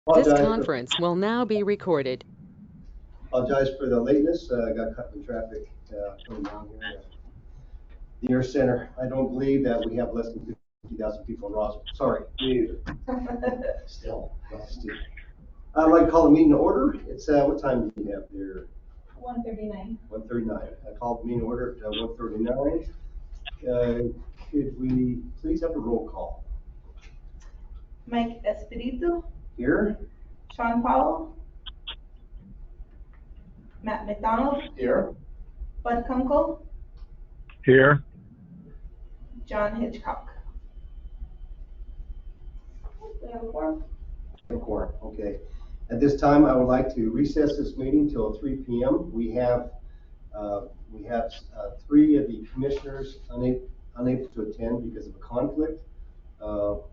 This Apologize for, conference will now be recorded. apologize for the lateness. I got cut in traffic coming down here to the Air Center. I don't believe that we have less than 50,000 people in Roswell. Sorry, me either. Still. I'd like to call the meeting to order. It's what time do you have there? 1:39. 1:39. I call the meeting to order at 1:39. Could we please have a roll call? Mike Espiritu, Here. Sean Powell, Matt McDonald, Here. Bud Kunkel, Here. John Hitchcock. We have a quorum. Okay. At this time, I would like to recess this meeting till 3 p.m. We have three of the commissioners unable to attend because of a conflict.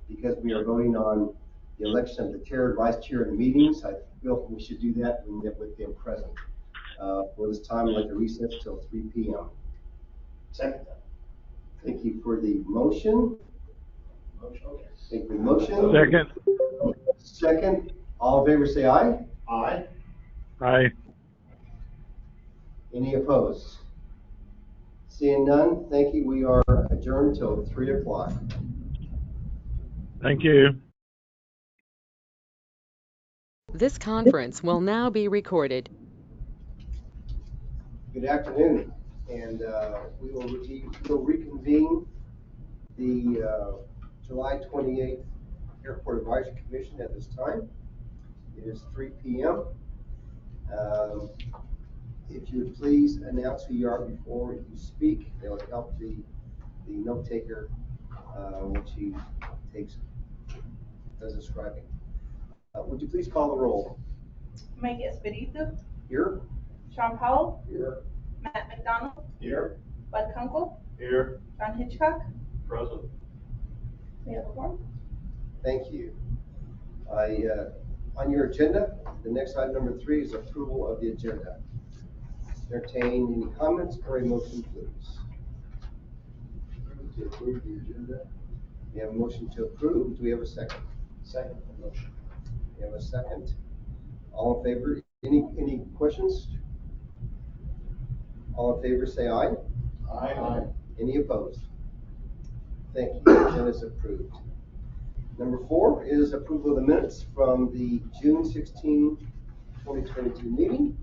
Because we are voting on the election of the chair, vice chair, and meetings, I feel we should do that with them present. For this time, I'd like to recess till 3 p.m. Second. Thank you for the motion. Thank you for the motion. Second. Second. All in favor say aye. Aye. Aye. Any opposed? Seeing none, thank you. We are adjourned till 3 o'clock. Thank you. This conference will now be recorded. Good afternoon, and we will reconvene the July 28th Airport Advisory Commission at this time. It is 3 p.m. If you would please announce who you are before you speak, that would help the note taker when she does the scribing. Would you please call the roll? Mike Espiritu, Here. Sean Powell, Here. Matt McDonald, Here. Bud Kunkel, Here. John Hitchcock. Present. We have a quorum. Thank you. On your agenda, the next item, number 3, is approval of the agenda. Entertain any comments or a motion, please. To approve the agenda. We have a motion to approve. Do we have a second? Second motion. We have a second. All in favor? Any questions? All in favor say aye. Aye. Any opposed? Thank you. The agenda is approved. Number 4 is approval of the minutes from the June 16, 2022 meeting.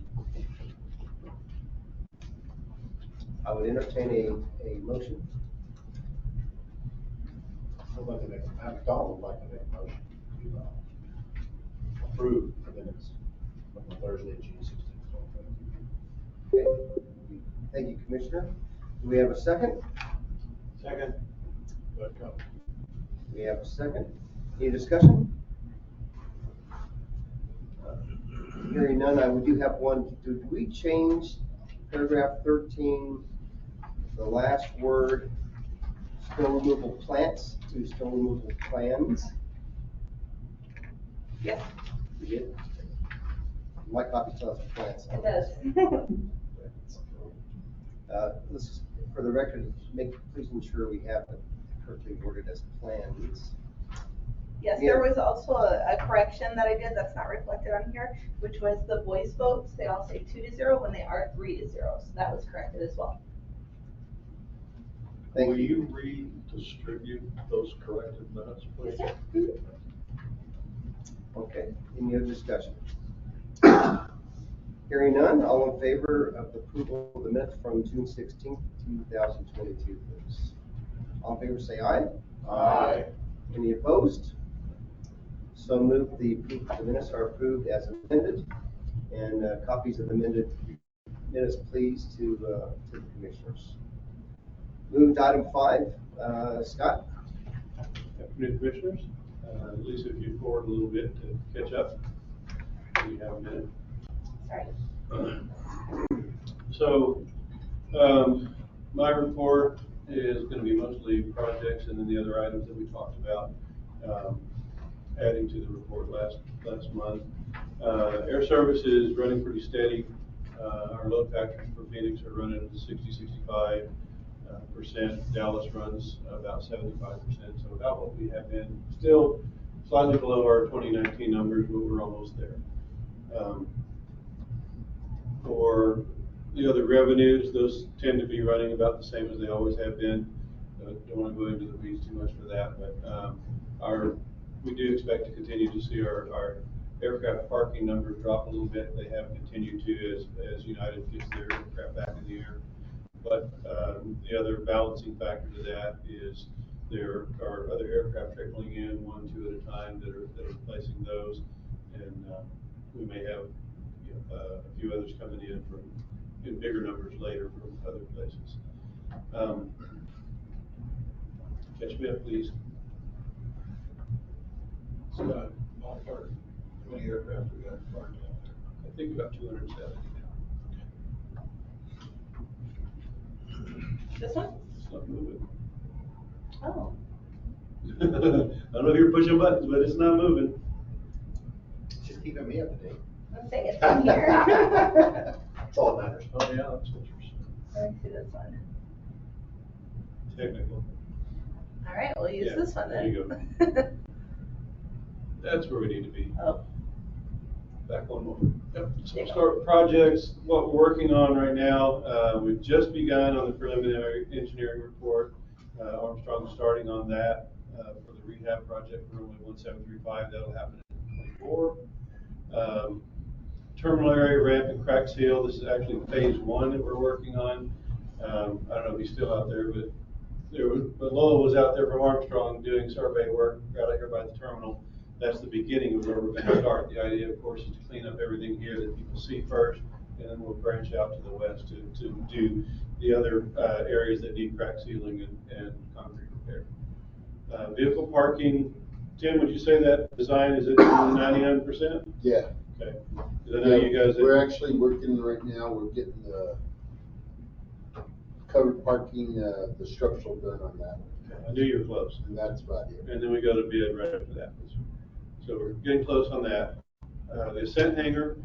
I would entertain a motion. Matt McDonald would like to make a motion to approve the minutes from the Thursday, June 16th. Okay. Thank you, Commissioner. Do we have a second? Second. Bud Kunkel. We have a second. Any discussion? Hearing none, we do have one. Did we change paragraph 13, the last word, snow removal plants, to snow removal plans? Yes, We did. My copy tells us plants. it does. Let's, for the record, please ensure we have it correctly worded as plans. Yes, Yeah. there was also a correction that I did that's not reflected on here, which was the voice votes. They all say 2-0 when they are 3-0. So that was corrected as well. Thank Will you. you redistribute those corrected minutes, please? Yes, sir. Okay, any other discussion? Hearing none, all in favor of the approval of the minutes from June 16th, 2022, please. All in favor say aye. Aye. Any opposed? So moved. The minutes are approved as amended, and copies of the amended minutes, please, to the commissioners. Moved to item 5. Scott? Afternoon, Commissioners. Lisa, if you forward a little bit to catch up, we have a minute. Sorry. So, my report is going to be mostly projects and then the other items that we talked about, adding to the report last month. Air Service is running pretty steady. Our load factors for Phoenix are running at the 60-65%. Dallas runs about 75%, so about what we have been. Still slightly below our 2019 numbers, but we're almost there. For the other revenues, those tend to be running about the same as they always have been. Don't want to go into the weeds too much for that, but we do expect to continue to see our aircraft parking numbers drop a little bit. They have continued to as United gets their aircraft back in the air. But the other balancing factor to that is there are other aircraft trickling in, 1, 2 at a time that are replacing those, and we may have a few others coming in bigger numbers later from other places. Catch me up, please. Scott, ballpark, how many aircraft we got parked out there? I think about 270 now. This one? It's not moving. Oh, I don't know if you're pushing buttons, but it's not moving. Just keeping me up to date. let's say it's in here. That's all that matters. Oh, yeah, that's interesting. Let me see this one. Technical. All right, we'll use Yeah, this one there then. you That's where we need to be. Oh, Back one more. Yep. So we'll start with projects. What we're working on right now, we've just begun on the preliminary engineering report. Armstrong's starting on that for the rehab project for runway 1735. That'll happen in 2024. Terminal area ramp and crack seal. This is actually phase 1 that we're working on. I don't know if he's still out there, but Lola was out there from Armstrong doing survey work right out here by the terminal. That's the beginning of where we're going to start. The idea, of course, is to clean up everything here that people see first, and then we'll branch out to the west to do the other areas that need crack sealing and concrete repair. Vehicle parking, Tim, would you say that design is at 99%? Yeah. Okay. 'Cause I know you guys. We're actually working right now, we're getting the covered parking, the structural done on that one. I knew you were close. And that's about it. And then we go to bid right after that. So we're getting close on that. The Ascent hangar,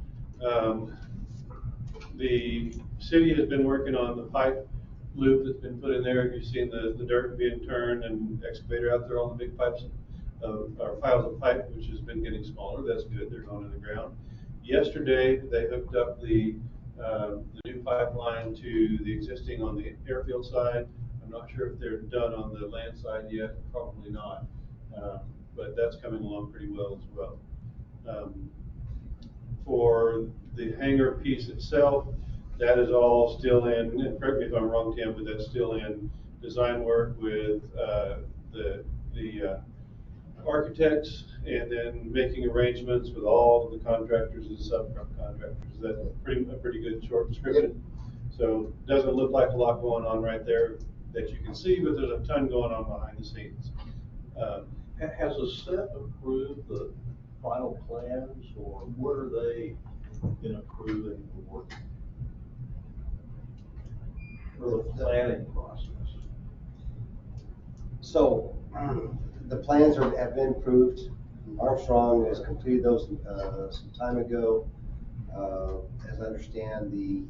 the city has been working on the pipe loop that's been put in there. You've seen the dirt being turned and excavator out there on the big pipes, or piles of pipe, which has been getting smaller. That's good. They're going in the ground. Yesterday, they hooked up the new pipeline to the existing on the airfield side. I'm not sure if they're done on the land side yet, probably not. But that's coming along pretty well as well. For the hangar piece itself, that is all still in, and correct me if I'm wrong, Tim, but that's still in design work with the architects, and then making arrangements with all of the contractors and subcontractors. That's a pretty good short description. So it doesn't look like a lot going on right there that you can see, but there's a ton going on behind the scenes. Has the set approved the final plans, or what are they in approving the work? For the planning process? So, the plans have been approved. Armstrong has completed those some time ago. As I understand, the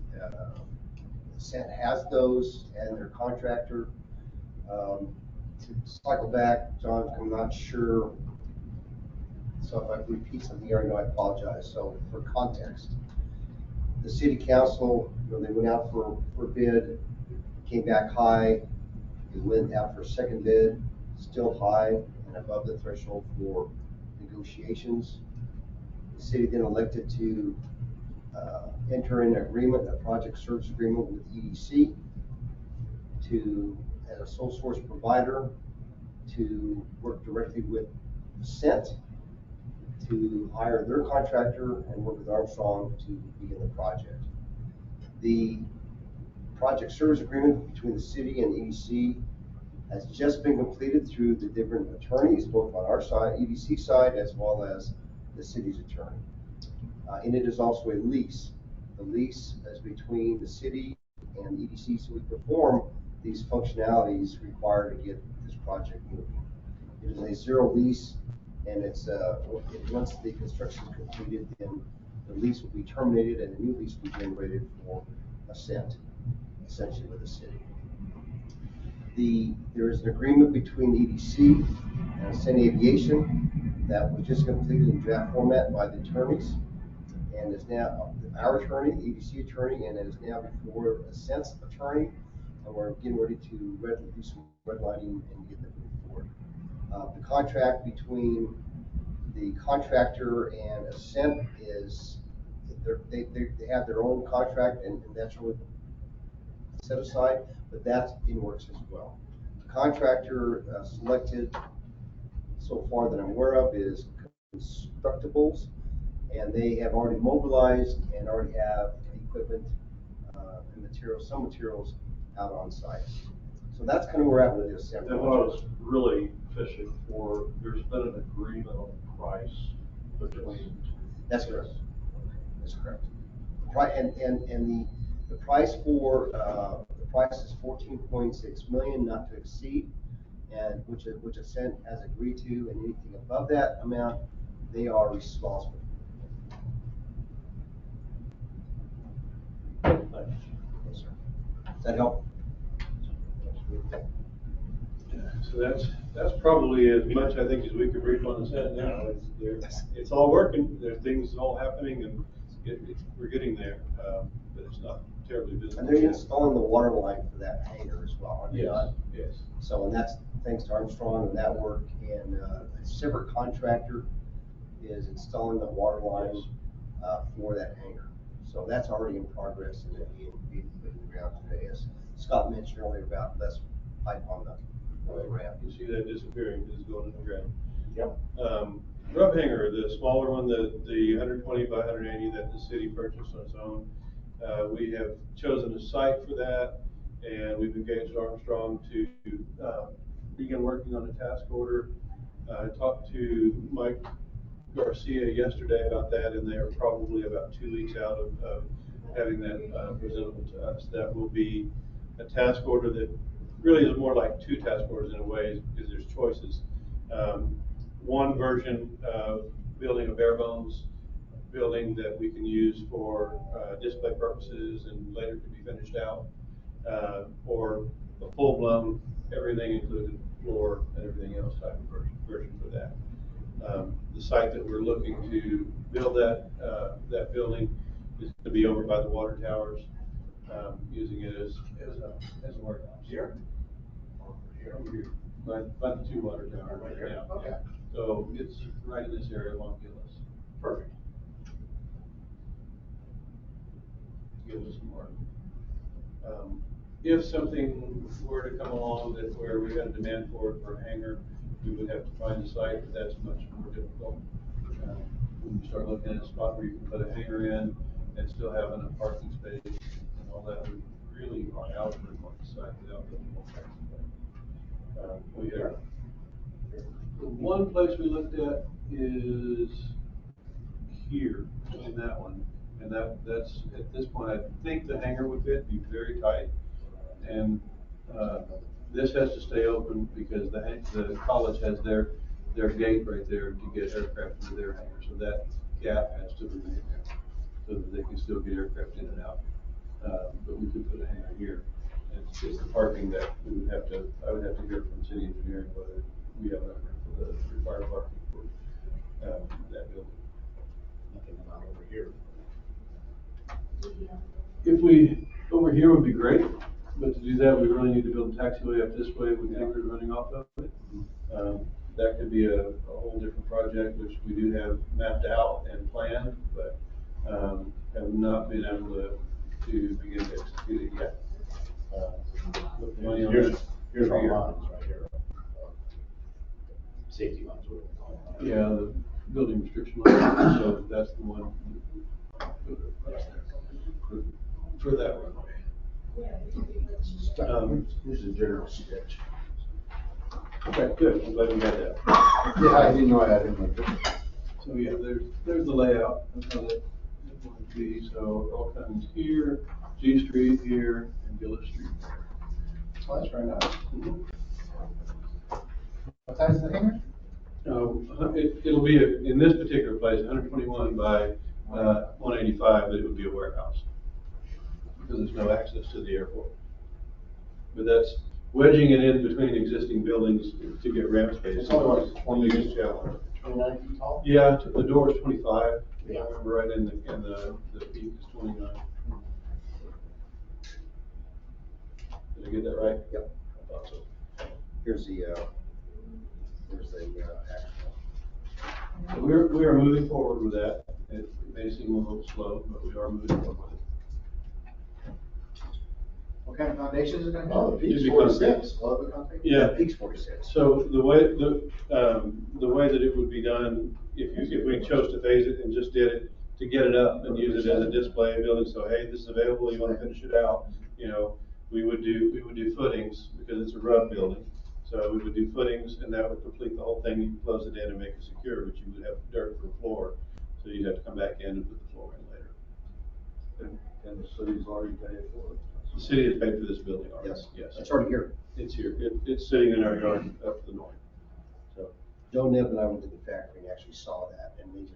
Ascent has those and their contractor. To cycle back, John, I'm not sure. So if I repeat something here, I know I apologize. So for context, the city council, they went out for bid, came back high. They went out for a second bid, still high and above the threshold for negotiations. The city then elected to enter in an agreement, a project service agreement with EDC as a sole source provider to work directly with Ascent to hire their contractor and work with Armstrong to begin the project. The project service agreement between the city and EDC has just been completed through the different attorneys, both on our side, EDC side, as well as the city's attorney. And it is also a lease. The lease is between the city and EDC, so we perform these functionalities required to get this project moving. It is a zero lease, and it's once the construction is completed, then the lease will be terminated and a new lease will be generated for Ascent, essentially with the city. There is an agreement between EDC and Ascent Aviation that was just completed in draft format by the attorneys, and is now our attorney, EDC attorney, and it is now before Ascent's attorney, and we're getting ready to do some redlining and get them moving forward. The contract between the contractor and Ascent is, they have their own contract, and that's really set aside, but that's in works as well. The contractor selected so far that I'm aware of is Constructables, and they have already mobilized and already have equipment and materials, some materials out on site. So that's kind of where we're at with this. And what I was really fishing for, there's been an agreement on the price between. That's correct. That's correct. The price for, the price is 14.6 million, not to exceed, and which Ascent has agreed to, and anything above that amount, they are responsible. Yes, sir. Does that help? So that's probably as much, I think, as we could brief on Ascent now. It's all working, there are things all happening, and we're getting there, but it's not terribly visible. And they're installing the water line for that hangar as well, aren't they Yes, not? yes. So, and that's thanks to Armstrong and that work, and a separate contractor is installing the water line for that hangar. So that's already in progress and being put in the ground today, as Scott mentioned earlier about less pipe on the ramp. You see that disappearing, it's going in the ground. Yep. Grub hanger, the smaller one, the 120 by 180 that the city purchased on its own. We have chosen a site for that, and we've engaged Armstrong to begin working on a task order. I talked to Mike Garcia yesterday about that, and they are probably about 2 weeks out of having that presentable to us. That will be a task order that really is more like 2 task orders in a way, because there's choices. One version of building a bare bones building that we can use for display purposes and later can be finished out, or a full-blown, everything included, floor and everything else type of version for that. The site that we're looking to build that building is going to be over by the water towers, using it as a warehouse. Here? Over here, by the 2 water towers right now. Okay. So it's right in this area along Gillis. Perfect. Gillis and Martin. If something were to come along that where we had a demand for it for a hangar, we would have to find a site, but that's much more difficult. When you start looking at a spot where you can put a hangar in and still have enough parking space and all that, we really are out of the site without building more parking. The one place we looked at is here, in that one, and that's, at this point, I think the hangar would fit, be very tight. And this has to stay open because the college has their gate right there to get aircraft into their hangar, so that gap has to remain there, so that they can still get aircraft in and out. But we could put a hangar here. It's just the parking that I would have to hear from city engineering whether we have enough room for the required parking for that building. Nothing about over here. If we, over here would be great, but to do that, we really need to build a taxiway up this way with tankers running off of it. That could be a whole different project, which we do have mapped out and planned, but have not been able to begin to execute it yet. With the money on Here's that our every year. lines right here. Safety lines. what we call them. Yeah, the building restriction line, so that's the one. For that runway. Here's a general sketch. Okay, good, I'm glad we got that. Yeah, I didn't know I had him. So yeah, there's the layout, that's how that would be, so it all comes here, G Street here, and Gillis Street there. Oh, that's very nice. What size is the hangar? It'll be, in this particular place, 121 by 185, but it would be a warehouse. Because there's no access to the airport. But that's wedging it in between existing buildings to get ramp space. It's only like 20 Biggest inches. challenge. 29 feet tall? Yeah, the door is 25. Yeah. I remember right in the peak is 29. Did I get that right? Yep. I thought so. Here's the actual. So we are moving forward with that. It may seem a little slow, but we are moving forward with it. What kind of foundation is it gonna have? Oh, the peak's Usually 46. Well, the concrete? Yeah. Peak's 46. So the way that it would be done, if we chose to phase it and just did it to get it up and use it as a display building, so hey, this is available, you wanna finish it out, we would do footings because it's a rub building. So we would do footings and that would complete the whole thing. You can close it in and make it secure, but you would have dirt for the floor. So you'd have to come back in and put the floor in later. And the city's already paid for it. The city has paid for this building already. Yes, Yes. it's already here. It's here. It's sitting in our yard up to the north. So, Joe Neb and I went to the factory and actually saw that, and we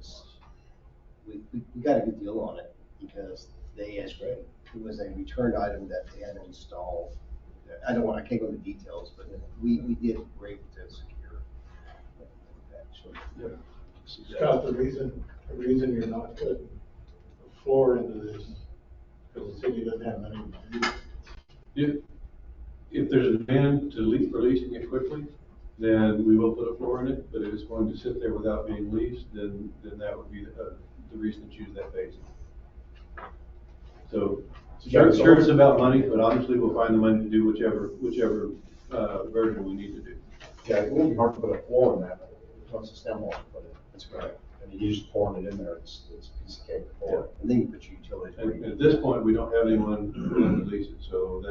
got a good deal on it, because it was a returned item that they had installed. I can't go into details, but we did great to secure. Scott, the reason you're not putting a floor into this, because the city doesn't have money to do it. if there's a demand for leasing it quickly, then we will put a floor in it. But if it's going to sit there without being leased, then that would be the reason to choose that phase. So sure it's about money, but honestly, we'll find the money to do whichever version we need to do. Yeah, it won't be hard to put a floor in that, but once the stem wall, put it. That's correct. And you just pouring it in there, it's a piece of cake floor. And then you put your utilities. where you And at need this to. point, we don't have anyone willing to lease it, so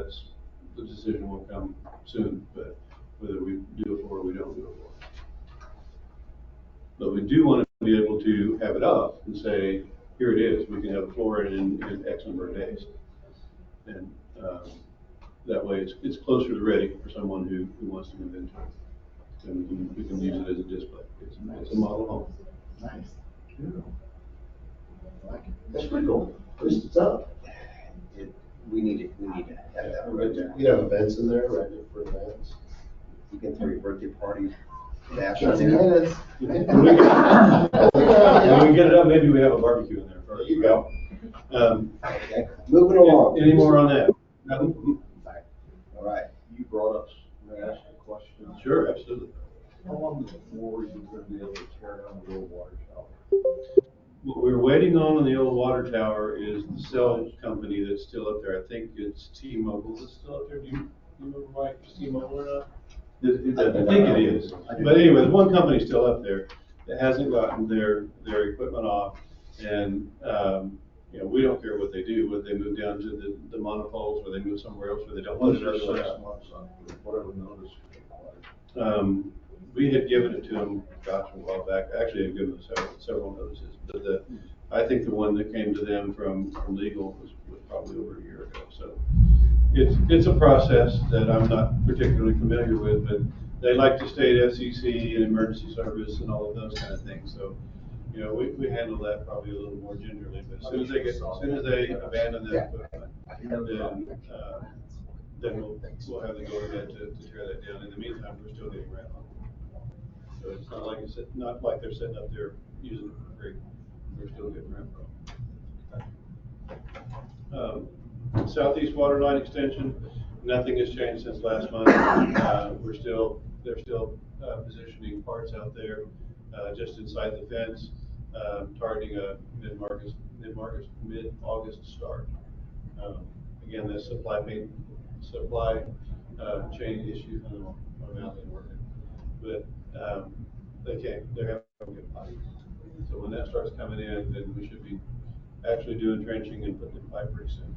the decision will come soon, but whether we do a floor or we don't do a floor. But we do want to be able to have it up and say, here it is, we can have a floor in X number of days. And, that way it's closer to ready for someone who wants to move into it. And we can use it as a display. It's a model home. Nice. I like it. That's pretty cool. At least it's up. We need to have that right there. You have events in there, right, for events? You can throw your birthday party. Dash Just in in there. case. When we get it up, maybe we have a barbecue in there first. There you go. Okay, moving along. Any more on that? Nothing? All right. You brought up, may I ask a question? Sure, absolutely. How long before you're gonna be able to tear down the old water tower? What we're waiting on the old water tower is the cell company that's still up there. I think it's T-Mobile that's still up there. Do you remember, Mike, if it's T-Mobile or not? I think it is. But anyway, there's one company still up there that hasn't gotten their equipment off. And, we don't care what they do, whether they move down to the monopoles or they move somewhere else where they don't put it Once up. or 6 months, whatever notice you required. We had given it to them, gosh, a while back. Actually, I'd given them several notices. But I think the one that came to them from legal was probably over a year ago. So it's a process that I'm not particularly familiar with, but they like to stay at FCC and emergency service and all of those kind of things. So, we handle that probably a little more gingerly. But as soon as they abandon that equipment, then we'll have the go ahead to tear that down. In the meantime, we're still getting rent on it. So it's not like they're sitting up there using it for free. We're still getting rent from it. Southeast water line extension, nothing has changed since last month. They're still positioning parts out there, just inside the fence, targeting a mid-August start. Again, the supply chain issue, I don't know, my mouth ain't working, but, they're having to get pipe. So when that starts coming in, then we should be actually doing trenching and putting in pipe pretty soon.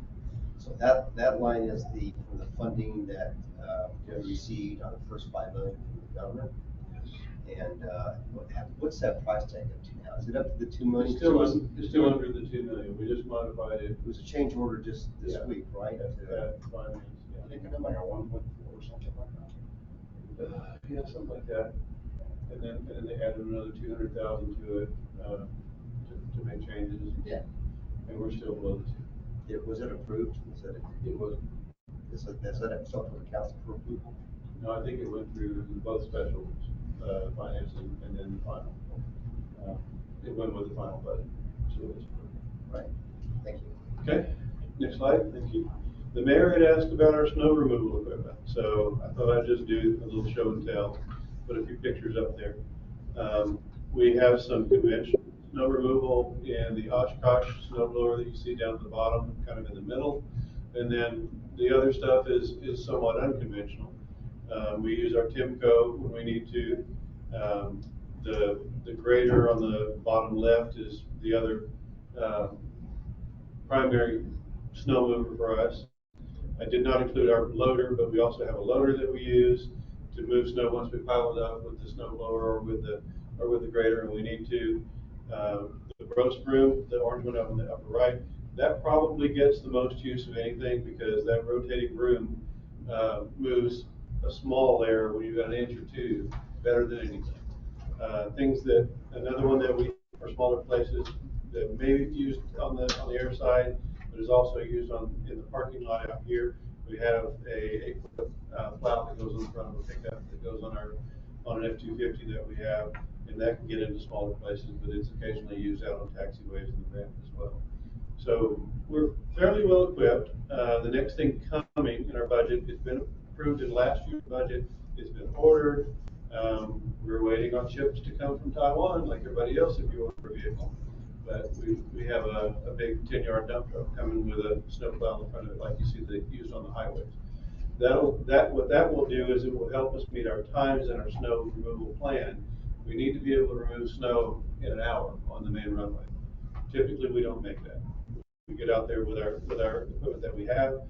So that line is from the funding that we received on the first $5 million from the government. And what's that price tag up to now? Is it up to the $2 million? It's still under the 2 million. We just modified it. It was a change order just this Yeah. week, right? Finance, I think it's like a 1.4 or something like that. yeah, something like that. And then they added another 200,000 to it, to make changes. Yeah. And we're still below the 2. Was it approved? It was, Is that something for the council for approval? no, I think it went through both special, finance and then the final. it went with the final budget. So it was approved. Right, thank you. Okay, next slide, thank you. The mayor had asked about our snow removal equipment, so I thought I'd just do a little show and tell, put a few pictures up there. We have some conventional snow removal in the Oshkosh snow blower that you see down at the bottom, kind of in the middle. And then the other stuff is somewhat unconventional. We use our Timco when we need to. The grader on the bottom left is the other primary snow mover for us. I did not include our loader, but we also have a loader that we use to move snow once we pile it up with the snow blower or with the grader, and we need to. The roast broom, the orange one up in the upper right, that probably gets the most use of anything because that rotating broom moves a small layer when you've got an inch or two better than anything. Another one that we, for smaller places, that may be used on the air side, but is also used in the parking lot out here. We have a 8-foot plow that goes on the front of a pickup that goes on an F-250 that we have, and that can get into smaller places, but it's occasionally used out on taxiways and the ramp as well. So we're fairly well equipped. The next thing coming in our budget, it's been approved in last year's budget, it's been ordered. We're waiting on chips to come from Taiwan, like everybody else, if you order a vehicle. But we have a big 10-yard dump truck coming with a snowplow in front of it, like you see used on the highways. What that will do is it will help us meet our times and our snow removal plan. We need to be able to remove snow in an hour on the main runway. Typically, we don't make that. We get out there with our equipment that we have,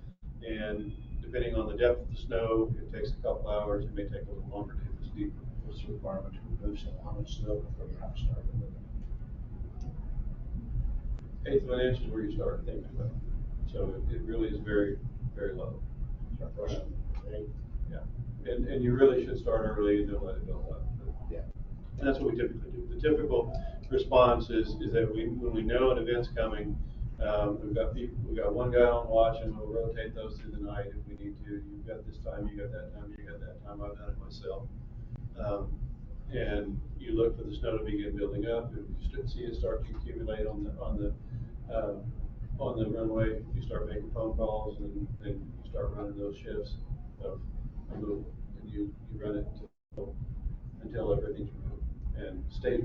and depending on the depth of the snow, it takes a couple hours. It may take a little longer to hit this deeper. What's the requirement to remove how much snow before you have to start removing? 1/8 of an inch is where you start thinking about it. So it really is very, very low. Yeah, and you really should start early and don't let it build up. Yeah. And that's what we typically do. The typical response is that when we know an event's coming, we've got one guy on watch, and we'll rotate those through the night if we need to. You've got this time, you got that time, you got that time. I've done it myself. And you look for the snow to begin building up. If you see it start to accumulate on the runway, you start making phone calls, and then you start running those shifts of removal, and you run it until everything's removed and stays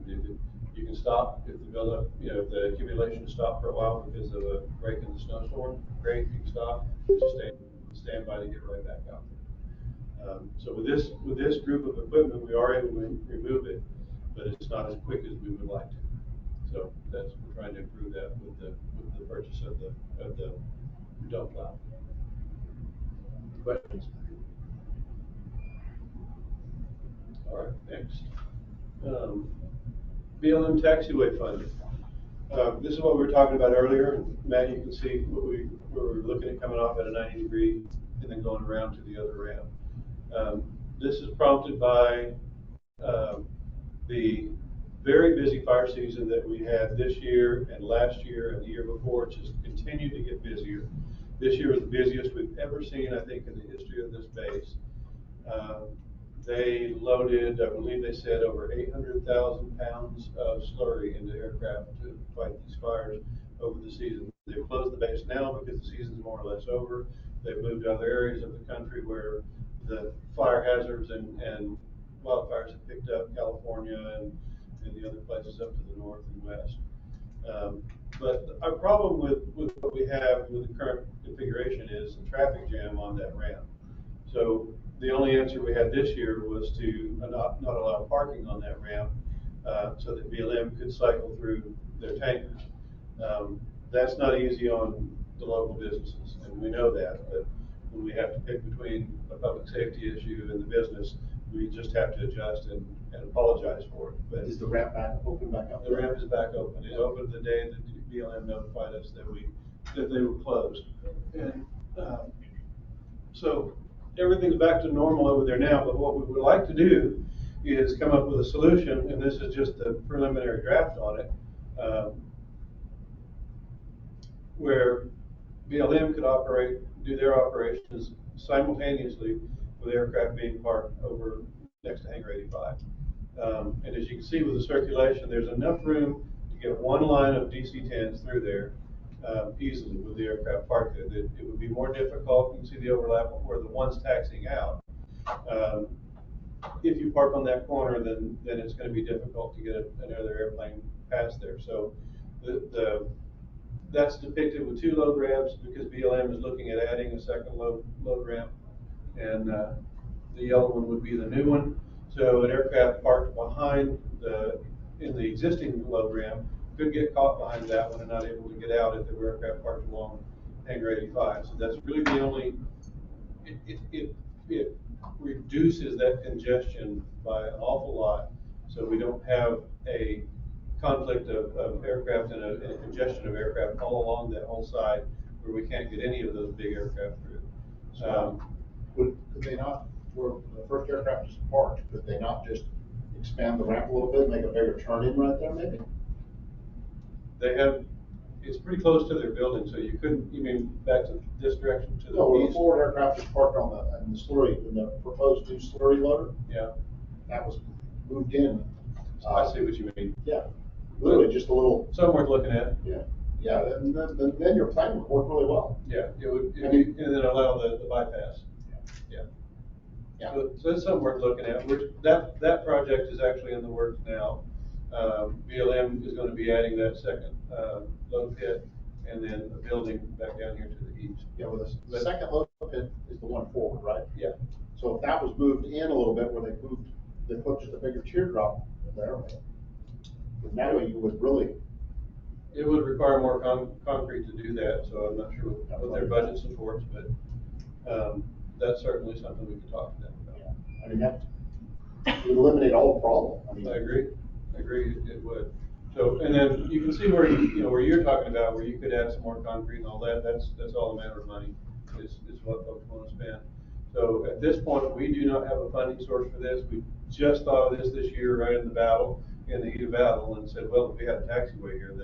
removed. You can stop if the buildup, if the accumulation is stopped for a while because of a break in the snowstorm. Great, you can stop. Just stand by to get right back out there. So with this group of equipment, we are able to remove it, but it's not as quick as we would like to. So we're trying to improve that with the purchase of the dump plow. Questions? All right, next. BLM taxiway funding. This is what we were talking about earlier. Matt, you can see what we were looking at coming off at a 90-degree and then going around to the other ramp. This is prompted by the very busy fire season that we had this year and last year and the year before. It's just continued to get busier. This year was the busiest we've ever seen, I think, in the history of this base. They loaded, I believe they said, over 800,000 pounds of slurry into aircraft to fight these fires over the season. They've closed the base now because the season's more or less over. They've moved to other areas of the country where the fire hazards and wildfires have picked up, California and the other places up to the north and west. But our problem with what we have with the current configuration is the traffic jam on that ramp. So the only answer we had this year was to not allow parking on that ramp so that BLM could cycle through their tankers. That's not easy on the local businesses, and we know that, but when we have to pick between a public safety issue and the business, we just have to adjust and apologize for it. But Is the ramp open back up? the ramp is back open. It opened the day that BLM notified us that they were closed. And so everything's back to normal over there now, but what we would like to do is come up with a solution, and this is just the preliminary draft on it, where BLM could do their operations simultaneously with aircraft being parked over next to Hangar 85. And as you can see with the circulation, there's enough room to get one line of DC-10s through there easily with the aircraft parked there. It would be more difficult, you can see the overlap where the one's taxiing out. If you park on that corner, then it's going to be difficult to get another airplane past there. So that's depicted with 2 load ramps because BLM is looking at adding a second load ramp, and the yellow one would be the new one. So an aircraft parked in the existing load ramp could get caught behind that one and not able to get out if there were aircraft parked along Hangar 85. So that's really the only, it reduces that congestion by an awful lot. So we don't have a conflict of aircraft and a congestion of aircraft all along that whole side where we can't get any of those big aircraft through. Could they not, where the first aircraft is parked, could they not just expand the ramp a little bit, make a bigger turn in right there maybe? It's pretty close to their building, so you couldn't, you mean back to this direction to the No, where the east? forward aircraft is parked in the slurry, in the proposed new slurry loader, Yeah, that was moved in. I see what you mean. Yeah, literally just a little, Something worth looking at. yeah, then your plan would work really well. Yeah, and then allow the bypass. Yeah. Yeah. So it's something worth looking at. That project is actually in the works now. BLM is going to be adding that second load pit and then a building back down here to the east. Yeah, well, the second load pit is the one forward, right? Yeah. So if that was moved in a little bit where they put just a bigger teardrop there, then that way you would really. It would require more concrete to do that, so I'm not sure what their budget supports, but that's certainly something we could talk to them about. Yeah. I mean, that would eliminate all the problem. I mean, I agree, it would. So, and then you can see where where you're talking about, where you could add some more concrete and all that, that's all a matter of money, is what folks want to spend. So at this point, we do not have a funding source for this. We just thought of this year, right in the heat of battle, and said, well, if we had a taxiway here,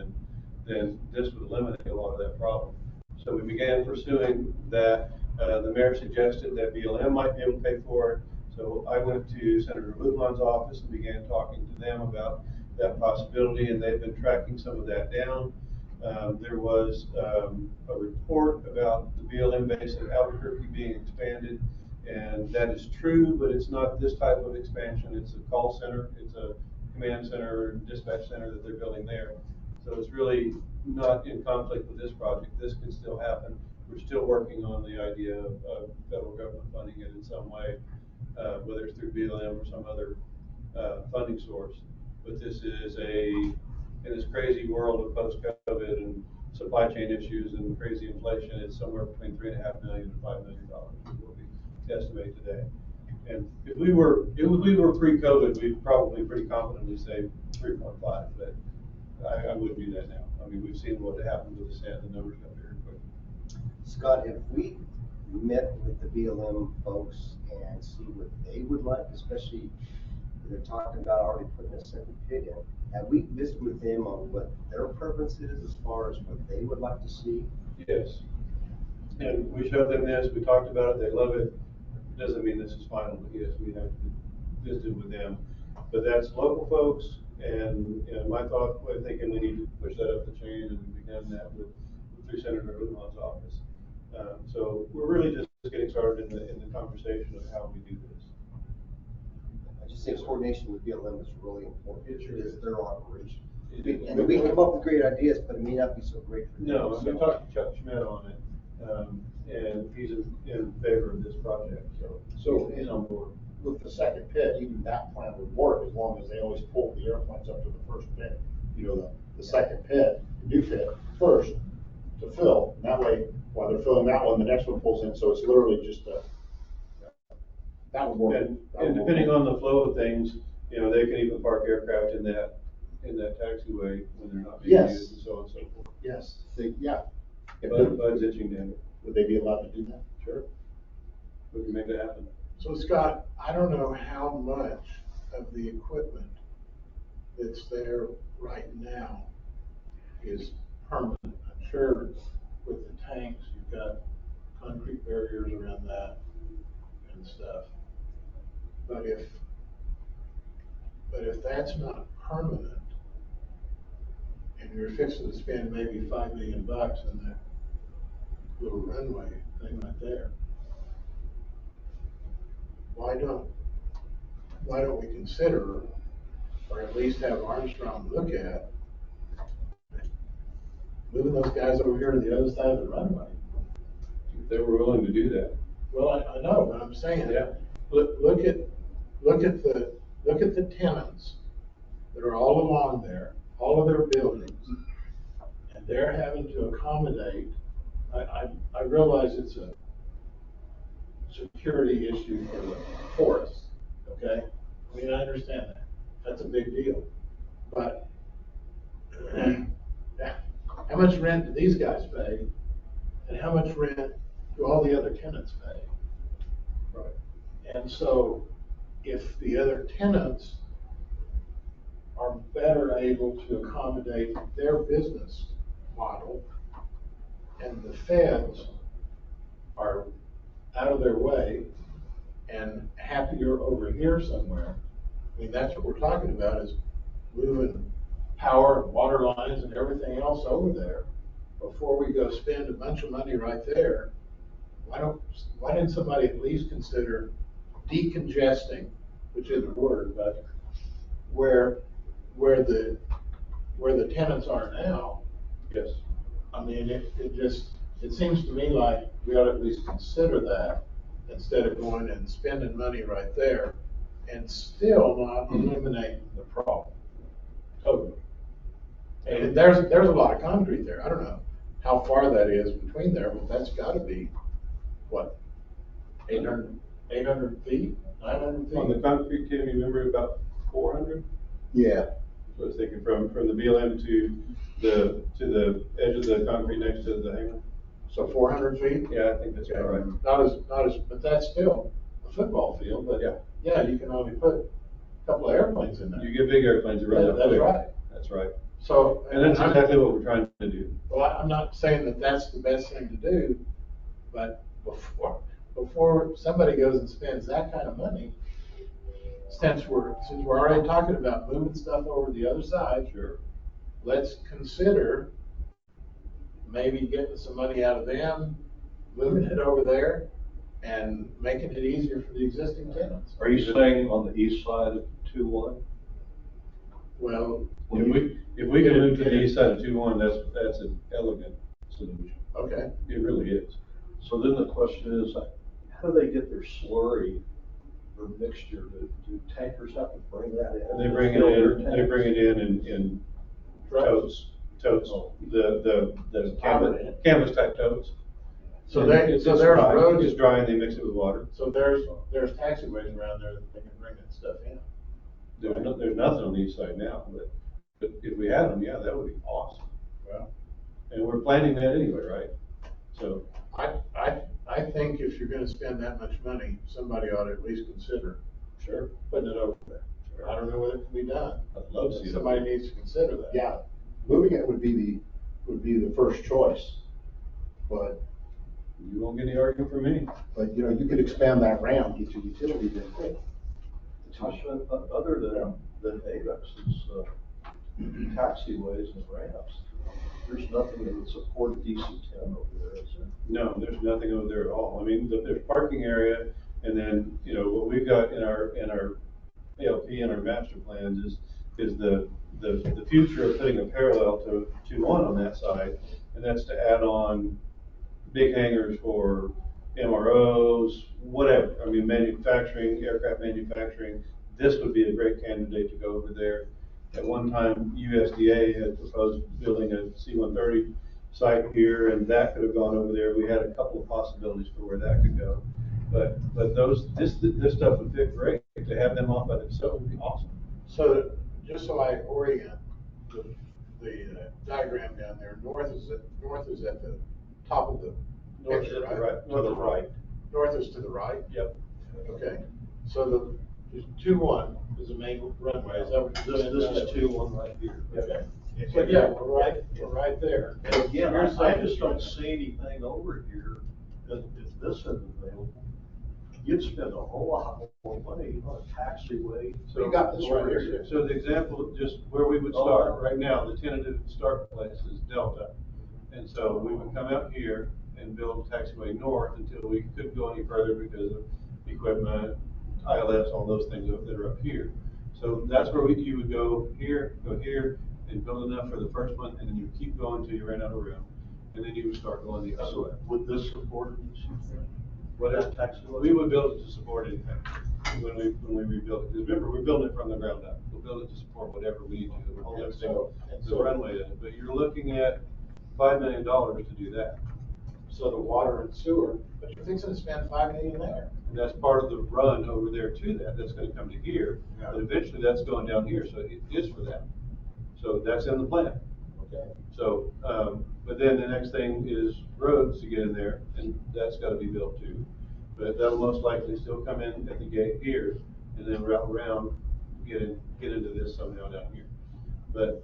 then this would eliminate a lot of that problem. So we began pursuing that. The mayor suggested that BLM might be able to pay for it. So I went to Senator Lujan's office and began talking to them about that possibility, and they've been tracking some of that down. There was a report about the BLM base at Albuquerque being expanded, and that is true, but it's not this type of expansion. It's a call center, it's a command center, dispatch center that they're building there. So it's really not in conflict with this project. This can still happen. We're still working on the idea of federal government funding it in some way, whether it's through BLM or some other funding source. But this is in this crazy world of post-COVID and supply chain issues and crazy inflation, it's somewhere between $3.5 million and $5 million is what we estimate today. And if we were pre-COVID, we'd probably pretty confidently say 3.5, but I wouldn't do that now. I mean, we've seen what happened with the sand, the numbers got very quick. Scott, have we met with the BLM folks and see what they would like, especially they're talking about already putting a second pit in? Have we visited with them on what their preference is as far as what they would like to see? Yes. And we showed them this, we talked about it, they love it. Doesn't mean this is final, but yes, we have visited with them. But that's local folks, and my thought, I'm thinking we need to push that up the chain, and we began that through Senator Lujan's office. So we're really just getting started in the conversation of how we do this. I just think coordination with BLM is really important. It sure Because is. their operation. It- And we come up with great ideas, but it may not be so great for them. No, we talked to Chuck Schmidt on it, and he's in favor of this project, so he's on board. With the second pit, even that plan would work as long as they always pull the airplanes up to the first pit. You know, the second pit, the new pit, first to fill. And that way, while they're filling that one, the next one pulls in, so it's literally just that would work. And depending on the flow of things, they can even park aircraft in that taxiway when they're not being Yes. used and so on and so forth. Yes, yeah. Bud's itching to, Would they be allowed to do that? sure, we can make that happen. So Scott, I don't know how much of the equipment that's there right now is permanent. I'm sure with the tanks, you've got concrete barriers around that and stuff. But if that's not permanent, and you're fixing to spend maybe $5 million on that little runway thing right there, why don't we consider, or at least have Armstrong look at, moving those guys over here to the other side of the runway? If they were willing to do that. Well, I know, but I'm saying, Yeah. look at the tenants that are all along there, all of their buildings, and they're having to accommodate. I realize it's a security issue for the forest, okay? I mean, I understand that. That's a big deal. But how much rent do these guys pay? And how much rent do all the other tenants pay? Right. And so if the other tenants are better able to accommodate their business model, and the feds are out of their way and happier over here somewhere, I mean, that's what we're talking about, is moving power and water lines and everything else over there. Before we go spend a bunch of money right there, why didn't somebody at least consider decongesting, which is a word, but where the tenants are now? Yes. I mean, it seems to me like we ought to at least consider that, instead of going and spending money right there and still not eliminating the problem totally. And there's a lot of concrete there. I don't know how far that is between there, but that's gotta be, what, 800 feet, 900 feet? On the concrete, Tim, you remember about 400? Yeah. I was thinking from the BLM to the edge of the concrete next to the hangar. So 400 feet? Yeah, I think that's about right. Not as, but that's still a football field, but yeah, you can only put a couple of airplanes in there. You get big airplanes that run Yeah, that that's quick. right. That's right. So. And that's exactly what we're trying to do. Well, I'm not saying that that's the best thing to do, but before somebody goes and spends that kind of money, since we're already talking about moving stuff over to the other side, Sure. let's consider maybe getting some money out of them, moving it over there, and making it easier for the existing tenants. Are you saying on the east side of 2-1? Well, If we can move to the east side of 2-1, that's an elegant solution. okay. It really is. So then the question is, how do they get their slurry or mixture? Do tankers have to bring that in? They bring it in totes, Oh. the Covered. canvas type totes. So And there's dry. roads. It's dry and they mix it with water. So there's taxiways around there that they can bring that stuff in. There's nothing on the east side now, but if we had them, yeah, that would be awesome. Well, And we're planning that anyway, right? So, I think if you're gonna spend that much money, somebody ought to at least consider sure, putting it over there. I don't know whether it can be done. I'd love to see that. Somebody needs to consider that. Yeah, moving it would be the first choice, but, You won't get any argument from me. you know, you could expand that ramp, get your utilities in quick. Other than AVEX's taxiways and ramps, there's nothing that would support a DC-10 over there, is there? No, there's nothing over there at all. I mean, there's parking area, and then, you know, what we've got in our ALP and our master plans is the future of putting a parallel to 2-1 on that side, and that's to add on big hangars for MROs, whatever. I mean, manufacturing, aircraft manufacturing, this would be a great candidate to go over there. At one time, USDA had proposed building a C-130 site here, and that could have gone over there. We had a couple of possibilities for where that could go. But this stuff would fit great. To have them off by themselves would be awesome. So, just so I orient the diagram down there, north is at the top of the North picture, to the right? right, to the right. North is to the right? Yep. Okay, so the 2-1 is the main runway, is that what you're saying? This is 2-1 right here. Okay, so yeah, we're right there. And again, You're I saying just don't see anything over here, if this isn't available. you'd spend a whole lot more money on a taxiway. We got this right here. So the example, just where we would start, right now, the tentative start place is Delta. And so we would come out here and build a taxiway north until we couldn't go any further because of equipment, ILS, all those things that are up here. So that's where you would go here, and build enough for the first one, and then you keep going until you ran out of room. And then you would start going the other way. Would this support a DC-10? Whatever taxiway? we would build it to support anything when we rebuild it. Because remember, we're building it from the ground up. We'll build it to support whatever we need to. We'll have the runway in it. But you're looking at $5 million to do that. So the water and sewer, but you're fixing to spend $5 million there. And that's part of the run over there to that. That's gonna come to here, but eventually that's going down here, so it is for that. So that's in the plan. Okay. So, but then the next thing is roads to get in there, and that's gotta be built too. But that'll most likely still come in at the gate here, and then route around, get into this somehow down here. But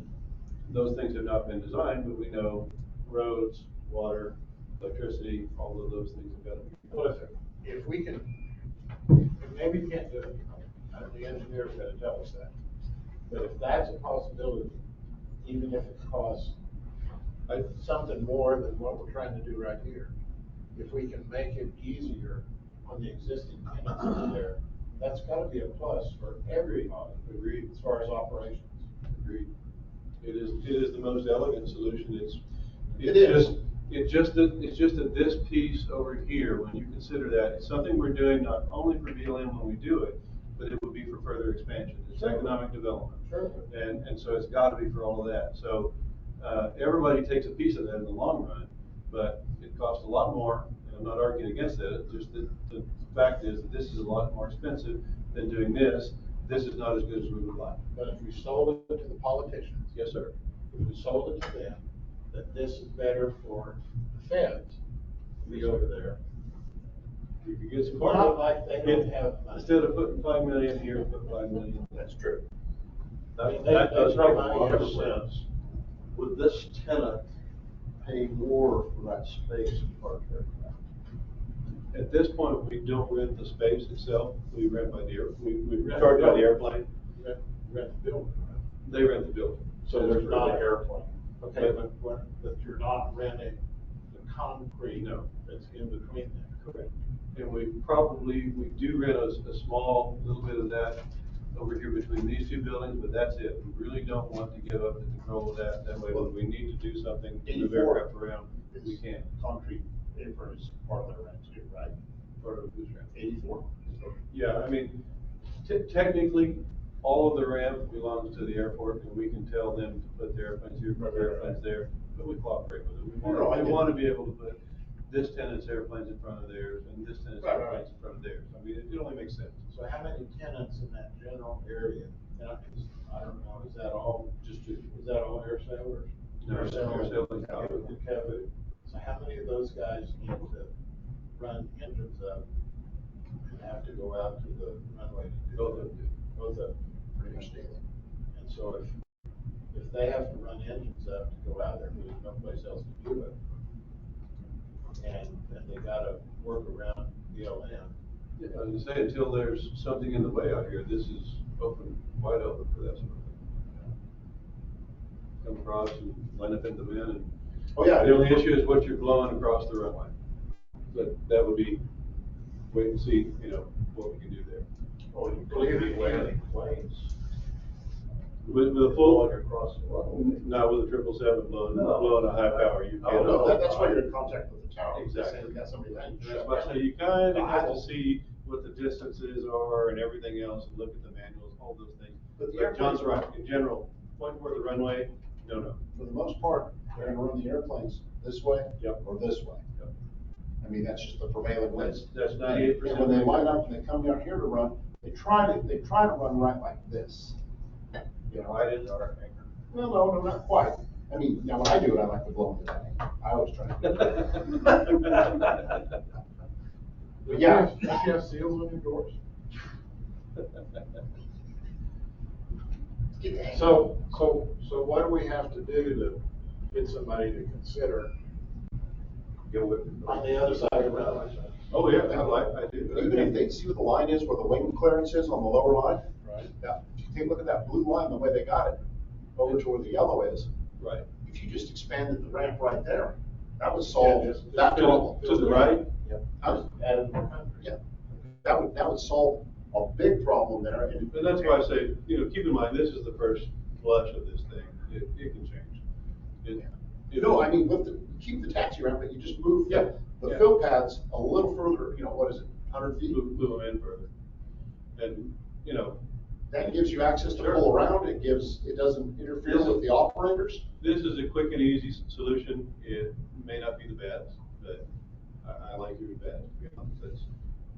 those things have not been designed, but we know roads, water, electricity, all of those things have gotta be. Well, if we can, maybe we can't do it, the engineer's gotta tell us that. But if that's a possibility, even if it costs something more than what we're trying to do right here, if we can make it easier on the existing tenants over there, that's gotta be a plus for everybody. Agreed. As far as operations. Agreed. It is the most elegant solution. It is. It's just that this piece over here, when you consider that, it's something we're doing not only for BLM when we do it, but it would be for further expansion. It's economic development. Sure. And so it's gotta be for all of that. So, everybody takes a piece of that in the long run, but it costs a lot more, and I'm not arguing against that. It's just that the fact is that this is a lot more expensive than doing this. This is not as good as we would like. But if we sold it to the politicians, Yes, sir. if we sold it to them, that this is better for the feds, we over there. You could get some. Not like they don't have money. Instead of putting 5 million here, put 5 million. That's true. I mean, That they does throw make a money lot of everywhere. sense. Would this tenant pay more for that space in Park Aircraft? At this point, we don't rent the space itself, we rent by the we Rent charge the by the building. airplane, Rent the building. they rent the building. So there's not an airplane. Okay, but you're not renting the concrete No. that's in between them. Correct. And we do rent a small little bit of that over here between these two buildings, but that's it. We really don't want to give up the control of that. That way, when we need to do something, move aircraft around, we can. Concrete apron is part of their rent too, right? Part of who's rent. 84? Yeah, I mean, technically, all of the ramp belongs to the airport, and we can tell them to put their airplanes here, put their airplanes there, but we cooperate with it. We want to be able to put this tenant's airplanes in front of theirs, and this tenant's Right. airplanes in front of theirs. I mean, it only makes sense. So how many tenants in that general area? And I don't know, is that all, is that all air sailors? No, air sailors. Cavu. So how many of those guys need to run engines up and have to go out to the runway to do Both that? of them. Both of them. Pretty much daily. And so if they have to run engines up to go out there, there's no place else to do it. And they gotta work around BLM. Yeah, I was gonna say, until there's something in the way out here, this is wide open for that sort of thing. Come across and line up in the bin, and Oh, yeah. the only issue is what you're blowing across the runway. But that would be, wait and see, what we can do there. Oh, you could be landing planes. With a full, Going across the level. not with a 777 blowing a high power, you Oh, can't. no, that's why you're in contact with the tower. Exactly. We got somebody that. That's why I say you kind of have to see what the distances are and everything else, and look at the manuals, all those things. But the But John's airplanes- right, in general, point where the runway, no. For the most part, they're gonna run the airplanes this way. Yep. Or this way. Yep. I mean, that's just the prevailing winds. That's 98%. And when they line up and they come down here to run, they try to run right like this. Right into our anchor. No, not quite. I mean, now when I do it, I like to blow into that anchor. I always try to. But yeah. Don't you have seals on your doors? So what do we have to do to get somebody to consider Go with. on the other side of the runway? Oh, yeah, I do. Even if they see what the line is, where the wing clearance is on the lower line, Right, now, if you take a look at that blue line, the way they got it, over to where the yellow is, right. if you just expanded the ramp right there, that would solve Yeah, just- that To problem. the right, Added more concrete. Yeah, that would solve a big problem there, and. and that's why I say, keep in mind, this is the first flush of this thing. It can change. No, I mean, keep the taxi ramp, but you just move Yeah, the yeah. fill pads a little further, what is it, 100 feet? Move them in further. And, That gives you access to Sure. pull around, it doesn't interfere with the operators. this is a quick and easy solution. It may not be the best, but I like yours best, to be honest.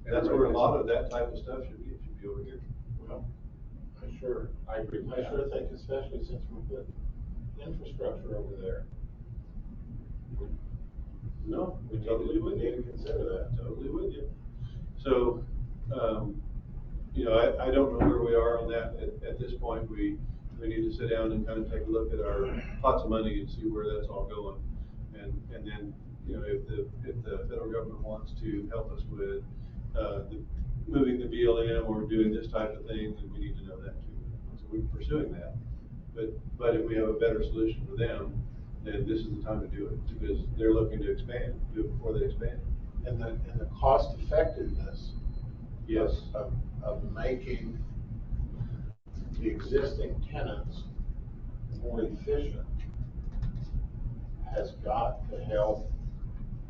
That's where a lot of that type of stuff should be over here. Well, I agree. I sure think, especially since we put infrastructure over there, No, we totally with we you. need to consider that. Totally with you. So, I don't know where we are on that at this point. We need to sit down and kind of take a look at our pots of money and see where that's all going. And then, if the federal government wants to help us with, moving the BLM or doing this type of thing, then we need to know that too. So we're pursuing that. But if we have a better solution for them, then this is the time to do it, because they're looking to expand, do it before they expand. And the cost effectiveness Yes. of making the existing tenants more efficient has got to help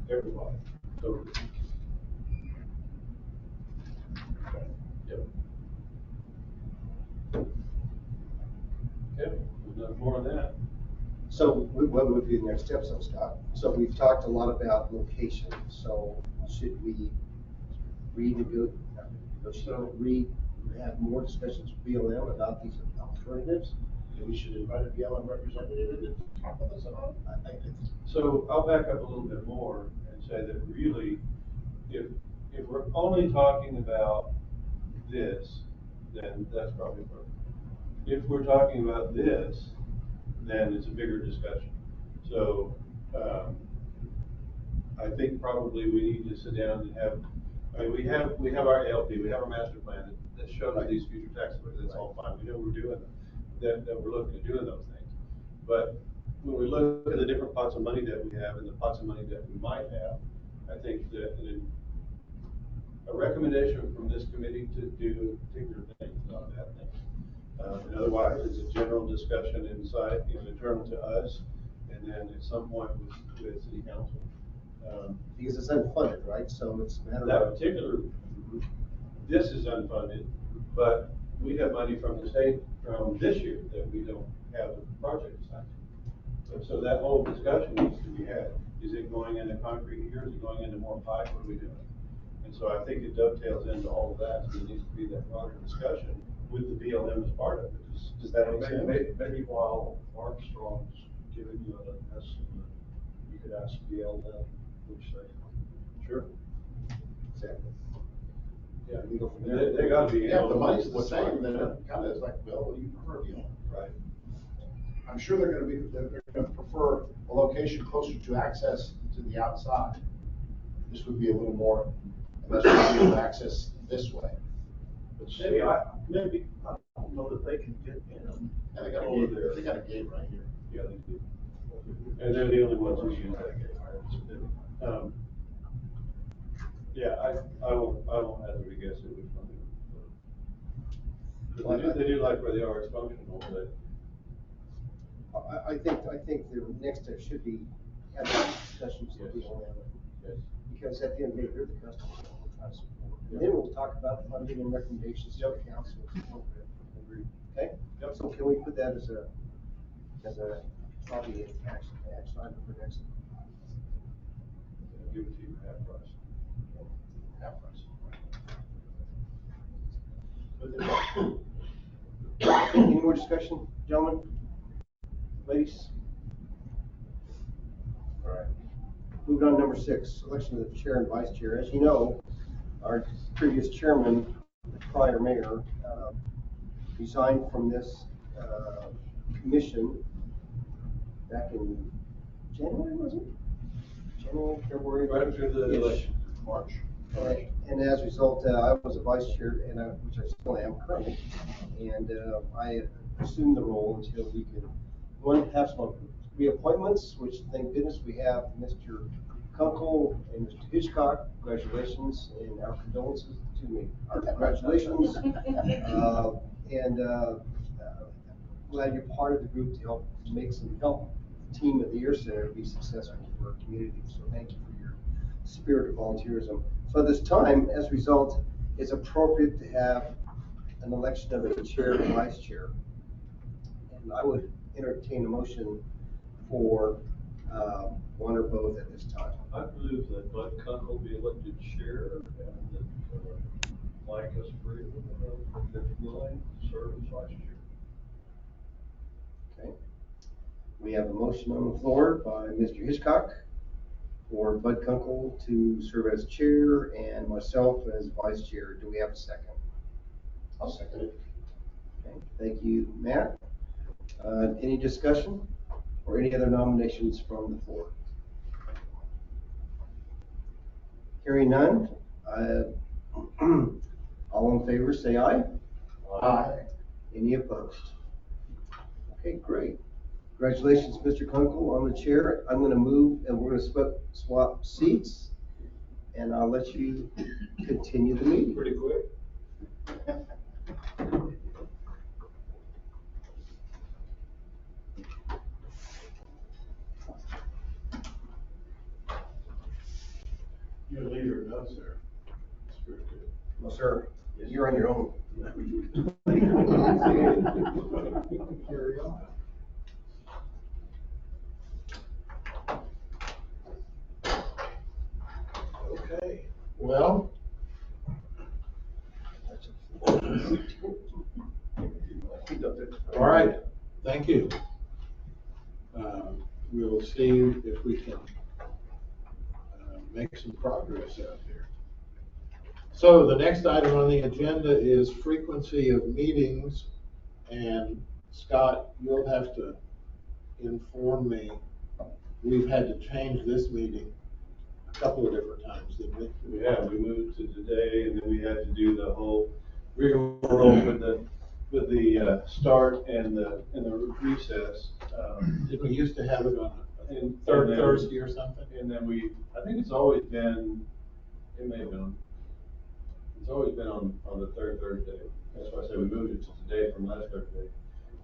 everybody. So. Yep. Okay, there's nothing more on that. So what would be the next steps, then, Scott? So we've talked a lot about location, so should we have more discussions with BLM about these alternatives? And we should invite a BLM representative to talk with us about it. So I'll back up a little bit more and say that really, if we're only talking about this, then that's probably perfect. If we're talking about this, then it's a bigger discussion. So, I think probably we need to sit down and have, we have our ALP, we have our master plan that shows Right. these future taxaways, that's all fine, we know we're doing them, that we're looking at doing those things. But when we look at the different pots of money that we have and the pots of money that we might have, I think that a recommendation from this committee to do a particular thing is not a bad thing. And otherwise, it's a general discussion inside, internal to us, and then at some point with city council. Because it's unfunded, right? So it's a matter That of. particular, this is unfunded, but we have money from the state from this year that we don't have a project assigned. So that whole discussion needs to be had. Is it going into concrete here? Is it going into more pipe? What are we doing? And so I think it dovetails into all of that. So there needs to be that broader discussion with the BLM as part of it. Does that make sense? Maybe while Armstrong's giving you an estimate, you could ask BLM, which they. Sure. Exactly. Yeah, We go from there. they gotta be. Yeah, if the money's the what's same, right. then it kind of is like, well, what do you prefer, Right. I'm sure they're gonna prefer a location closer to access to the outside. This would be a little more, unless you be able to access this way. But see, I don't know that they can get in. And they got a Over gate, there. they got a gate right here. Yeah, they do. And they're the only ones who use that gate. Yeah, I won't hazard a guess at which one they would prefer. They do like where they are, it's functional, but. I think the next step should be having discussions with BLM. Yes. Because at the end of the day, they're the customers that we're trying to support. And then we'll talk about funding and recommendations to the council. Agreed. Okay? Yep. So can we put that as probably an action item for next? Give it to you half price. Half price. Any more discussion, gentlemen? Ladies? All right. Moving on to number 6, election of the chair and vice chair. As you know, our previous chairman, the prior mayor, resigned from this commission back in January, was it? January, February? Right after the Yes. election. March. And as a result, I was a vice chair, which I still am currently, and I assumed the role until we can, one, have some reappointments, which thank goodness we have Mr. Kunkel and Mr. Hitchcock. Congratulations and our condolences to me. Our congratulations. Glad you're part of the group to help Team of the Year Center be successful for our community. So thank you for your spirit of volunteerism. So at this time, as a result, it's appropriate to have an election of a chair and vice chair. And I would entertain a motion for one or both at this time. I move that Bud Kunkel be elected chair and that Mike Esprey is willing to serve as vice chair. Okay. We have a motion on the floor by Mr. Hitchcock for Bud Kunkel to serve as chair and myself as vice chair. Do we have a second? I'll second it. Okay. Thank you, Matt. Any discussion or any other nominations from the floor? Hearing none, all in favor say aye. Aye. Any opposed? Okay, great. Congratulations, Mr. Kunkel, on the chair. I'm going to move and we're going to swap seats, and I'll let you continue the meeting. Pretty quick. Your leader knows there. It's very good. No, sir, you're on your own. Carry on. Okay, well. All right, thank you. We'll see if we can make some progress out there. So the next item on the agenda is frequency of meetings, and Scott, you'll have to inform me. We've had to change this meeting a couple of different times, didn't we? We moved to today, and then we had to do the whole rigmarole with the start and the recess. Did we used to have it on a And third then- Thursday or something? And then I think it's always been, it may have been, it's always been on the third Thursday. That's why I said we moved it to today from last Thursday.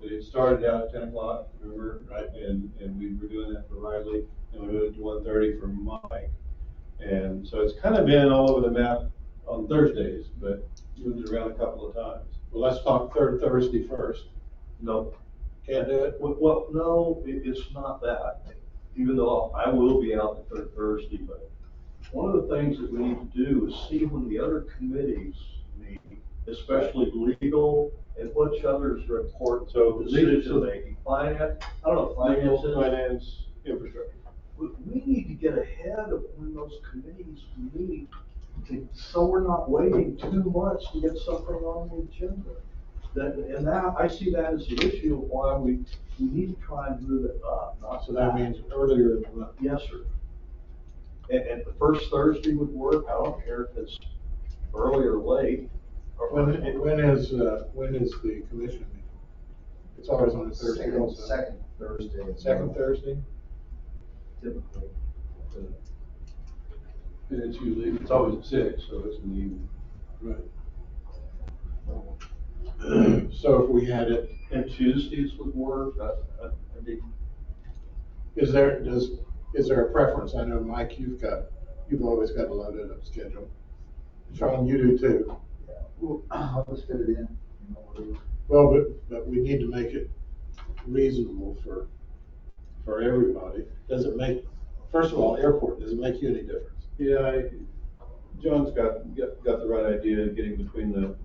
But it started out at 10 o'clock, remember? Right. And we were doing that for Riley, and we moved it to 1:30 for Mike. And so it's kind of been all over the map on Thursdays, but moved it around a couple of times. Well, let's talk third Thursday first. No. Can't do it? Well, no, it's not that. Even though I will be out the third Thursday, but one of the things that we need to do is see when the other committees meet, especially legal, and what each other's report, So decision making. Finance, I don't know, finance Legal, is. finance, infrastructure. We need to get ahead of when those committees meet, so we're not waiting 2 months to get something on the agenda. I see that as the issue of why we need to try and move it up, not So that means earlier in the month. Yes, sir. And the first Thursday would work, I don't care if it's early or late. When is the commission meeting? It's always on a Thursday also. Second Thursday. Second Thursday? Typically. And it's always at 6, so it's in the evening. Right. So if we had it, And Tuesdays would work, I think. is there a preference? I know, Mike, you've always got a loaded up schedule. Sean, you do too. Well, I'll just fit it in. Well, but we need to make it reasonable for everybody. Does it make, first of all, airport, does it make you any difference? Yeah, John's got the right idea of getting between the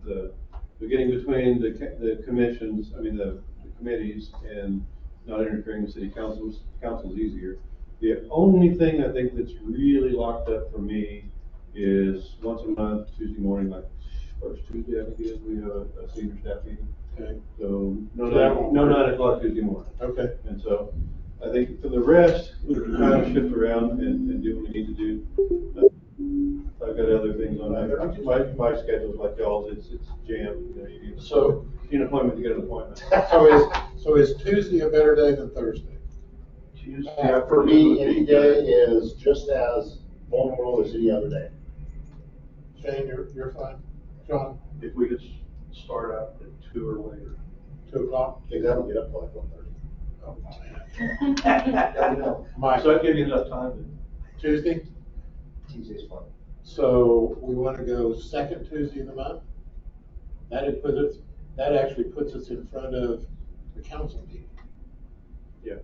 commissions, the committees, and not interfering with city councils. Council's easier. The only thing I think that's really locked up for me is once a month, Tuesday morning, like first Tuesday, I think it is, we have a senior staff meeting. Okay. So no So that won't work. 9 o'clock Tuesday morning. Okay. And so I think for the rest, we can kind of shift around and do what we need to do. I've got other things on there. My schedule's like y'all's, it's jammed, you know, you need. So- You need an appointment to get an appointment. So is Tuesday a better day than Thursday? For me, any day is just as vulnerable as any other day. Shane, you're fine? John, If we could start out at 2 or later. 2:00? Because I don't get up till like 1:30. Oh, man. Mike, So that gave you enough time to. Tuesday? Tuesday's fine. So we want to go second Tuesday of the month? That actually puts us in front of the council meeting. Yeah,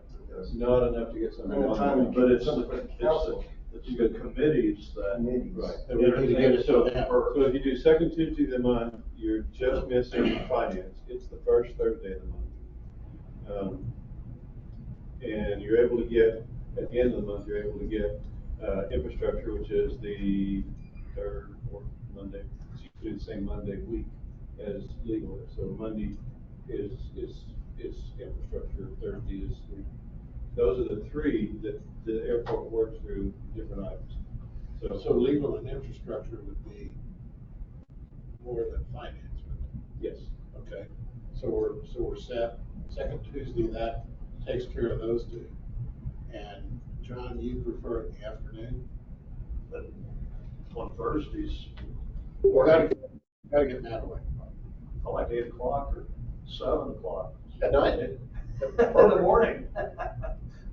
not enough to get something No on, time to but get it's, something for the council. it's the committees that. Committees. Right. That we need to get it So, to them. so if you do second Tuesday of the month, you're just missing finance, it's the first Thursday of the month. And you're able to get, at the end of the month, you're able to get, infrastructure, which is the third or Monday, it's usually the same Monday week as legal is. So Monday is infrastructure, Thursday is legal. Those are the three that the airport works through different items. So legal and infrastructure would be more than finance, would Yes. Okay, so we're set, second Tuesday, that takes care of those two. And John, you prefer it in the afternoon? But on Thursdays, Or gotta get that away. I like 8 o'clock or 7 o'clock. At night? Or in the morning.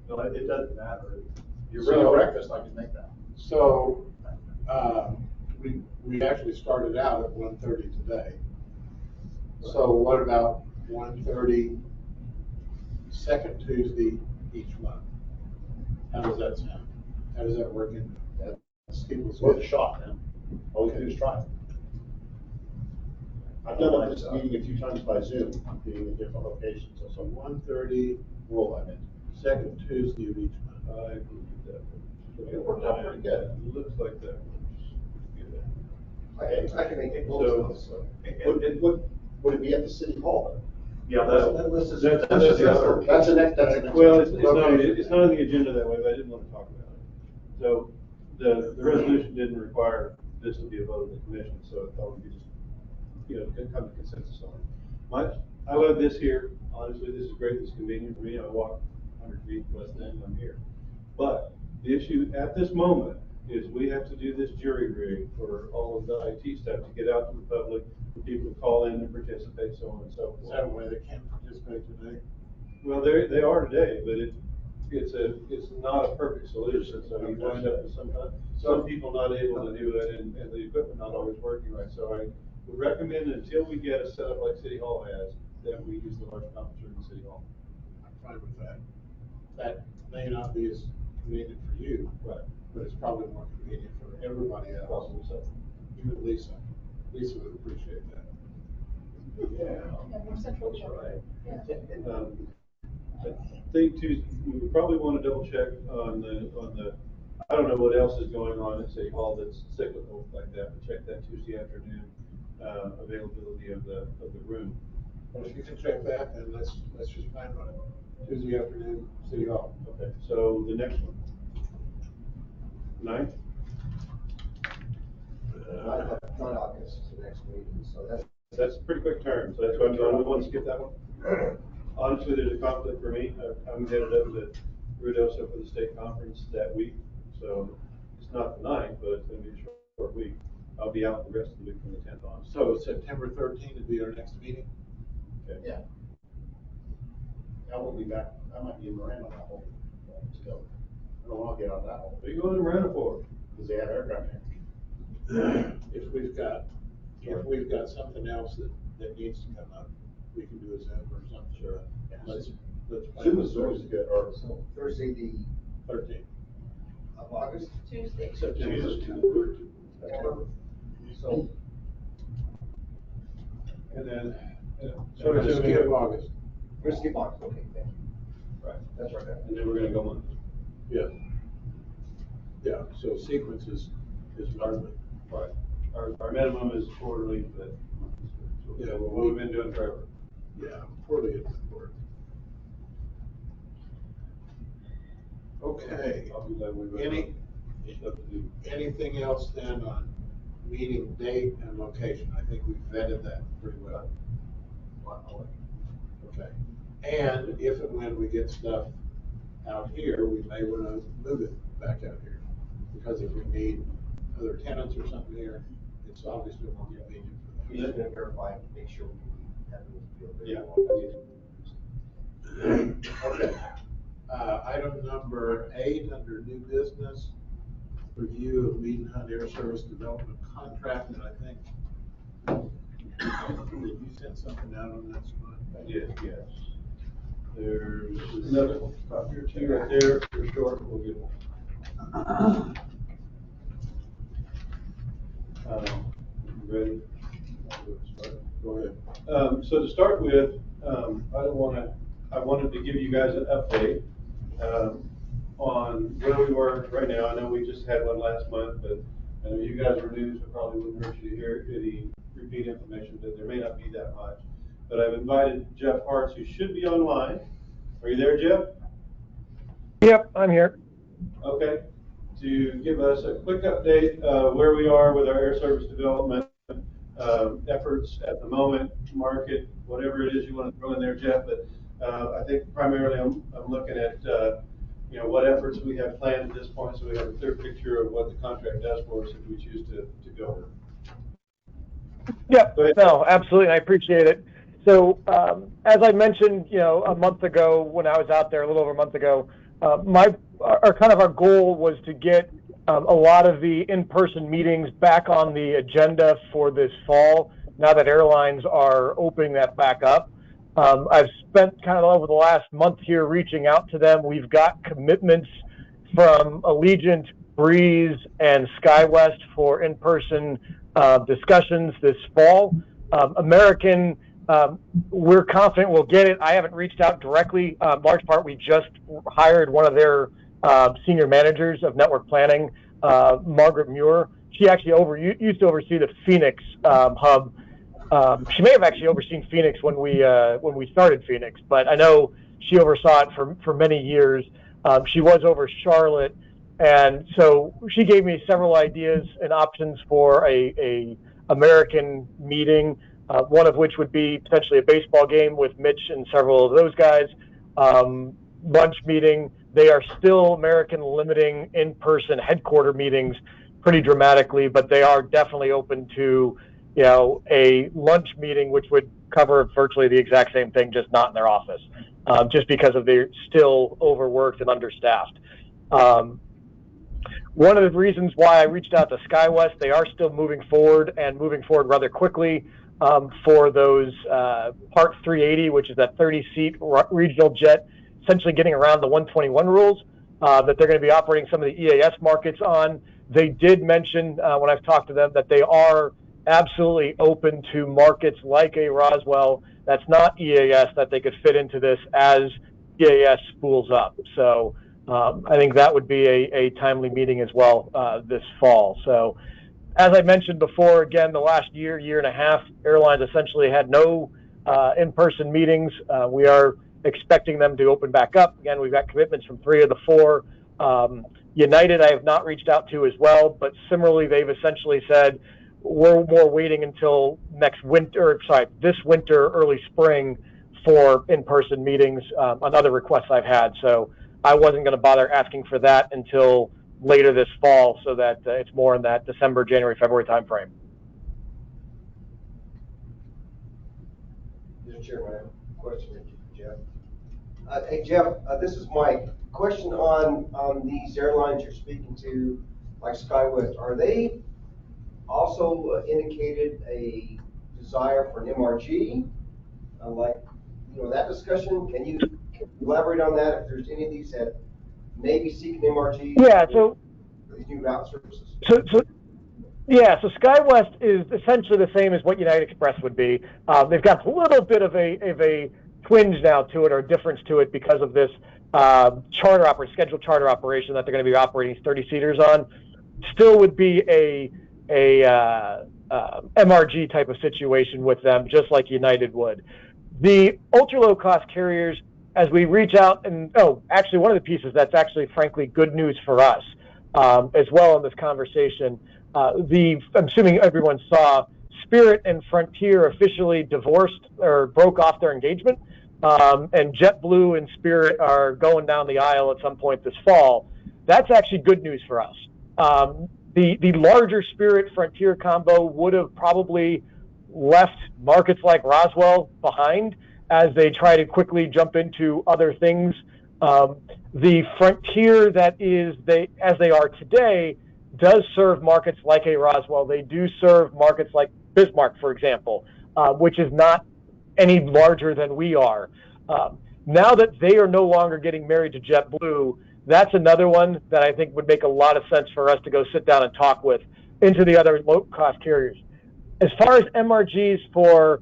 No, it doesn't matter. You bring a breakfast, I can make that. So, we actually started out at 1:30 today. So what about 1:30, second Tuesday each month? How does that sound? How does that work in people's? It's worth a shot, man. All we can do is try. I've done this meeting a few times by Zoom, being in different locations, So 1:30, world I'm in. second Tuesday of each month. I agree with that. It worked out pretty good. It looks like that works good. I can make it. Would it be at the city hall then? Yeah, That's that's the other. That's the next. Well, it's not on the agenda that way, but I didn't want to talk about it. So the resolution didn't require this to be a vote of the commission, so I thought we could just, come to consensus on it. I love this here, honestly, this is great, this is convenient for me, I walk 100 feet less than I'm here. But the issue at this moment is we have to do this jury rig for all of the IT stuff to get out to the public, for people to call in and participate, so on and so Is forth. that a way they can't participate today? Well, they are today, but it's not a perfect solution, so you wind up with some people not able to do it and the equipment not always working right. So I would recommend until we get a setup like City Hall has, that we use the large conference room in City Hall. I'm fine with that. That may not be as convenient for you. Right. But it's probably more convenient for everybody else. Probably so. Even Lisa. Lisa would appreciate that. Yeah. Yeah, more central. That's right. Yeah. I think too, we would probably want to double check on the, I don't know what else is going on at City Hall that's cyclical like that, but check that Tuesday afternoon, availability of the room. Well, if you can check that, then let's just plan on it. Tuesday afternoon, City Hall. Okay, so the next one. 9th? Not August, is the next meeting, so That's a pretty quick term, so that's why I don't want to skip that one. Honestly, there's a conflict for me. I'm headed up to Ruidoso for the state conference that week, so it's not the 9th, but it's gonna be a short week. I'll be out the rest of the week from the 10th on. So September 13th would be our next meeting? Okay. Yeah. I won't be back, I might be in Miranda that whole, still. I don't want to get on that one, What are you going to Miranda for? because they have aircraft here. If we've got something else that needs to come up, we can do a Zoom or something. Sure. Let's plan Zoom on is always Thursday, good, or so Thursday, the 13th. of August. Tuesday. September Jesus. 13th. So, And then. So it's just skip August. first skip August, okay, thank you. Right. That's right. And then we're gonna go Monday. Yeah. Yeah, so sequence is monthly. Right. Our minimum is quarterly, but. Yeah, What we've been doing forever. Yeah, quarterly is important. Okay. I'll be glad we. Anything else then on meeting date and location. I think we've vetted that pretty well. Okay. And if and when we get stuff out here, we may want to move it back out here. Because if we need other tenants or something here, it's obviously more convenient for them. We're just gonna verify, make sure we have it available. Yeah. Okay. Item number 8 under new business, review of Lead and Hunt Air Service Development Contract, and I think, did you send something out on that, Scott? Yes. There's another copy or two right there, for short, we'll get one. Ready? Go ahead. So to start with, I wanted to give you guys an update, on where we were right now. I know we just had one last month, but I know you guys were new, so probably wouldn't hurt you to hear any repeat information, but there may not be that much. But I've invited Jeff Hartz, who should be online. Are you there, Jeff? Yep, I'm here. Okay, to give us a quick update where we are with our air service development efforts at the moment, market, whatever it is you want to throw in there, Jeff. But I think primarily I'm looking at what efforts we have planned at this point, so we have a clear picture of what the contract does for us if we choose to go. Yep, no, absolutely, I appreciate it. So as I mentioned, a month ago when I was out there, a little over a month ago, our goal was to get a lot of the in-person meetings back on the agenda for this fall, now that airlines are opening that back up. I've spent kind of over the last month here reaching out to them. We've got commitments from Allegiant, Breeze, and SkyWest for in-person discussions this fall. American, we're confident we'll get it. I haven't reached out directly. Large part, we just hired one of their senior managers of network planning, Margaret Muir. She actually used to oversee the Phoenix hub. She may have actually overseen Phoenix when we started Phoenix, but I know she oversaw it for many years. She was over Charlotte, and so she gave me several ideas and options for a American meeting. One of which would be potentially a baseball game with Mitch and several of those guys. Lunch meeting. They are still American limiting in-person headquarter meetings pretty dramatically, but they are definitely open to a lunch meeting, which would cover virtually the exact same thing, just not in their office, just because of they're still overworked and understaffed. One of the reasons why I reached out to SkyWest, they are still moving forward rather quickly for those Part 380, which is that 30-seat regional jet, essentially getting around the 121 rules that they're going to be operating some of the EAS markets on. They did mention when I've talked to them that they are absolutely open to markets like a Roswell that's not EAS, that they could fit into this as EAS spools up. So I think that would be a timely meeting as well this fall. So as I mentioned before, again, the last year and a half, airlines essentially had no in-person meetings. We are expecting them to open back up. Again, we've got commitments from 3 of the 4. United I have not reached out to as well, but similarly, they've essentially said, we're more waiting until this winter, early spring for in-person meetings on other requests I've had. So I wasn't going to bother asking for that until later this fall, so that it's more in that December, January, February timeframe. Mr. Chairman, I have a question for Jeff. Hey Jeff, this is Mike. Question on these airlines you're speaking to, like SkyWest. Are they also indicated a desire for an MRG? That discussion, can you elaborate on that? If there's any of these that maybe seek an MRG? Yeah, so these new route services. So SkyWest is essentially the same as what United Express would be. They've got a little bit of a twinge now to it, or a difference to it, because of this scheduled charter operation that they're going to be operating 30-seaters on. Still would be a MRG type of situation with them, just like United would. The ultra low cost carriers, as we reach out, and actually one of the pieces that's actually frankly good news for us as well in this conversation, I'm assuming everyone saw, Spirit and Frontier officially divorced or broke off their engagement, and JetBlue and Spirit are going down the aisle at some point this fall. That's actually good news for us. The larger Spirit Frontier combo would have probably left markets like Roswell behind as they try to quickly jump into other things. The Frontier as they are today does serve markets like a Roswell. They do serve markets like Bismarck, for example, which is not any larger than we are. Now that they are no longer getting married to JetBlue, that's another one that I think would make a lot of sense for us to go sit down and talk with into the other low-cost carriers. As far as MRGs for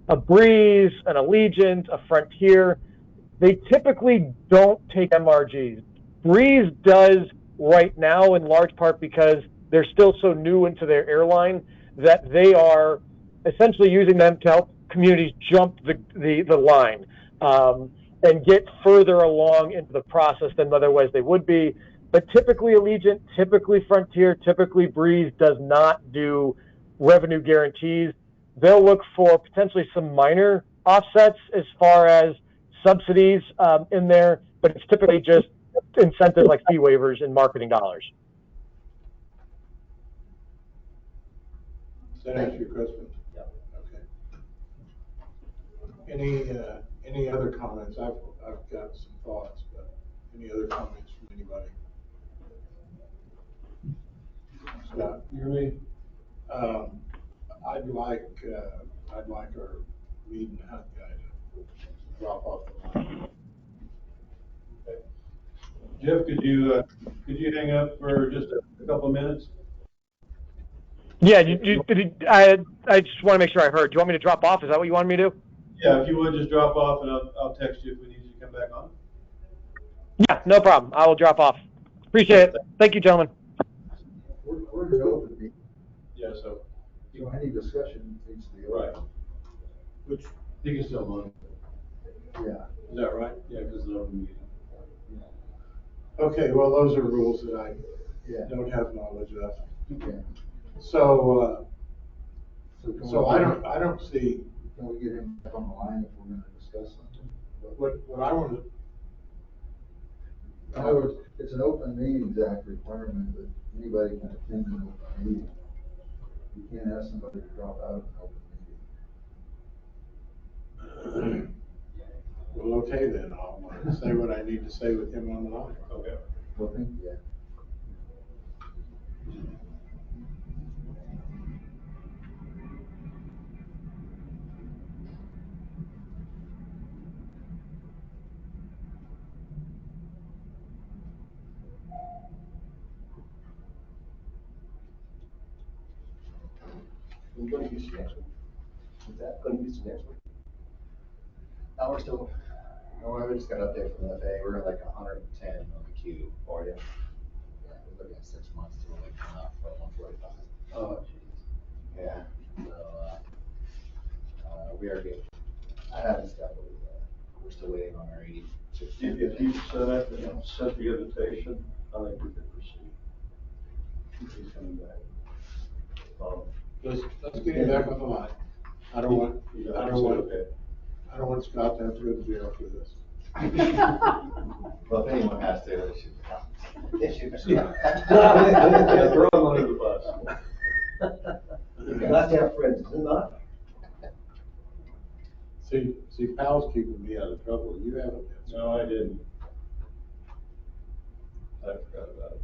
a Breeze, an Allegiant, a Frontier, they typically don't take MRGs. Breeze does right now in large part because they're still so new into their airline that they are essentially using them to help communities jump the line and get further along into the process than otherwise they would be. But typically Allegiant, typically Frontier, typically Breeze does not do revenue guarantees. They'll look for potentially some minor offsets as far as subsidies in there, but it's typically just incentives like fee waivers and marketing dollars. Does that answer your question? Yeah. Okay. Any other comments? I've got some thoughts, but any other comments from anybody? Scott? You ready? I'd like our lead and hunt guy to drop off the line. Jeff, could you hang up for just a couple of minutes? Yeah, I just want to make sure I heard. Do you want me to drop off? Is that what you wanted me to do? Yeah, if you would, just drop off and I'll text you if we need you to come back on. Yeah, no problem. I will drop off. Appreciate it. Thank you, gentlemen. We're just open meeting, Yeah, so, so any discussion needs to be right. open. Which, you can still monitor. Yeah. Is that right? Yeah, because it's an open meeting. Okay, well, those are rules that I Yeah. don't have knowledge of. Okay. So, can so we I get- don't see, Can we get him back on the line if we're gonna discuss something? what I want to, In other words, it's an open meetings act requirement that anybody can attend an open meeting. You can't ask somebody to drop out of an open meeting. well, okay then, I'll say what I need to say with him on the line. Okay. Well, thank you. We're going to Houston next week. Is that going to Houston next week? No, we're still, No, we just got an update from the FAA, we're at like 110 on the queue for you. Yeah, we're looking at 6 months till we come out for 145. oh, jeez. Yeah, so, we are good. I haven't scheduled it yet. We're still waiting on our 86. If you set up and sent the invitation, I think we could proceed. He's coming back. Let's get him back on the line. I don't want Scott to have to go to jail for this. Well, if anyone has to, they should. Yeah, throw him under the bus. Nice to have friends, is it not? See, Pal's keeping me out of trouble. You haven't been. No, I didn't. I forgot about it.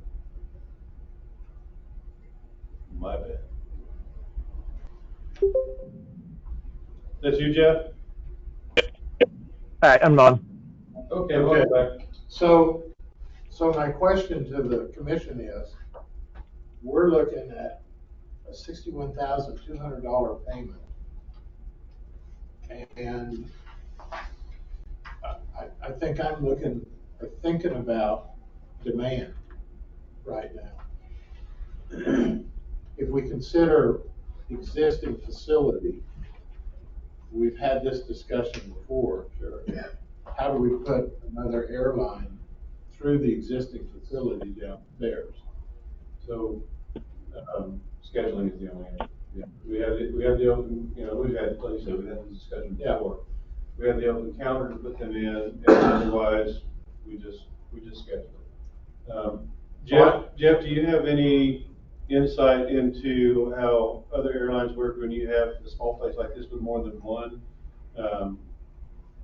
My bad. That's you, Jeff? All right, I'm on. Okay, welcome back. So my question to the commission is, we're looking at a $61,200 payment. And I think I'm thinking about demand right now. If we consider existing facility, we've had this discussion before. Sure. How do we put another airline through the existing facility downstairs? So, scheduling is the only answer. Yeah. We have the open, you know, we've had, like you said, we've had this discussion before. We have the open calendar to put them in, and otherwise, we just schedule it. Jeff, do you have any insight into how other airlines work when you have a small place like this with more than one?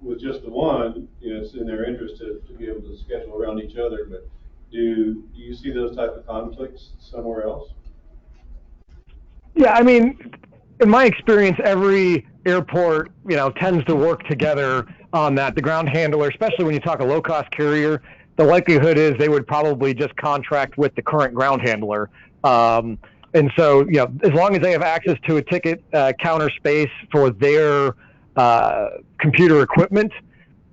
With just the one, you know, it's in their interest to be able to schedule around each other, but do you see those type of conflicts somewhere else? Yeah, I mean, in my experience, every airport, you know, tends to work together on that. The ground handler, especially when you talk a low-cost carrier, the likelihood is they would probably just contract with the current ground handler. And so, you know, as long as they have access to a ticket counter space for their computer equipment,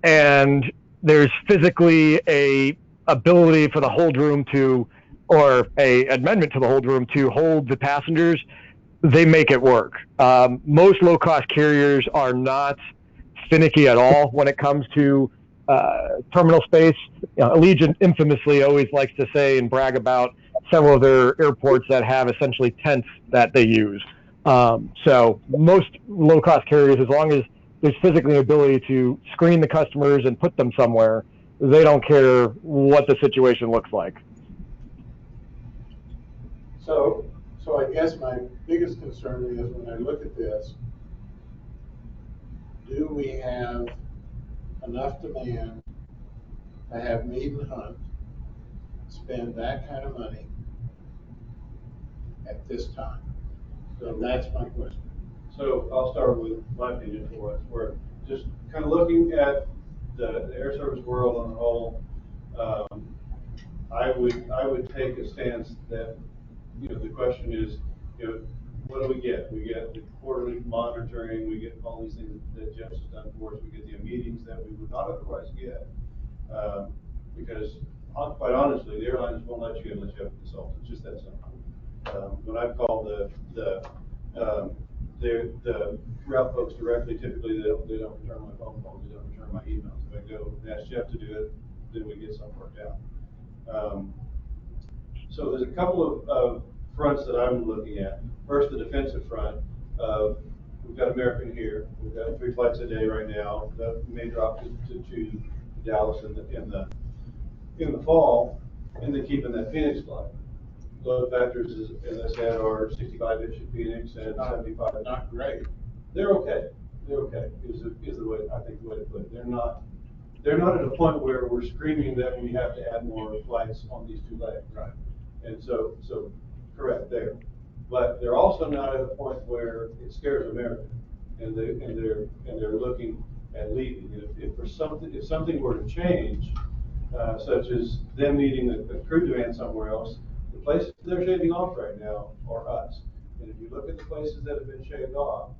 and there's physically a ability for the hold room to, or a amendment to the hold room to hold the passengers, they make it work. Most low-cost carriers are not finicky at all when it comes to terminal space. You know, Allegiant infamously always likes to say and brag about several of their airports that have essentially tents that they use. So most low-cost carriers, as long as there's physically an ability to screen the customers and put them somewhere, they don't care what the situation looks like. So I guess my biggest concern is when I look at this, do we have enough demand to have Mead and Hunt spend that kind of money at this time? So that's my question. So I'll start with my opinion for what it's worth. Just kind of looking at the air service world on the whole, I would take a stance that, you know, the question is, you know, what do we get? We get the quarterly monitoring, we get all these things that Jeff has done for us, we get the meetings that we would not otherwise get. Because quite honestly, the airlines won't let you unless you have a consultant. It's just that simple. When I call the route folks directly, typically they don't return my phone calls, they don't return my emails. If I go and ask Jeff to do it, then we get something worked out. So there's a couple of fronts that I'm looking at. First, the defensive front. We've got American here. We've got 3 flights a day right now. That may drop to Dallas in the fall, and then keeping that Phoenix flight. Load factors, as I said, are 65-ish at Phoenix and 75. Not great. They're okay. They're okay. Is the way, I think, the way to put it. They're not at a point where we're screaming that we have to add more flights on these 2 legs. Right. And so correct there. But they're also not at a point where it scares America, and they're looking at leaving. If something were to change, such as them needing a crew demand somewhere else, the places they're shaving off right now are us. And if you look at the places that have been shaved off,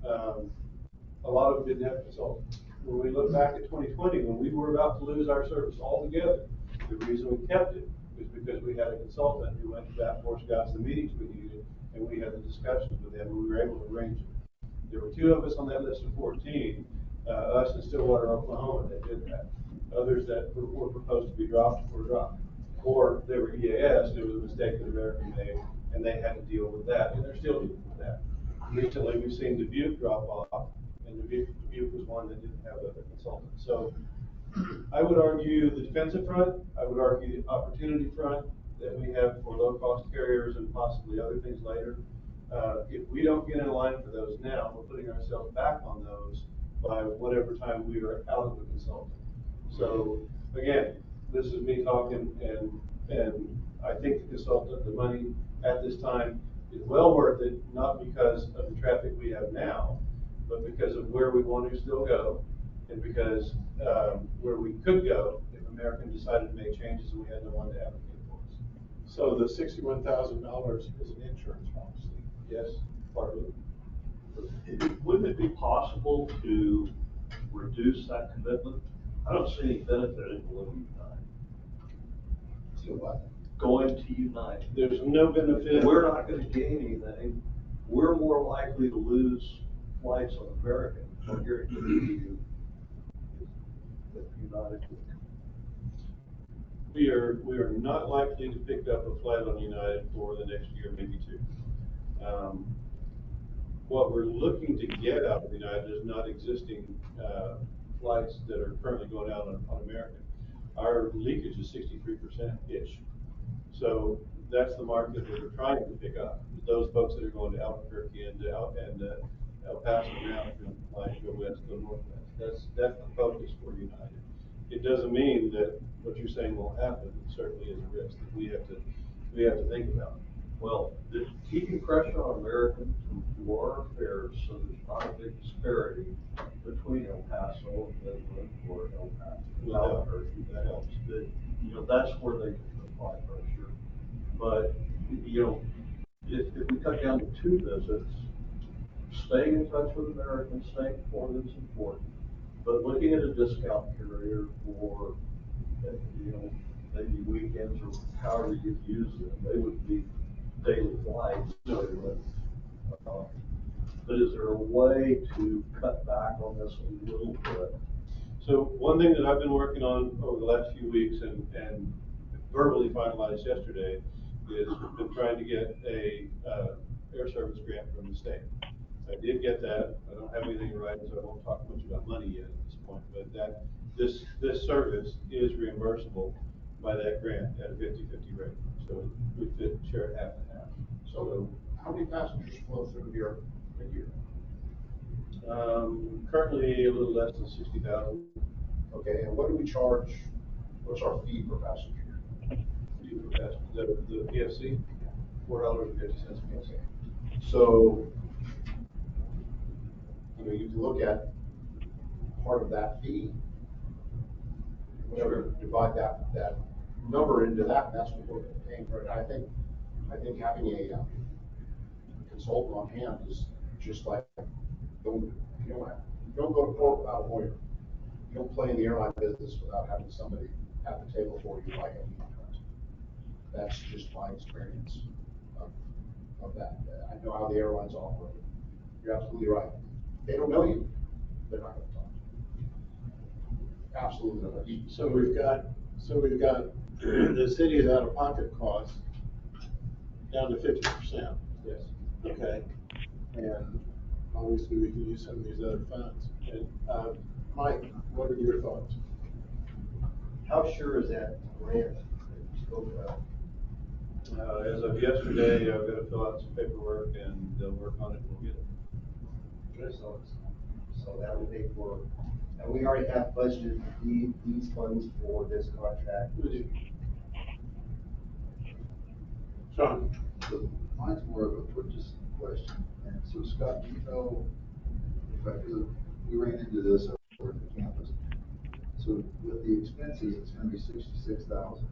a lot of them didn't have consultants. When we look back at 2020, when we were about to lose our service altogether, the reason we kept it was because we had a consultant who went to bat for us, got us the meetings we needed, and we had the discussions with them, and we were able to arrange it. There were 2 of us on that list of 14, us and Stillwater, Oklahoma, that did that. Others that were proposed to be dropped were dropped. Or they were EAS, there was a mistake that American made, and they had to deal with that, and they're still dealing with that. Recently, we've seen Dubuque drop off, and Dubuque was one that didn't have a consultant. So I would argue the defensive front, I would argue the opportunity front that we have for low-cost carriers and possibly other things later. If we don't get in line for those now, we're putting ourselves back on those by whatever time we are out of the consultant. So again, this is me talking, and I think the consultant, the money at this time is well worth it, not because of the traffic we have now, but because of where we want to still go, and because where we could go if American decided to make changes and we had no one to advocate for us. So the $61,000 is an insurance policy? Yes, part of it. Wouldn't it be possible to reduce that commitment? I don't see any benefit in going to United. So what? Going to United. There's no benefit. We're not going to gain anything. We're more likely to lose flights on American. I guarantee you that United would. We are not likely to pick up a flight on United for the next year, maybe 2. What we're looking to get out of United is not existing flights that are currently going out on American. Our leakage is 63%-ish. So that's the market that we're trying to pick up. Those folks that are going to Albuquerque and El Paso now are going to fly, go west, go northwest. That's the focus for United. It doesn't mean that what you're saying won't happen. It certainly is a risk that we have to think about. Well, keeping pressure on Americans to lower fares, so there's not a big disparity between El Paso and Midland or El Paso. Albuquerque, that helps. That's where they can apply pressure. But, if we cut down to 2 visits, staying in touch with Americans, staying informed is important. But looking at a discount carrier for, maybe weekends or however you use them, they would be daily flights. But is there a way to cut back on this a little bit? So one thing that I've been working on over the last few weeks and verbally finalized yesterday is we've been trying to get a air service grant from the state. I did get that. I don't have anything in writing, so I won't talk much about money yet at this point, but this service is reimbursable by that grant at a 50-50 rate. So we could share it half and half. So how many passengers flow through here a year? Currently a little less than 60,000. Okay, and what do we charge, what's our fee per passenger? The PFC, $4.50 PFC. So, you can look at part of that fee, whatever, divide that number into that, and that's what we're paying for it. I think having a consultant on hand is just like, you don't go to court without a lawyer. You don't play in the airline business without having somebody at the table for you like a contract. That's just my experience of that. I know how the airlines operate. You're absolutely right. They don't know you, they're not gonna talk to you. Absolutely not. So we've got the city's out-of-pocket costs down to 50%. Yes. Okay, and obviously we can use some of these other funds. And, Mike, what are your thoughts? How sure is that grant that you spoke about? As of yesterday, I've got to fill out some paperwork and they'll work on it and we'll get it. So that would pay for, and we already have budgeted these funds for this contract. Sean? So mine's more of a purchase question. And so Scott, do you know, we ran into this over at the campus. So with the expenses, it's gonna be 66,000.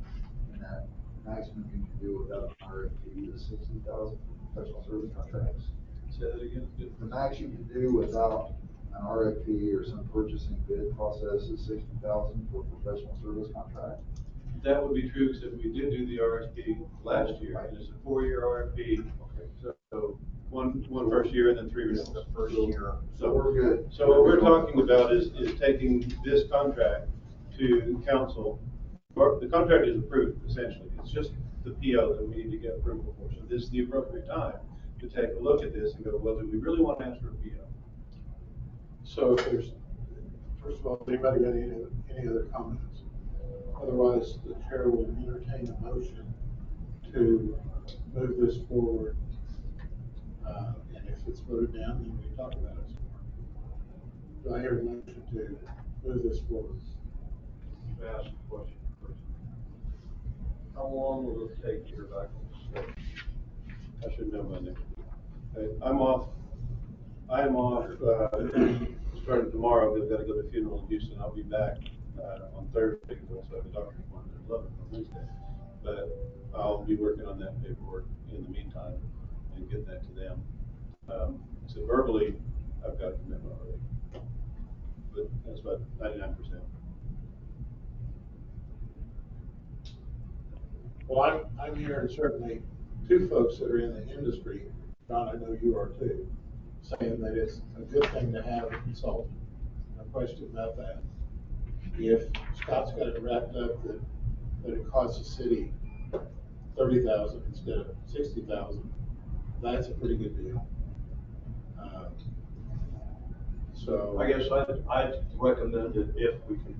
And that maximum you can do without an RFP is 60,000 for professional service contracts. Say that again. The max you can do without an RFP or some purchasing bid process is 60,000 for a professional service contract. That would be true, except we did do the RFP last year, and it's a 4-year RFP. So one first year and then 3 renewals. The first year. So we're good. So what we're talking about is taking this contract to council. The contract is approved, essentially. It's just the PO that we need to get approval for. So this is the appropriate time to take a look at this and go, well, do we really want to ask for a PO? So if there's, first of all, anybody got any other comments? Otherwise, the chair will entertain a motion to move this forward. And if it's voted down, then we talk about it some more. Do I hear a motion to move this forward? Ask a question first. How long will it take here back on the state? I should know by now. I'm off starting tomorrow, because I've got to go to a funeral in Houston. I'll be back on Thursday, because I also have a doctor's appointment at 11 on Wednesday. But I'll be working on that paperwork in the meantime and getting that to them. So verbally, I've got a commitment already, but that's about 99%. Well, I'm hearing certainly 2 folks that are in the industry, John, I know you are too, saying that it's a good thing to have a consultant. No question about that. If Scott's got it wrapped up that it costs the city 30,000 instead of 60,000, That's a pretty good deal. So. I guess I'd recommend it if we can.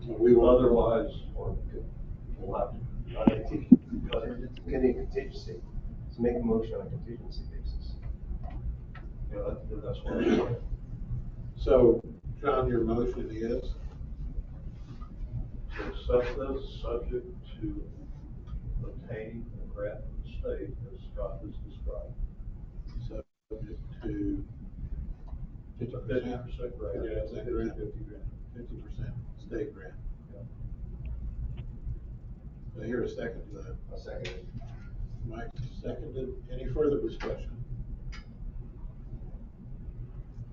We will. Otherwise, We'll have to, it's gonna be a contingency, so make a motion on a contingency basis. yeah, that's what I'm saying. So, John, your motion is? So this subject to obtaining a grant from the state, as Scott has described. Subject to 50%? 50% grant. Yeah, is that grant? 50 grand. 50% state grant. Yeah. Do I hear a second to that? I'll second it. Mike seconded. Any further discussion?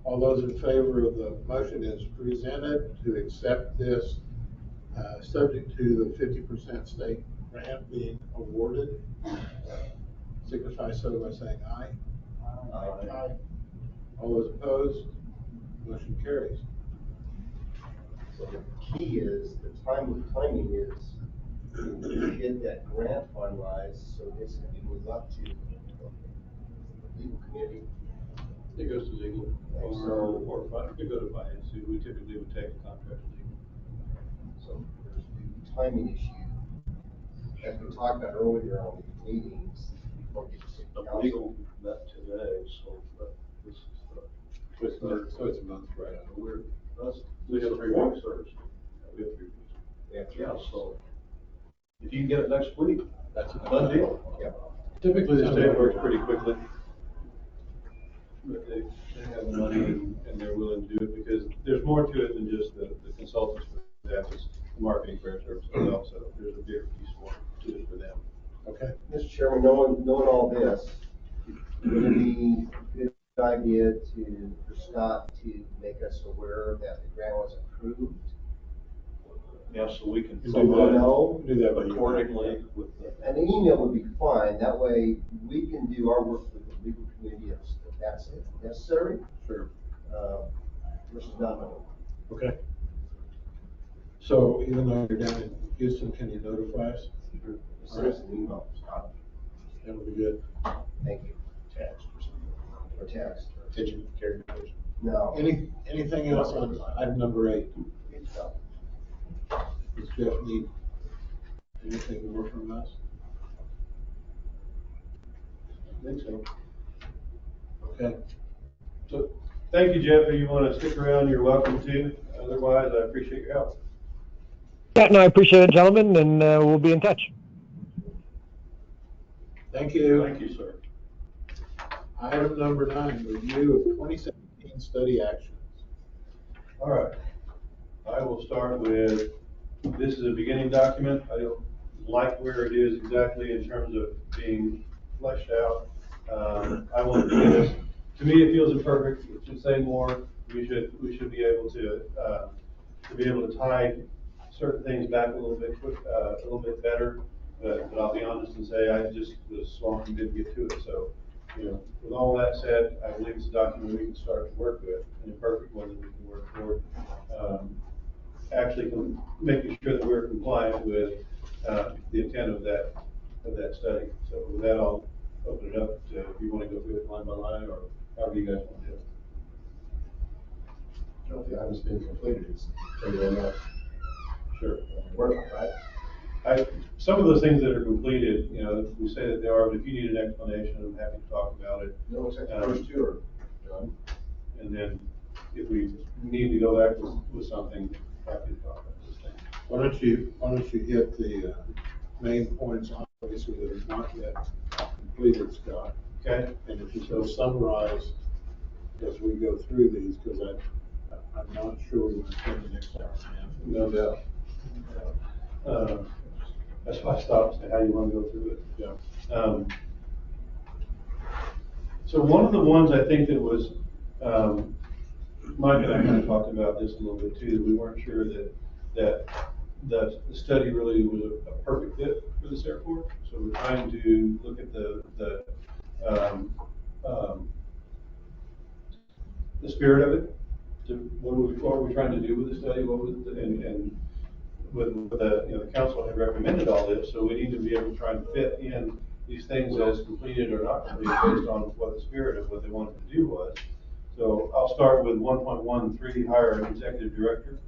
All those in favor of the motion as presented to accept this, subject to the 50% state grant being awarded, signify so by saying aye. Aye. All those opposed, motion carries. So the key is, the timing is, to get that grant finalized, so this can be moved up to the legal committee. It goes to legal, or it could go to finance. We typically would take a contract to legal. So there's the timing issue. As we talked about earlier on the meetings, before we get to city The council. legal met today, so this is the. So it's a month, right? We have 3 weeks first. We have 3 weeks. Yeah, so if you can get it next week, that's a done deal. Yeah. Typically, The state works pretty quickly. But they have the money and they're willing to do it because there's more to it than just the consultants for that, it's the marketing for our service as well, so there's a bigger piece more to it for them. Okay. Mr. Chairman, knowing all this, would it be a good idea for Scott to make us aware that the grant was approved? Yeah, so we can. So we'll know Do that by email. Accordingly with the. An email would be fine, that way we can do our work with the legal committee if that's necessary, Sure. versus not knowing. Okay. So even though you're down in Houston, can you notify us? Send us an email, Scott. That'll be good. Thank you. Text or something. Or text. Did you carry? No. Anything else on item number 8? Does Jeff need anything more from us? I think so. Okay. So, thank you, Jeff. If you want to stick around, you're welcome to. Otherwise, I appreciate your help. Yeah, no, I appreciate it, gentlemen, and we'll be in touch. Thank you. Thank you, sir. Item number 9, review of 2017 study actions. All right. I will start with, this is a beginning document. I don't like where it is exactly in terms of being fleshed out. I want to do this. To me, it feels imperfect. It should say more. We should be able to be able to tie certain things back a little bit better. But I'll be honest and say I just was swamped and didn't get to it. So, with all that said, I believe it's a document we can start to work with, an imperfect one that we can work toward. Actually making sure that we're compliant with the intent of that study. So with that, I'll open it up to, if you want to go through it line by line or however you guys want to do it. If the item's been completed, it's taken enough. Sure. Work, right? Some of those things that are completed, we say that they are, but if you need an explanation, I'm happy to talk about it. No, it's like the first two are done. And then if we need to go back with something, happy to talk about those things. Why don't you hit the main points, obviously, that are not yet completed, Scott? Okay. And if you so summarize as we go through these, because I'm not sure we're going to spend the next hour and a half. No doubt. That's why I stopped and said, how you want to go through it. Yeah. So one of the ones I think that was, Mike and I kind of talked about this a little bit too, that we weren't sure that the study really was a perfect fit for this airport. So we're trying to look at the spirit of it. What are we trying to do with the study? What was it, and the council had recommended all this, so we need to be able to try and fit in these things as completed or not completed based on what the spirit of what they wanted to do was. So I'll start with 1.13, hire an executive director.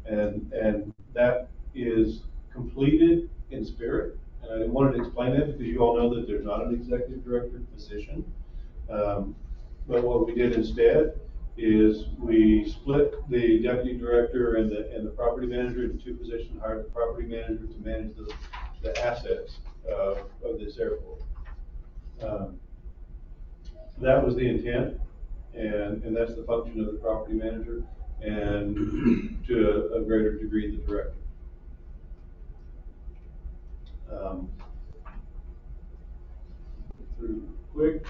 And that is completed in spirit. And I wanted to explain that because you all know that there's not an executive director position. But what we did instead is we split the deputy director and the property manager into two positions, hired the property manager to manage the assets of this airport. That was the intent, and that's the function of the property manager, and to a greater degree, the director. Through quick.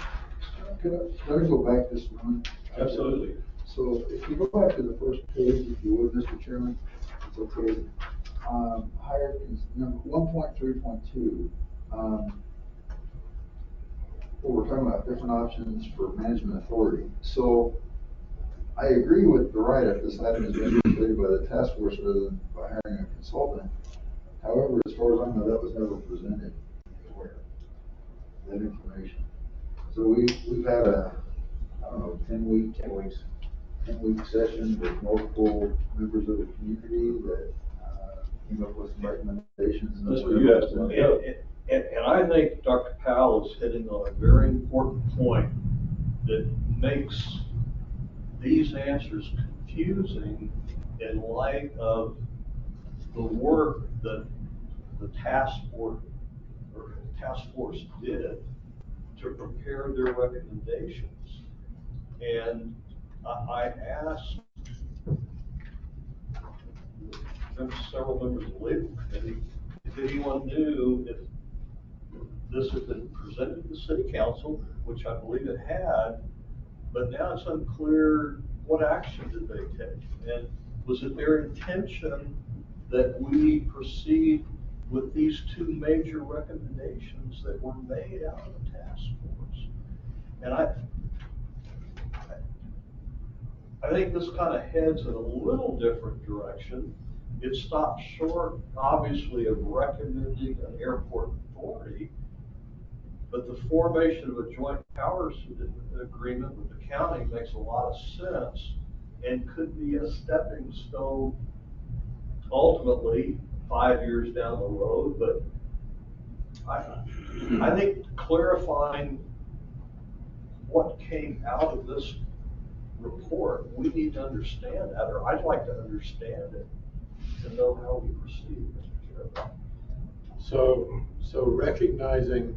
Can I go back just a moment? Absolutely. So if you go back to the first page, if you would, Mr. Chairman, it's okay. Higher, number 1.3.2, we're talking about different options for management authority. So I agree with the write-up, this item has been completed by the task force rather than by hiring a consultant. However, as far as I know, that was never presented anywhere, that information. So we've had a, I don't know, 10 week session with multiple members of the community that came up with some recommendations. That's what you asked about. And I think Dr. Powell is hitting on a very important point that makes these answers confusing in light of the work that the task force did to prepare their recommendations. And I asked several members of the labor committee if anyone knew if this had been presented to the city council, which I believe it had, but now it's unclear what action did they take. And was it their intention that we proceed with these two major recommendations that were made out of the task force? And I think this kind of heads in a little different direction. It stops short, obviously, of recommending an airport authority, but the formation of a joint powers agreement with the county makes a lot of sense and could be a stepping stone ultimately 5 years down the road. But I think clarifying what came out of this report, we need to understand that, or I'd like to understand it to know how we proceed, Mr. Chairman. So recognizing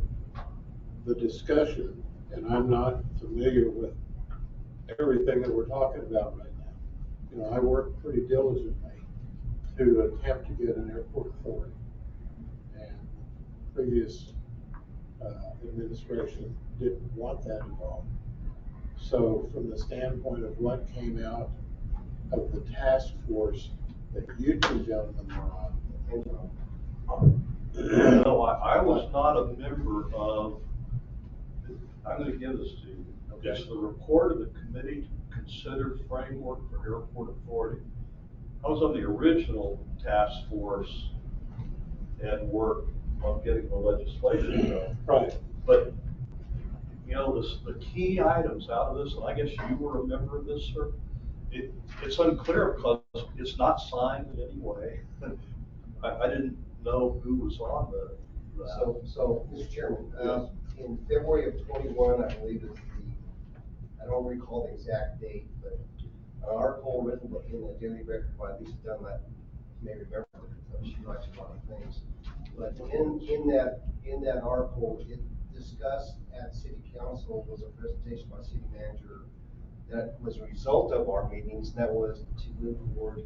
the discussion, and I'm not familiar with everything that we're talking about right now. You know, I worked pretty diligently to attempt to get an airport authority, and previous administration didn't want that involved. So from the standpoint of what came out of the task force that you two gentlemen were on. No, I was not a member of, I'm going to give this to you. Okay. It's the report of the committee to consider framework for airport authority. I was on the original task force and worked on getting the legislation done. Right. But, you know, the key items out of this, and I guess you were a member of this, sir, it's unclear because it's not signed in any way. I didn't know who was on the. So, Mr. Chairman, in February of 21, I believe it's I don't recall the exact date, but an article written in the Daily Record by Lisa Dunlap, you may remember, she writes a lot of things. But in that article, it discussed at City Council was a presentation by City Manager that was a result of our meetings, and that was to move forward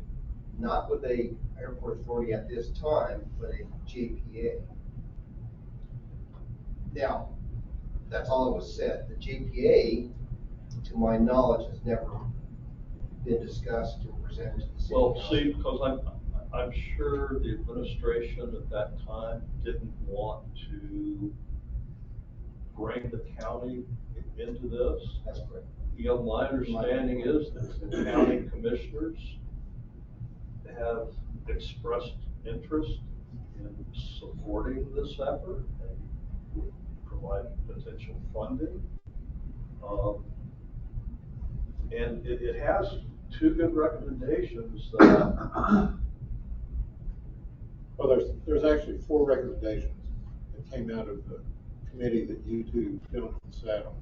not with a airport authority at this time, but a JPA. Now, that's all that was said. The JPA, to my knowledge, has never been discussed or presented to the city. Well, see, because I'm sure the administration at that time didn't want to bring the county into this. That's correct. You know, my understanding is that the county commissioners have expressed interest in supporting this effort and would provide potential funding. And it has two good recommendations that, Well, there's actually 4 recommendations that came out of the committee that you two gentlemen sat on.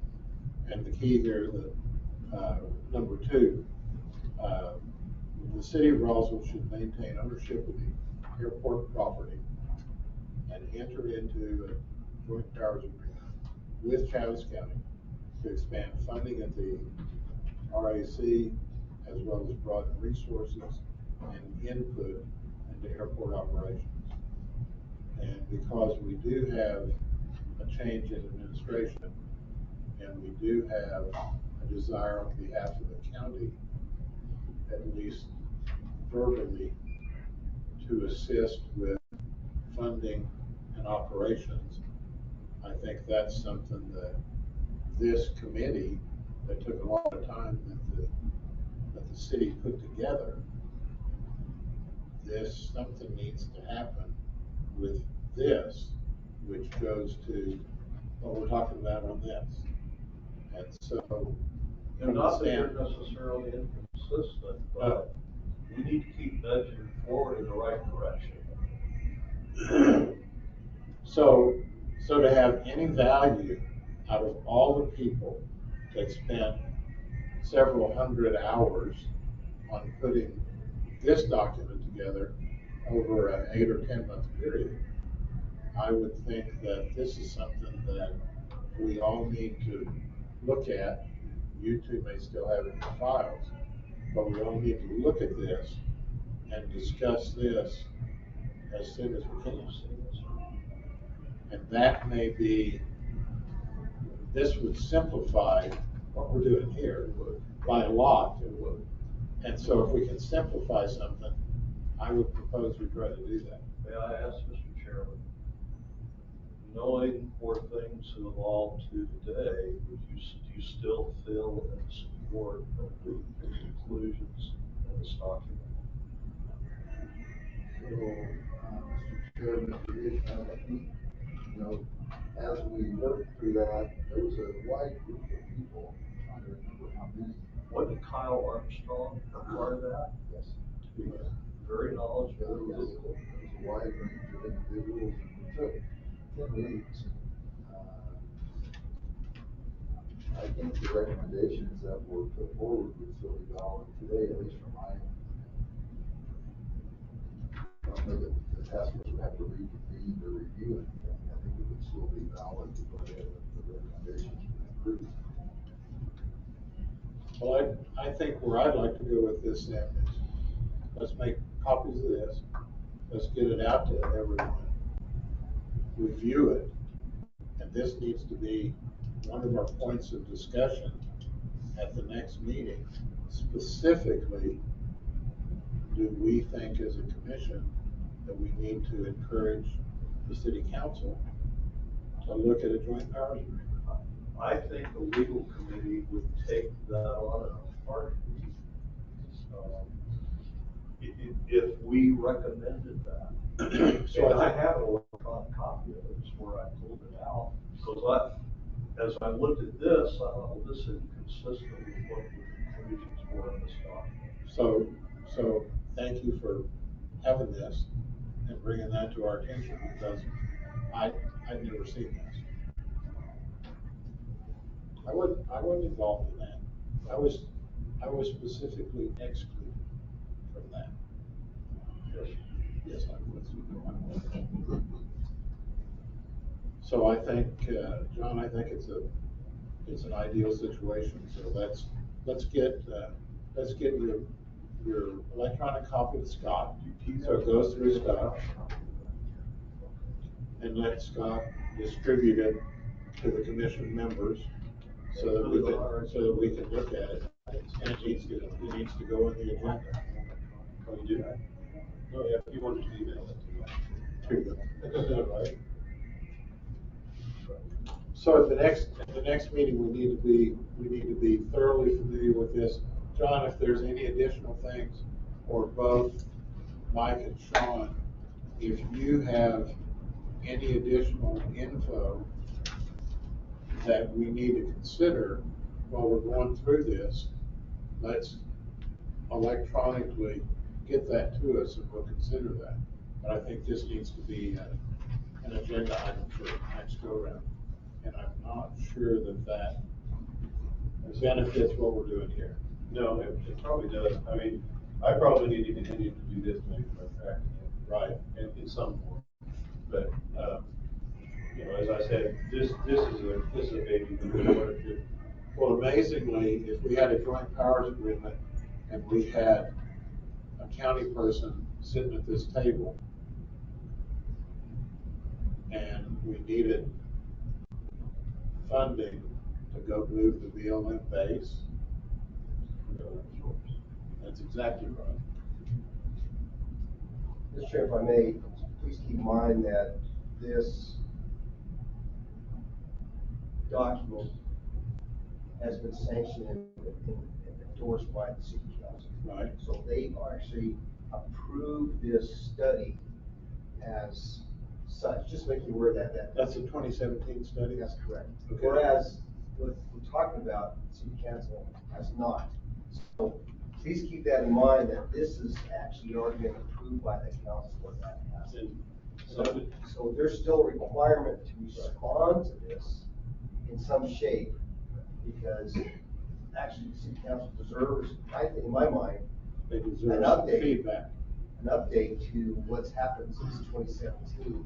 And the key here, number 2, the city of Roswell should maintain ownership of the airport property and enter into a joint powers agreement with Travis County to expand funding at the RAC, as well as broaden resources and input into airport operations. And because we do have a change in administration, and we do have a desire on behalf of the county, at least verbally, to assist with funding and operations, I think that's something that this committee, that took a lot of time that the city put together, something needs to happen with this, which goes to what we're talking about on this. And so, and not that they're necessarily inconsistent, but we need to keep nudging forward in the right direction. So to have any value out of all the people that spent several hundred hours on putting this document together over an 8 or 10 month period, I would think that this is something that we all need to look at. You two may still have it in your files, but we all need to look at this and discuss this as soon as we can. And that may be, this would simplify what we're doing here by a lot. And so if we can simplify something, I would propose we try to do that. May I ask, Mr. Chairman, knowing where things have evolved to today, do you still feel in support of the conclusions in this document? So, Mr. Chairman, I think, as we worked through that, there was a wide group of people, trying to remember how many. Wasn't Kyle Armstrong a part of that? Yes. Very knowledgeable. Yes, there was a wide range of individuals, and we took 10 weeks. I think the recommendations that were put forward would still be valid today, at least from my own. I don't know that the task force would have to reconvene to review anything. I think it would still be valid to go ahead and the recommendations would improve. Well, I think where I'd like to go with this then is, let's make copies of this, let's get it out to everyone, review it, and this needs to be one of our points of discussion at the next meeting. Specifically, do we think as a commission that we need to encourage the city council to look at a joint powers agreement? I think the legal committee would take that on in a heartbeat. If we recommended that. So I have an electronic copy of it, it's where I pulled it out. Because as I looked at this, I thought, well, this isn't consistent with what the conclusions were in this document. So thank you for having this and bringing that to our attention, because I'd never seen this. I wasn't involved in that. I was specifically excluded from that. Yes, I was. So I think, John, I think it's an ideal situation. So let's get your electronic copy to Scott. So it goes through Scott, and let Scott distribute it to the commission members so that we can look at it. And it needs to go on the agenda. Can we do that? No, yeah, if you want to email it to you. Right. So at the next meeting, we need to be thoroughly familiar with this. John, if there's any additional things, or both Mike and Sean if you have any additional info that we need to consider while we're going through this, let's electronically get that to us and we'll consider that. But I think this needs to be an agenda item for next go around. And I'm not sure that that benefits what we're doing here. No, it probably does. I mean, I probably need to continue to do this maybe by tracking it. Right. In some form. But, you know, as I said, this is a baby. Well, amazingly, if we had a joint powers agreement and we had a county person sitting at this table and we needed funding to go move the BLM base, that's exactly right. Mr. Chair, if I may, please keep in mind that this document has been sanctioned and endorsed by the city council. Right. So they actually approved this study as such, just make you aware that. That's a 2017 study? That's correct. Okay. Whereas what we're talking about, city council has not. So please keep that in mind, that this is actually already been approved by the council for that passage. So there's still a requirement to respond to this in some shape, because actually the city council deserves, I think, in my mind, They deserve an some update. feedback. An update to what's happened since 2017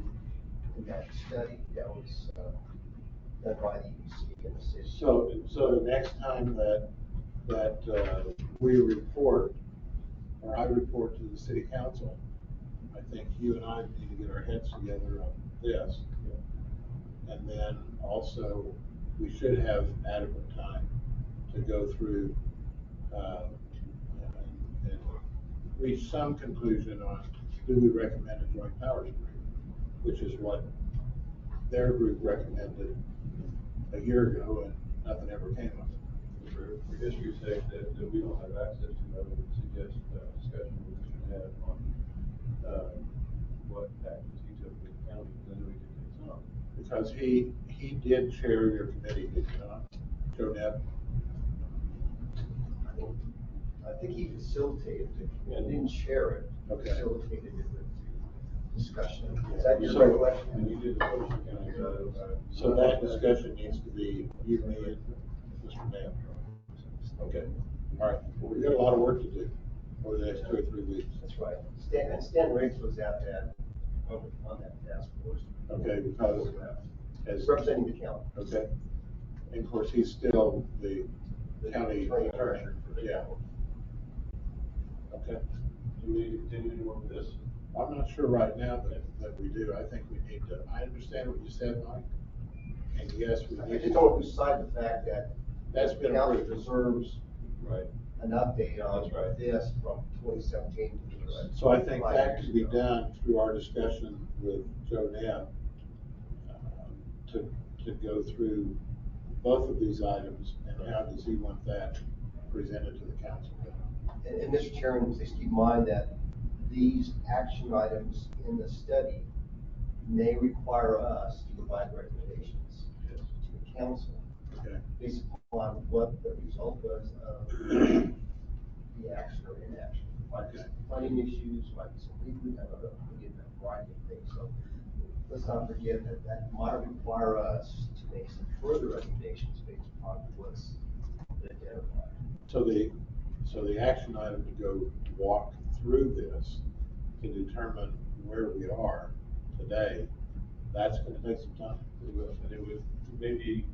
in that study that was done by the EPC in the city. So the next time that we report, or I report to the city council, I think you and I need to get our heads together on this. And then also, we should have adequate time to go through, and reach some conclusion on, do we recommend a joint powers agreement? Which is what their group recommended a year ago, and nothing ever came of it. For history's sake, that we don't have access to, I would suggest discussion with Mr. Ned on what actions he took with the county, because I know he did take some. Because he did chair your committee, did he not? Joe Neb? I think he facilitated it, and didn't chair it, Okay. facilitated it with discussion. Is that your So- recollection? And you did the Ocean County side. So that discussion needs to be you, me, and Mr. Neb. Okay, all right. Well, we've got a lot of work to do over the next 2 or 3 weeks. That's right. Stan Riggs was at that, on that task force. Okay, because as. Representing the county. Okay. And of course, he's still the county attorney attorney. for the Yeah. county. Okay. Do we need to continue to work with this? I'm not sure right now that we do. I think we need to, I understand what you said, Mike. And yes, we I need just to. don't want to lose sight of the fact that That's been county approved. deserves Right. an update on That's right. this from 2017. So I think that could be done through our discussion with Joe Neb, to go through both of these items, and how does he want that presented to the council? And Mr. Chairman, please keep in mind that these action items in the study may require us to provide recommendations to the council Okay. based upon what the result was of the action or inaction. Might be some funding issues, might be some legal, I don't know, we get a variety of things. So let's not forget that might require us to make some further recommendations based upon what's identified. So the action item to go walk through this to determine where we are today, that's gonna take some time. It will, and it would maybe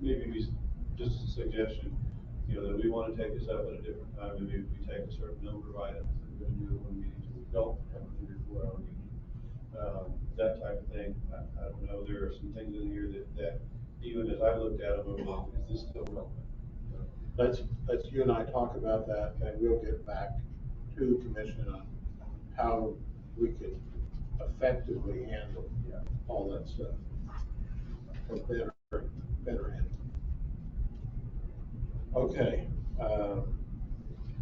be just a suggestion, you know, that we want to take this up at a different time. Maybe if we take a certain number of items that we're going to do in one meeting, so we don't have a 3 or 4 hour meeting. That type of thing. I don't know. There are some things in here that even as I looked at them, I'm like, is this still relevant? Let's you and I talk about that, and we'll get back to the commission on how we could effectively handle all that stuff. Or better handle. Okay,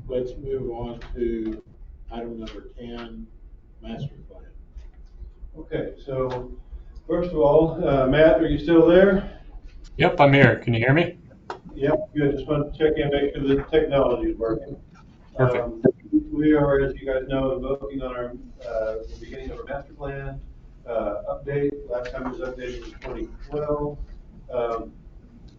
let's move on to item number 10, master plan. Okay, so first of all, Matt, are you still there? Yep, I'm here. Can you hear me? Yep, good. Just want to check in, make sure the technology is working. Perfect. We are, as you guys know, embarking on our, the beginning of our master plan, update. Last time it was updated was 2012.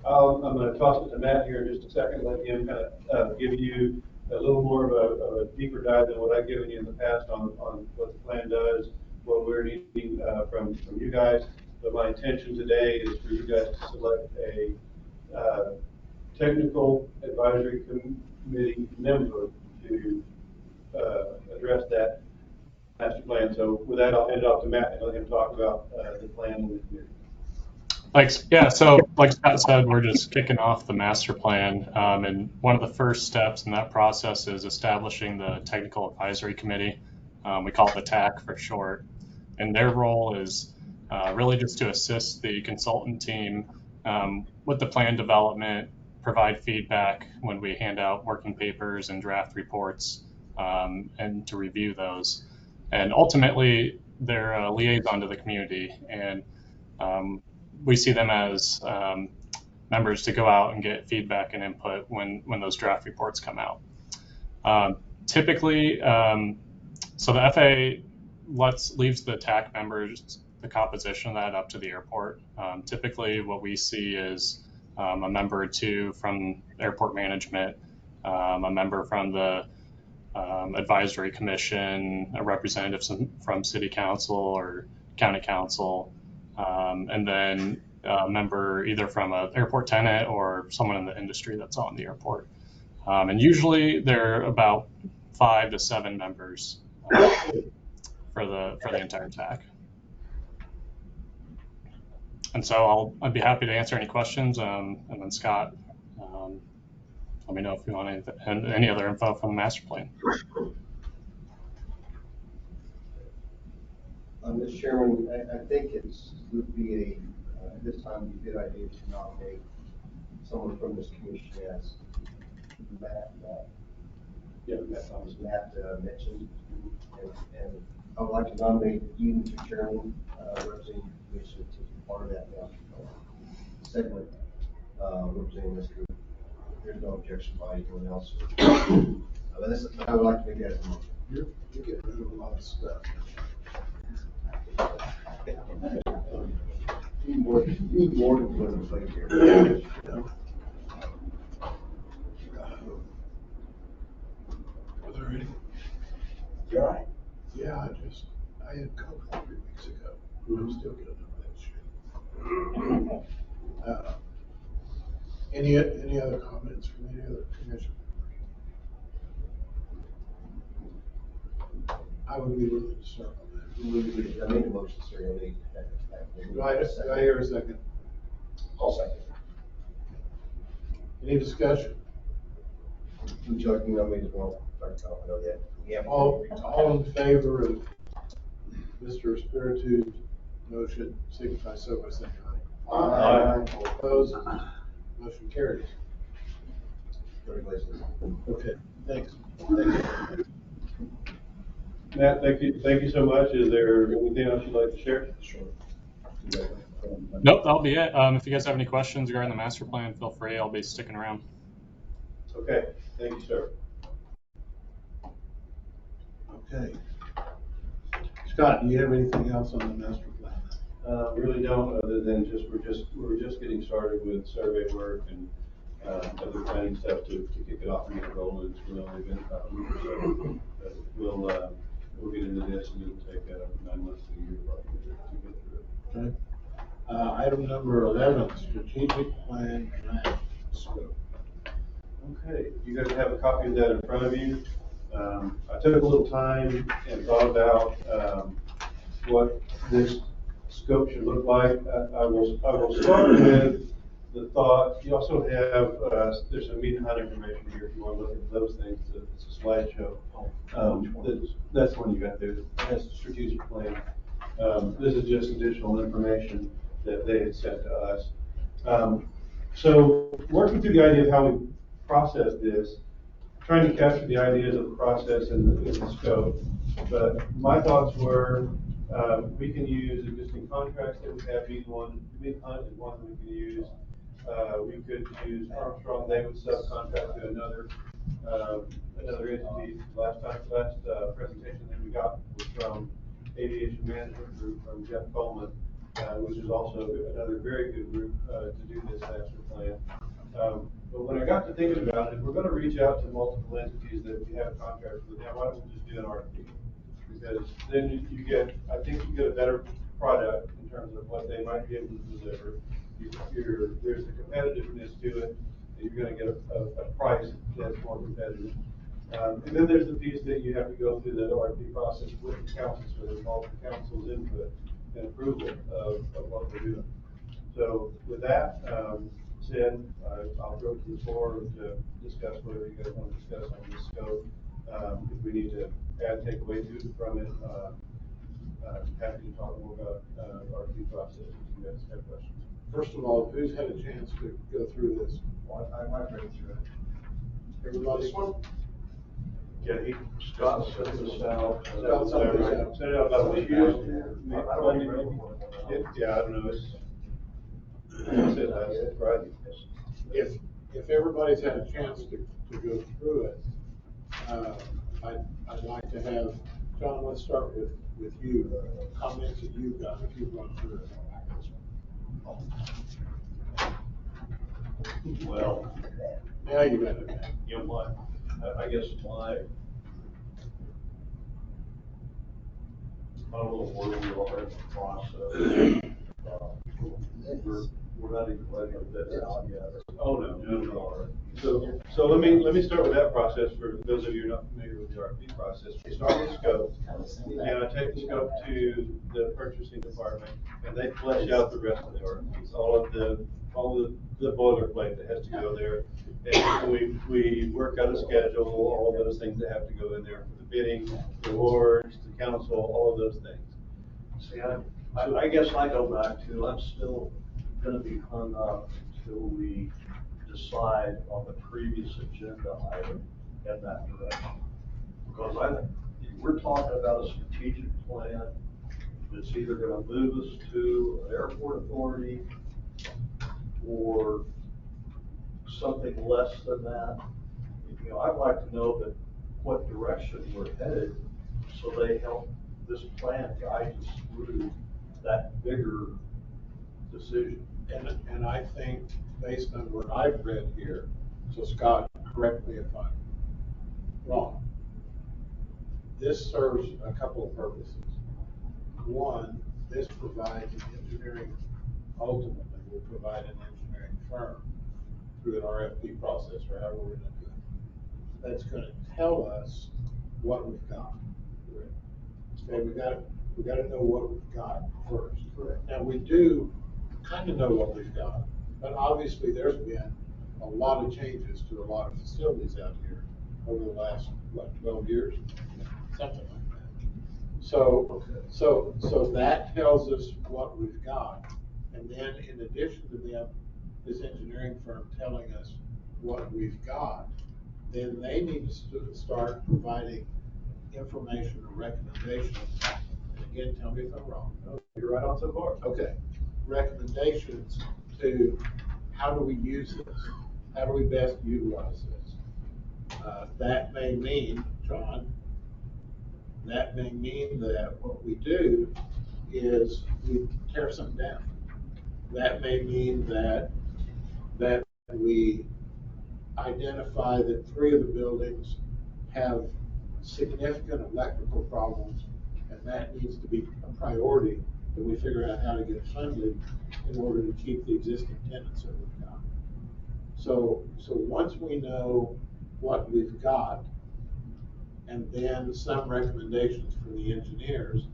I'm going to toss it to Matt here in just a second, let him kind of give you a little more of a deeper dive than what I've given you in the past on what the plan does, what we're needing from you guys. But my intention today is for you guys to select a technical advisory committee member to address that master plan. So with that, I'll hand it off to Matt and let him talk about the plan and the committee. Thanks. Yeah, so like Scott said, we're just kicking off the master plan. And one of the first steps in that process is establishing the Technical Advisory Committee. We call it the TAC for short. And their role is really just to assist the consultant team with the plan development, provide feedback when we hand out working papers and draft reports, and to review those. And ultimately, they're a liaison to the community. And we see them as members to go out and get feedback and input when those draft reports come out. Typically, so the FAA leaves the TAC members, the composition of that up to the airport. Typically, what we see is a member or two from airport management, a member from the advisory commission, a representative from city council or county council, and then a member either from an airport tenant or someone in the industry that's on the airport. And usually they're about 5 to 7 members for the entire TAC. And so I'd be happy to answer any questions. And then Scott, let me know if you want any other info from the master plan. Mr. Chairman, I think would be at this time, a good idea to nominate someone from this commission as Matt. Yeah, Matt Thomas. Matt mentioned, and I would like to nominate you, Mr. Chairman, representing the commission to be part of that segment, representing this group. There's no objection by anyone else. I would like to make that as a motion. You're getting rid of a lot of stuff. You need more to put in place here. Are there any? You all right? Yeah, I had COVID 3 weeks ago. I'm still getting over that shit. Any other comments from any other commission members? I would be willing to serve on that. I made a motion, sir. Do I hear a second? I'll second. Any discussion? Would you like me to nominate as well? I don't know yet. All in favor of Mr. Spiritu's motion, signify so by saying aye. Aye. All opposed? Motion carries. Congratulations. Okay, thanks. Matt, thank you so much. Is there anything else you'd like to share? Sure. Nope, that'll be it. If you guys have any questions regarding the master plan, feel free. I'll be sticking around. Okay, thank you, sir. Okay. Scott, do you have anything else on the master plan? Really don't, other than we're just getting started with survey work and other planning stuff to kick it off and get it rolling. It's really only been about a week or so. But we'll get into this, and it'll take 9 months to a year probably to get through it. Okay. Item number 11, strategic plan draft scope. Okay, you guys have a copy of that in front of you. I took a little time and thought about what this scope should look like. I will start with the thought. You also have there's some meeting hunt information here if you want to look at those things. It's a slideshow. That's the one you got there. That's the strategic plan. This is just additional information that they had sent to us. So working through the idea of how we process this, trying to capture the ideas of the process and the scope. But my thoughts were We can use existing contracts that we have, Hunt is one that we can use. We could use Armstrong, they would subcontract to another entity. Last presentation that we got was from Aviation Management Group from Jeff Coleman, which is also another very good group, to do this master plan. But when I got to thinking about it, if we're gonna reach out to multiple entities that we have contracts with, now why don't we just do an RFP? Because then I think you get a better product in terms of what they might be able to deliver. There's the competitiveness to it, and you're gonna get a price that's more competitive. And then there's the piece that you have to go through the RFP process with the council, so there's all the council's input and approval of what we're doing. So with that said, I'll throw it to the floor to discuss whatever you guys want to discuss on this scope. If we need to add, take away from it, happy to talk more about RFP process if you guys have questions. First of all, who's had a chance to go through this? Well, I might read through it. Everybody? Yeah, Scott sent this out. Scott sent this out. Sent it out about a week ago. I don't even remember. Yeah, I don't know, I said last Friday. If everybody's had a chance to go through it, I'd like to have, John, let's start with you, comments that you've got, if you've run through it. Well, Now you got it. you know what, I guess I don't know where we are in the process. We're not even ready to bid it out yet. Oh, no. So let me start with that process for those of you who are not familiar with the RFP process. We start with scope, and I take the scope to the purchasing department, and they flesh out the rest of the RFPs, all of the boilerplate that has to go there. And we work out a schedule, all of those things that have to go in there for the bidding, the awards, the council, all of those things. See, I guess I go back to, I'm still gonna be hung up until we decide on the previous agenda item in that direction. Because we're talking about a strategic plan that's either gonna move us to an airport authority or something less than that. You know, I'd like to know that what direction we're headed, so they help this plan guide us through that bigger decision. And I think based on what I've read here, so Scott, correct me if I'm wrong, this serves a couple of purposes. One, this provides an engineering, ultimately will provide an engineering firm through an RFP process or however we're gonna do it. That's gonna tell us what we've got. Okay, we gotta know what we've got first. Correct. Now, we do kind of know what we've got, but obviously there's been a lot of changes to a lot of facilities out here over the last, 12 years? Something like that. So that tells us what we've got. And then in addition to them, this engineering firm telling us what we've got, then they need to start providing information or recommendations. And again, tell me if I'm wrong. No, you're right on so far. Okay. Recommendations to how do we use this? How do we best utilize this? That may mean, John, that may mean that what we do is we tear something down. That may mean that we identify that 3 of the buildings have significant electrical problems, and that needs to be a priority, that we figure out how to get funded in order to keep the existing tenants that we've got. So once we know what we've got, and then some recommendations from the engineers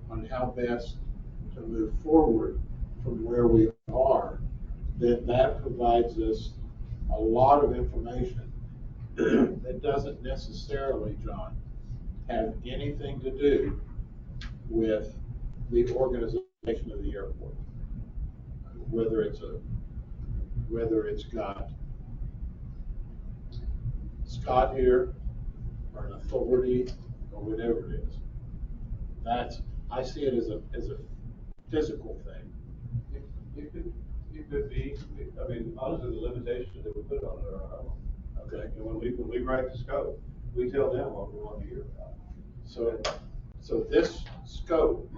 on how best to move forward from where we are, then that provides us a lot of information that doesn't necessarily, John, have anything to do with the organization of the airport. Whether it's got Scott here, or an authority, or whatever it is. I see it as a physical thing. It could be, I mean, honestly, the limitations that we put on it are our own. Okay. And when we write the scope, we tell them what we want to hear about. So this scope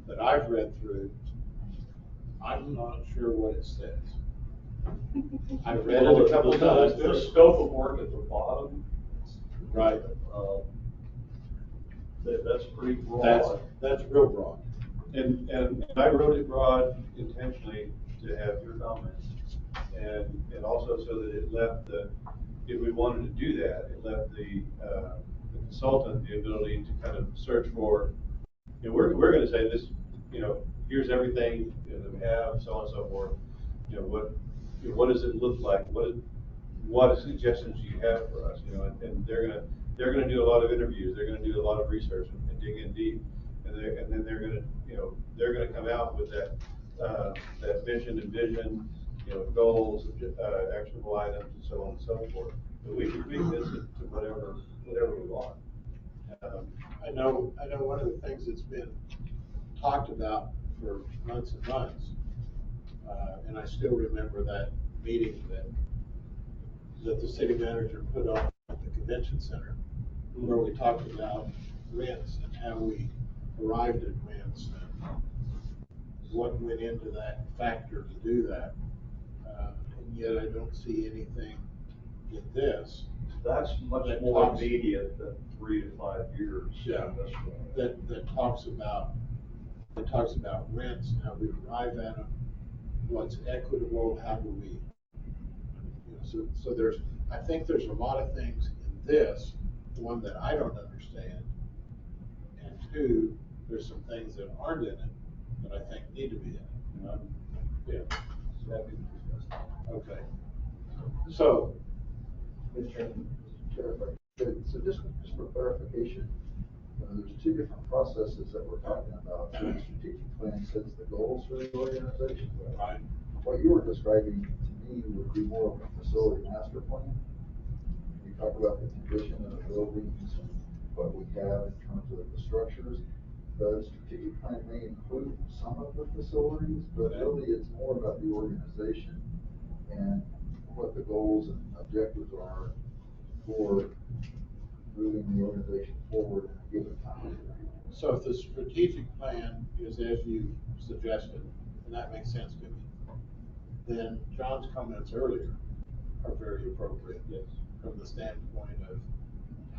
that I've read through, I'm not sure what it says. I've read it a couple times. The scope of work at the bottom. Right. That's pretty broad. That's real broad. And I wrote it broad intentionally to have your comments. And also so that it left if we wanted to do that, it left the consultant the ability to kind of search for, we're gonna say this, here's everything that we have, so on and so forth. What does it look like? What suggestions do you have for us? And they're gonna do a lot of interviews, they're gonna do a lot of research and dig in deep. And then they're gonna come out with that mission and vision, goals, actionable items, and so on and so forth. But we can tweak this to whatever we want. I know one of the things that's been talked about for months and months, and I still remember that meeting that the city manager put on at the convention center, where we talked about rents and how we arrived at rents and what went into that factor to do that. And yet I don't see anything in this. That's much more immediate than 3 to 5 years. Yeah, that talks about rents, how we arrive at them, what's equitable, how do we, so I think there's a lot of things in this, one, that I don't understand, and two, there's some things that aren't in it that I think need to be in it. Yeah. Okay. So. Mr. Chair, if I could, so just for clarification, there's two different processes that we're talking about. The strategic plan sets the goals for the organization. Right. What you were describing to me would be more of a facility master plan. We talk about the condition of the buildings and what we have in terms of the structures. The strategic plan may include some of the facilities, but really it's more about the organization and what the goals and objectives are for moving the organization forward in a given time. So if the strategic plan is as you suggested, and that makes sense to me, then John's comments earlier are very appropriate. Yes. From the standpoint of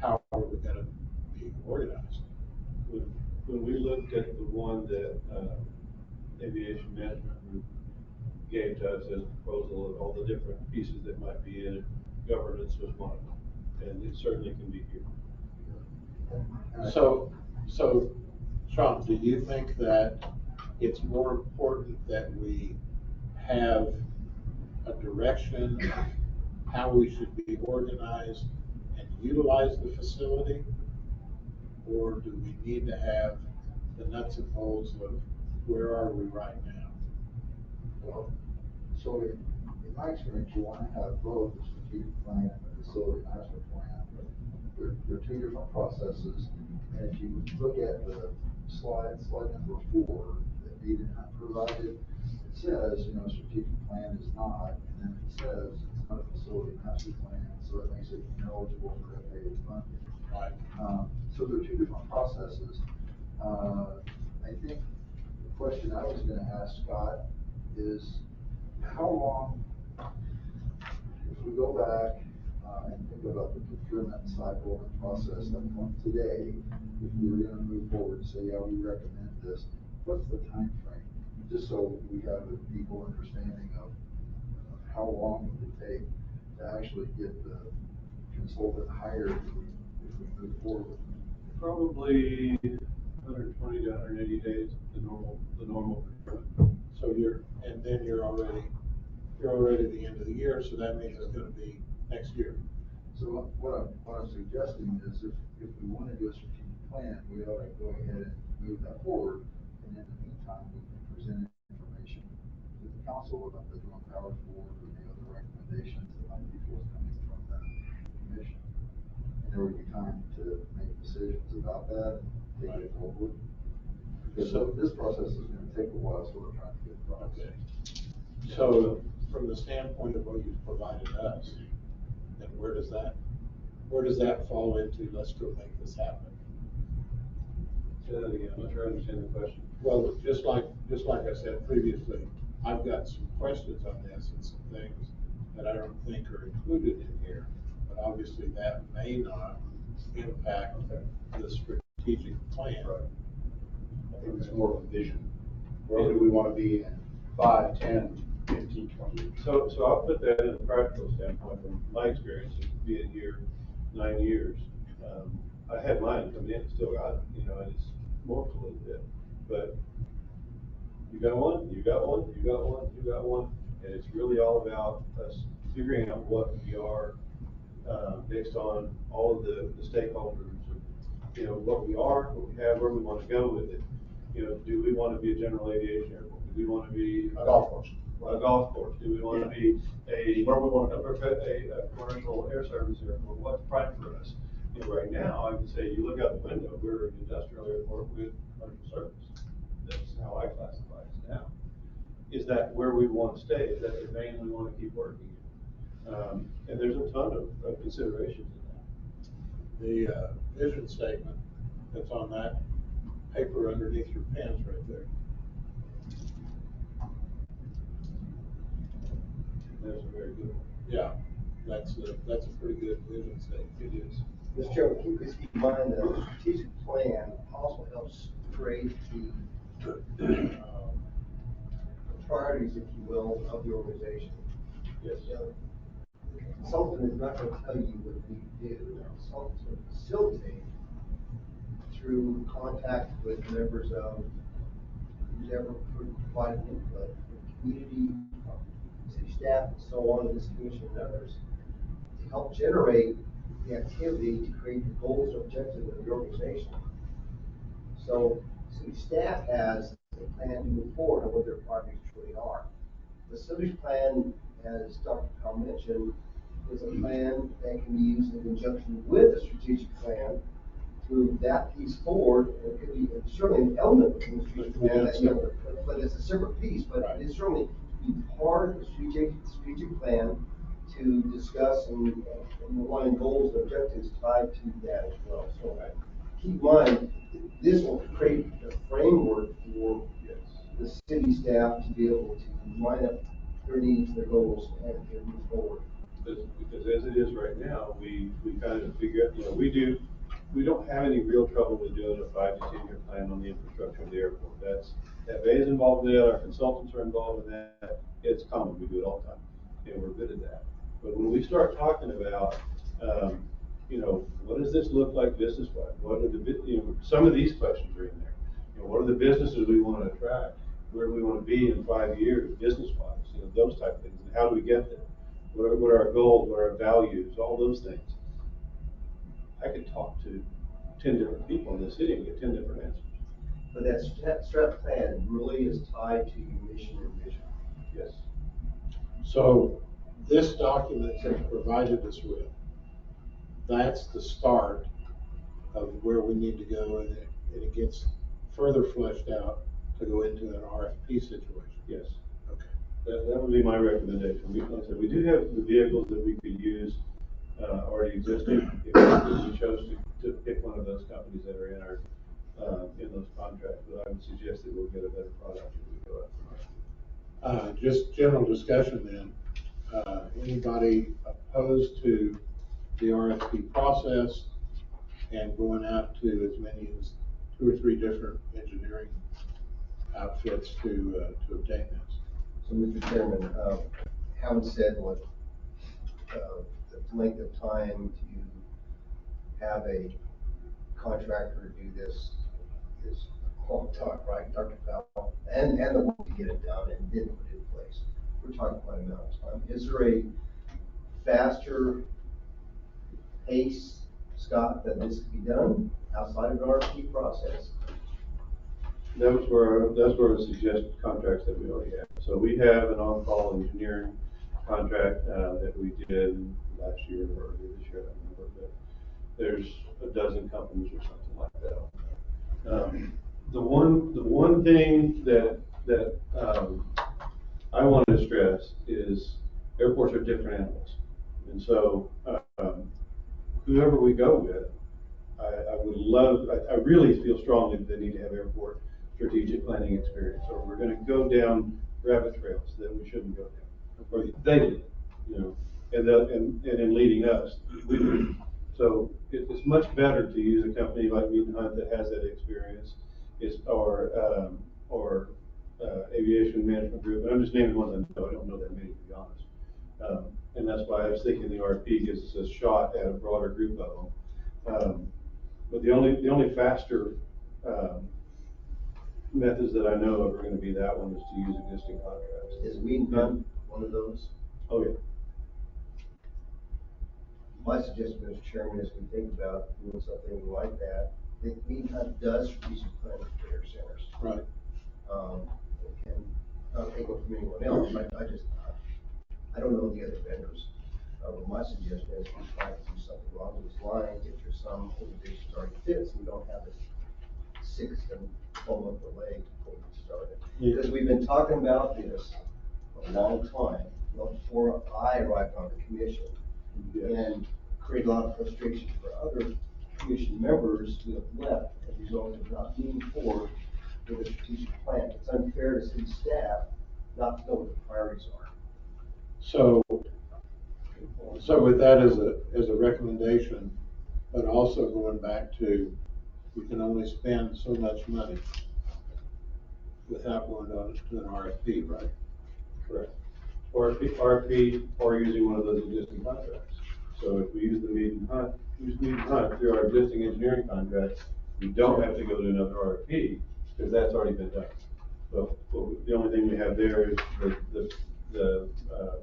how are we going to be organized. When we looked at the one that Aviation Management Group gave to us as a proposal of all the different pieces that might be in it, governance was one of them, and it certainly can be here. So, Sean, do you think that it's more important that we have a direction of how we should be organized and utilize the facility? Or do we need to have the nuts and bolts of where are we right now? Well, so in my experience, you want to have both the strategic plan and the facility master plan. They're two different processes. And if you look at the slide number 4 that Eden had provided, it says, strategic plan is not, and then it says it's not a facility master plan, so it makes it ineligible for FAA funding. Right. So they're two different processes. I think the question I was going to ask Scott is, how long, if we go back and think about the procurement cycle and process that from today, if we were going to move forward and say, yeah, we recommend this, what's the time frame? Just so we have a deeper understanding of how long it would take to actually get the consultant hired if we move forward. Probably 120 to 180 days, the normal procurement. So you're already at the end of the year, so that means it's going to be next year. So what I'm suggesting is if we want to do a strategic plan, we ought to go ahead and move that forward. And in the meantime, we can present information to the council about the Joint Powers Board or the other recommendations that might be forthcoming from the commission. And there would be time to make decisions about that and take it forward. Because So- this process is gonna take a while, so we're trying to get it done. Okay. So from the standpoint of what you've provided us, then where does that fall into, let's go make this happen? Say that again, I'm not sure I understand the question. Well, just like I said previously, I've got some questions on this and some things that I don't think are included in here, but obviously that may not impact the strategic plan. Right. I think it's more of a vision. Where do we want to be in 5, 10, 15, 20 years? So I'll put that in a practical standpoint from my experience of being here 9 years. I had mine come in, still got it, you know, and it's morphed a little bit, but you got one, you got one, you got one, you got one, and it's really all about us figuring out what we are, based on all of the stakeholders, you know, what we are, what we have, where we want to go with it. You know, do we want to be a general aviation airport? Do we want to be A golf course. A golf course? Do we want to be Where we want to a commercial air service airport? What's prime for us? You know, right now, I would say you look out the window, we're an industrial airport with commercial service. That's how I classify it now. Is that where we want to stay? Is that the vein we want to keep working in? And there's a ton of considerations in that. The vision statement that's on that paper underneath your pens right there. That's a very good one. Yeah, that's a pretty good vision statement. It is. Mr. Chairman, please keep in mind that the strategic plan also helps create the priorities, if you will, of the organization. Yes. You know, the consultant is not going to tell you what you need to do. The consultant's going to facilitate through contact with members of who's ever provided input, the community, city staff, and so on, and this commission and others, to help generate the activity to create the goals and objectives of the organization. So city staff has a plan to move forward on what their priorities truly are. The facilities plan, as Dr. Powell mentioned, is a plan that can be used in conjunction with the strategic plan to move that piece forward. And it could be certainly an element within the strategic plan, that, you know, but it's a separate piece, but it certainly be part of the strategic plan to discuss and align goals and objectives tied to that as well. So keep in mind, this will create the framework for the city staff to be able to line up their needs, their goals, and move forward. Because as it is right now, we kind of figure, you know, we don't have any real trouble with doing a 5 to 10 year plan on the infrastructure of the airport. That Bay is involved in that, our consultants are involved in that. It's common, we do it all the time, and we're good at that. But when we start talking about, you know, what does this look like business-wise? What are the, you know, some of these questions are in there. You know, what are the businesses we want to attract? Where do we want to be in 5 years, business-wise? You know, those type of things. And how do we get there? What are our goals? What are our values? All those things. I could talk to 10 different people in the city and get 10 different answers. But that strat plan really is tied to your mission and vision. Yes. So this document that you provided us with, that's the start of where we need to go, and it gets further fleshed out to go into an RFP situation. Yes. Okay. That would be my recommendation. Like I said, we do have the vehicles that we could use already existing if we chose to pick one of those companies that are in our in those contracts. But I would suggest that we'll get a better product if we go out. Just general discussion then. Anybody opposed to the RFP process and going out to as many as 2 or 3 different engineering outfits to obtain this? So, Mr. Chairman, having said what, the length of time to have a contractor do this is a long time, right, Dr. Powell? And the work to get it done and then put it in place. We're talking quite a amount of time. Is there a faster pace, Scott, that this could be done outside of an RFP process? That's where I suggest contracts that we already have. So we have an on-call engineering contract that we did last year or this year, I don't remember, but there's a dozen companies or something like that. the one thing that, I wanted to stress is airports are different animals. And so, whoever we go with, I would love, I really feel strongly that they need to have airport strategic planning experience, or we're gonna go down rabbit trails that we shouldn't go down. Or they did, you know, and in leading us, we do. So it's much better to use a company like Mead and Hunt that has that experience, or Aviation Management Group, and I'm just naming ones I know, I don't know that many, to be honest. And that's why I was thinking the RFP gives us a shot at a broader group of them. But the only faster, methods that I know of are gonna be that one, is to use existing contracts. Is Mead and Hunt one of those? Oh, yeah. My suggestion, Mr. Chairman, is we think about doing something like that. I think Mead and Hunt does strategic planning for air centers. Right. And not take it from anyone else, I don't know the other vendors. My suggestion is we try to do something along those lines, if there's some organizations already fit, so we don't have this 6 and 12 month delay before we started. Because we've been talking about this for a long time, well, before I arrived on the commission. And created a lot of frustration for other commission members who have left as a result of not moving forward with a strategic plan. It's unfair to city staff not to know what the priorities are. So with that as a recommendation, but also going back to, we can only spend so much money without going to an RFP, right? Correct. RFP, or using one of those existing contracts. So if we use Mead and Hunt through our existing engineering contracts, we don't have to go to another RFP, because that's already been done. So the only thing we have there is the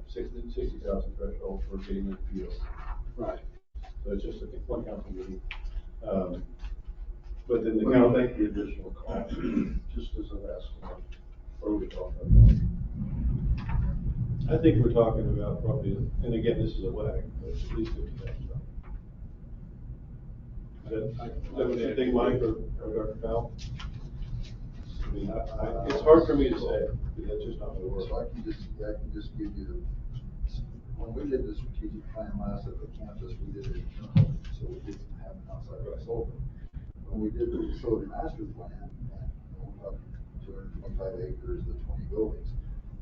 60,000 threshold for getting the PO. Right. So it's just one council meeting. But then the What do you council. think the additional cost, just as an estimate, what are we talking about? I think we're talking about probably, and again, this is a WAG, but it's at least $50,000. Is that what you think, Mike, or Dr. Powell? I mean, it's hard for me to say, because that's just not what it works. So I can just give you when we did the strategic plan last at the campus, we did it internally, so we didn't have an outside consultant. When we did the facility master plan, and we're talking 225 acres, the 20 buildings,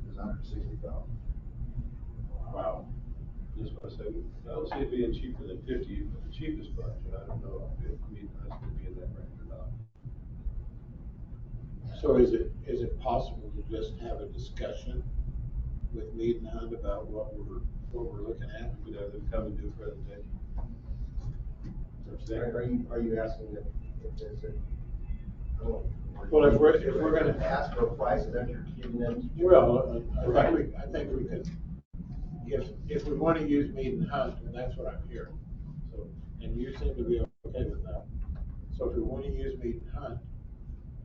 it was $160,000. Wow. Just want to say, I don't see it being cheaper than 50, but the cheapest budget, I don't know if Mead and Hunt's gonna be in that range or not. So is it possible to just have a discussion with Mead and Hunt about what we're looking at? We'd have them come and do a presentation. Are you asking if there's a? Well, if we're gonna ask for a price that you're giving them. Well, I think we could, if we want to use Mead and Hunt, and that's what I'm hearing. So, and you seem to be okay with that. So if we want to use Mead and Hunt,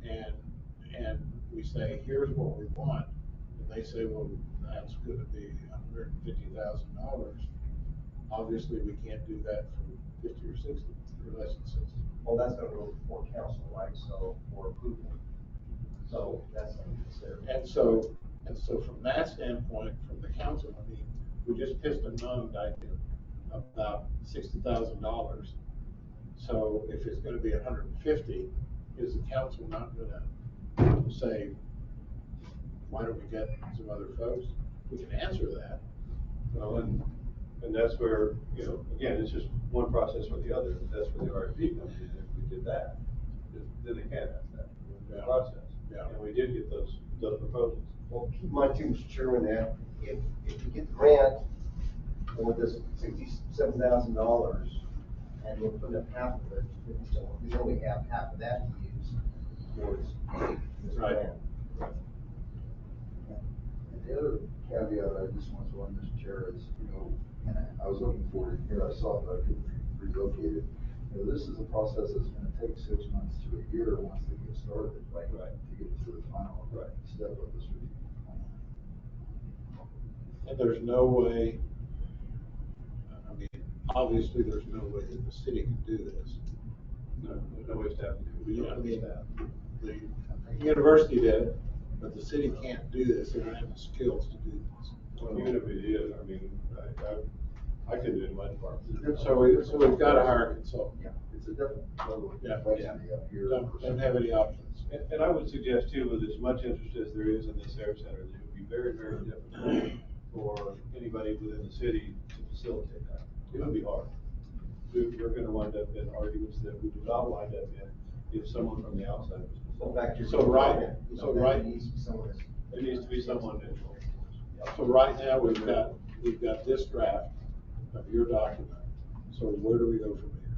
and we say, here's what we want, and they say, well, that's gonna be $150,000. Obviously, we can't do that for 50 or 60, or less than 60. Well, that's gonna go before council, right, so, for approval. So, that's something to consider. And so from that standpoint, from the council, I mean, we just pissed and moaned, about $60,000. So if it's gonna be 150, is the council not gonna say, why don't we get some other folks? We can answer that. Well, and that's where, you know, again, it's just one process or the other, but that's where the RFP comes in. If we did that, then they can't ask that, the process. Yeah. And we did get those proposals. Well, keep in mind too, Mr. Chairman, that if we get the grant for this $67,000, and we're putting up half of it, we only have half of that to use towards this grant. Right. And the other caveat I just want to throw in, Mr. Chair, is, you know, and I was looking for it here, I saw it, but I couldn't relocate it. You know, this is a process that's gonna take 6 months to a year once they get started, Right. to get to the final step of the strategic plan. And there's no way, I mean, obviously, there's no way that the city can do this. No, there's no way staff can do it. I mean, the university did it, but the city can't do this, they don't have the skills to do this. Well, even if it is, I mean, I could do it in my department. So we've got to hire a consultant. Yeah, it's a different level of Yeah. complexity up here. Don't have any options. And I would suggest too, with as much interest as there is in this air center, that it would be very, very difficult for anybody within the city to facilitate that. It would be hard. We're gonna wind up in arguments that we do not wind up in if someone from the outside was. So back to your. So right- you know, so that right- needs to be someone that's- It needs to be someone neutral. So right now, we've got this draft of your document. So where do we go from here?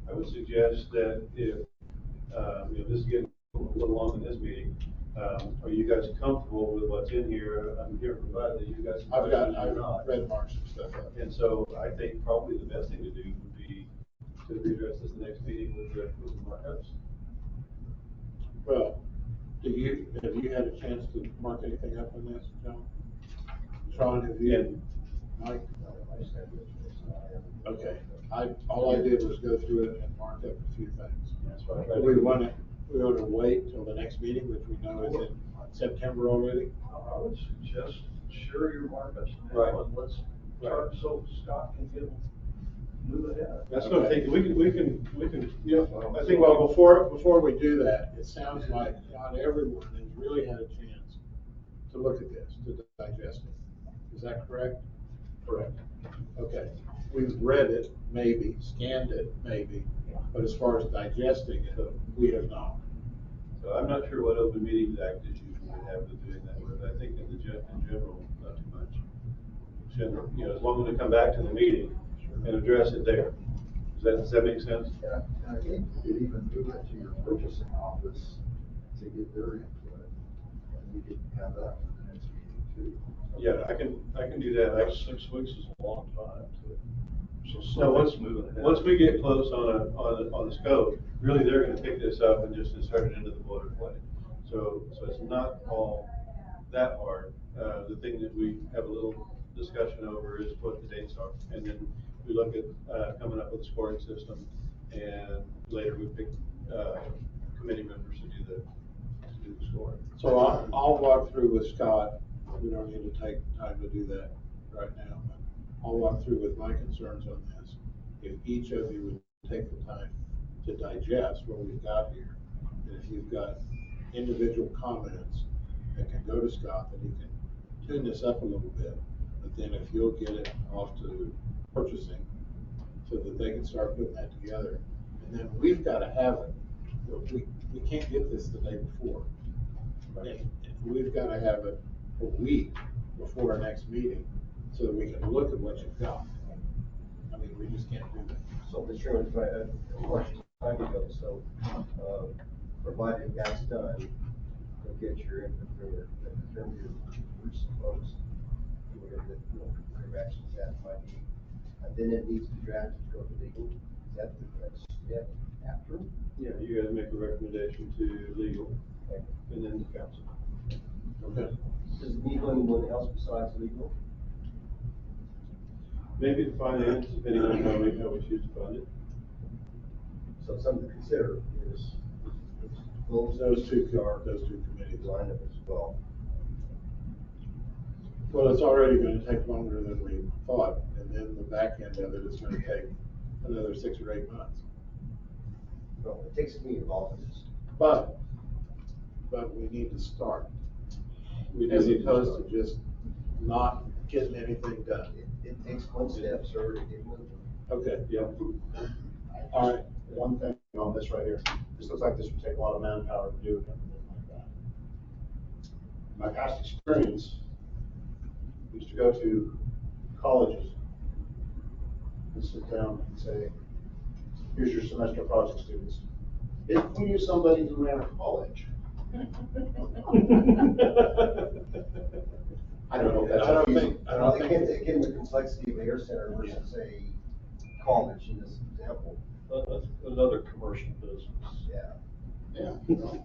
I would suggest that if, this is getting a little long in this meeting, are you guys comfortable with what's in here? I'm here to provide that you guys. I've read Mark's stuff up. And so I think probably the best thing to do would be to readdress this next meeting with the markups. Well, have you had a chance to mark anything up on this, John? Sean, have you? Mike? Okay, all I did was go through it and mark up a few things. That's what I tried Do to we do. want to wait till the next meeting, which we know is in September already? I would suggest share your markups now, Right. and let's start so Scott can get, move ahead. That's what I'm thinking. We can, I think, Well, before we do that, it sounds like not everyone has really had a chance to look at this, to digest it. Is that correct? Correct. Okay, we've read it, maybe, scanned it, maybe, but as far as digesting it, we have not. So I'm not sure what Open Meetings Act issues we would have with doing that, but I think in general, not too much. General, as long as we come back to the meeting and address it there. Does that make sense? Yeah, and I think you could even move it to your purchasing office to get their input. And you could have that for the next meeting too. Yeah, I can do that. That's 6 weeks is a long time to, so No, let's move it ahead. once we get close on the scope, really, they're gonna pick this up and just insert it into the boilerplate. So it's not all that hard. The thing that we have a little discussion over is what the dates are. And then we look at, coming up with a scoring system, and later we pick, committee members to do the scoring. So I'll walk through with Scott, we don't need to take time to do that right now, but I'll walk through with my concerns on this. If each of you would take the time to digest what we've got here, and if you've got individual comments that can go to Scott, that he can tune this up a little bit, but then if you'll get it off to purchasing, so that they can start putting that together, and then we've got to have it. We can't get this the day before. We've got to have it a week before our next meeting, so that we can look at what you've got. I mean, we just can't do that. So, Mr. Chairman, if I had a question, time ago, so, provided that's done, you'll get your input from your purchasing folks, whatever whatever actions that might be. And then it needs to be drafted to go to legal. Is that the next step after? Yeah, you guys make a recommendation to legal, and then the council. Okay. Does it need anyone else besides legal? Maybe the finance, depending on how we choose to fund it. So something to consider is Those two committees. line up as well. Well, it's already gonna take longer than we thought, and then the back end of it is gonna take another 6 or 8 months. Well, it takes me involved in this. But we need to start, as opposed to just not getting anything done. It takes one step, sir, to get moving. Okay. Yeah. All right. One thing on this right here, this looks like this would take a lot of manpower to do and everything like that. My past experience used to go to colleges and sit down and say, here's your semester project students. If we knew somebody who ran a college. I don't know if that's. I don't think- Again, the complexity of Air Center versus a college in this example. That's another commercial business. Yeah. Yeah.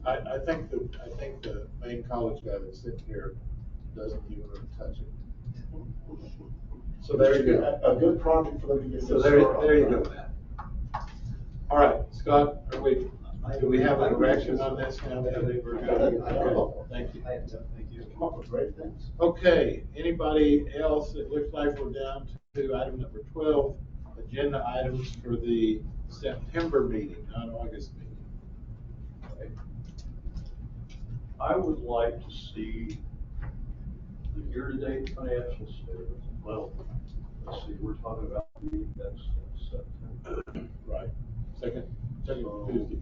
I think the main college guy that's sitting here doesn't even really touch it. So there you go. A good project for them to get. So there you go, Matt. All right, Scott, are we Do we have a direction on this now? I think we're I good. don't know. Thank you. Thank you. Come up with great things. Okay, anybody else? It looks like we're down to item number 12, agenda items for the September meeting, not August meeting. I would like to see the year-to-date financial statements. Well, let's see, we're talking about the meeting next September. Right. Second So- Tuesday.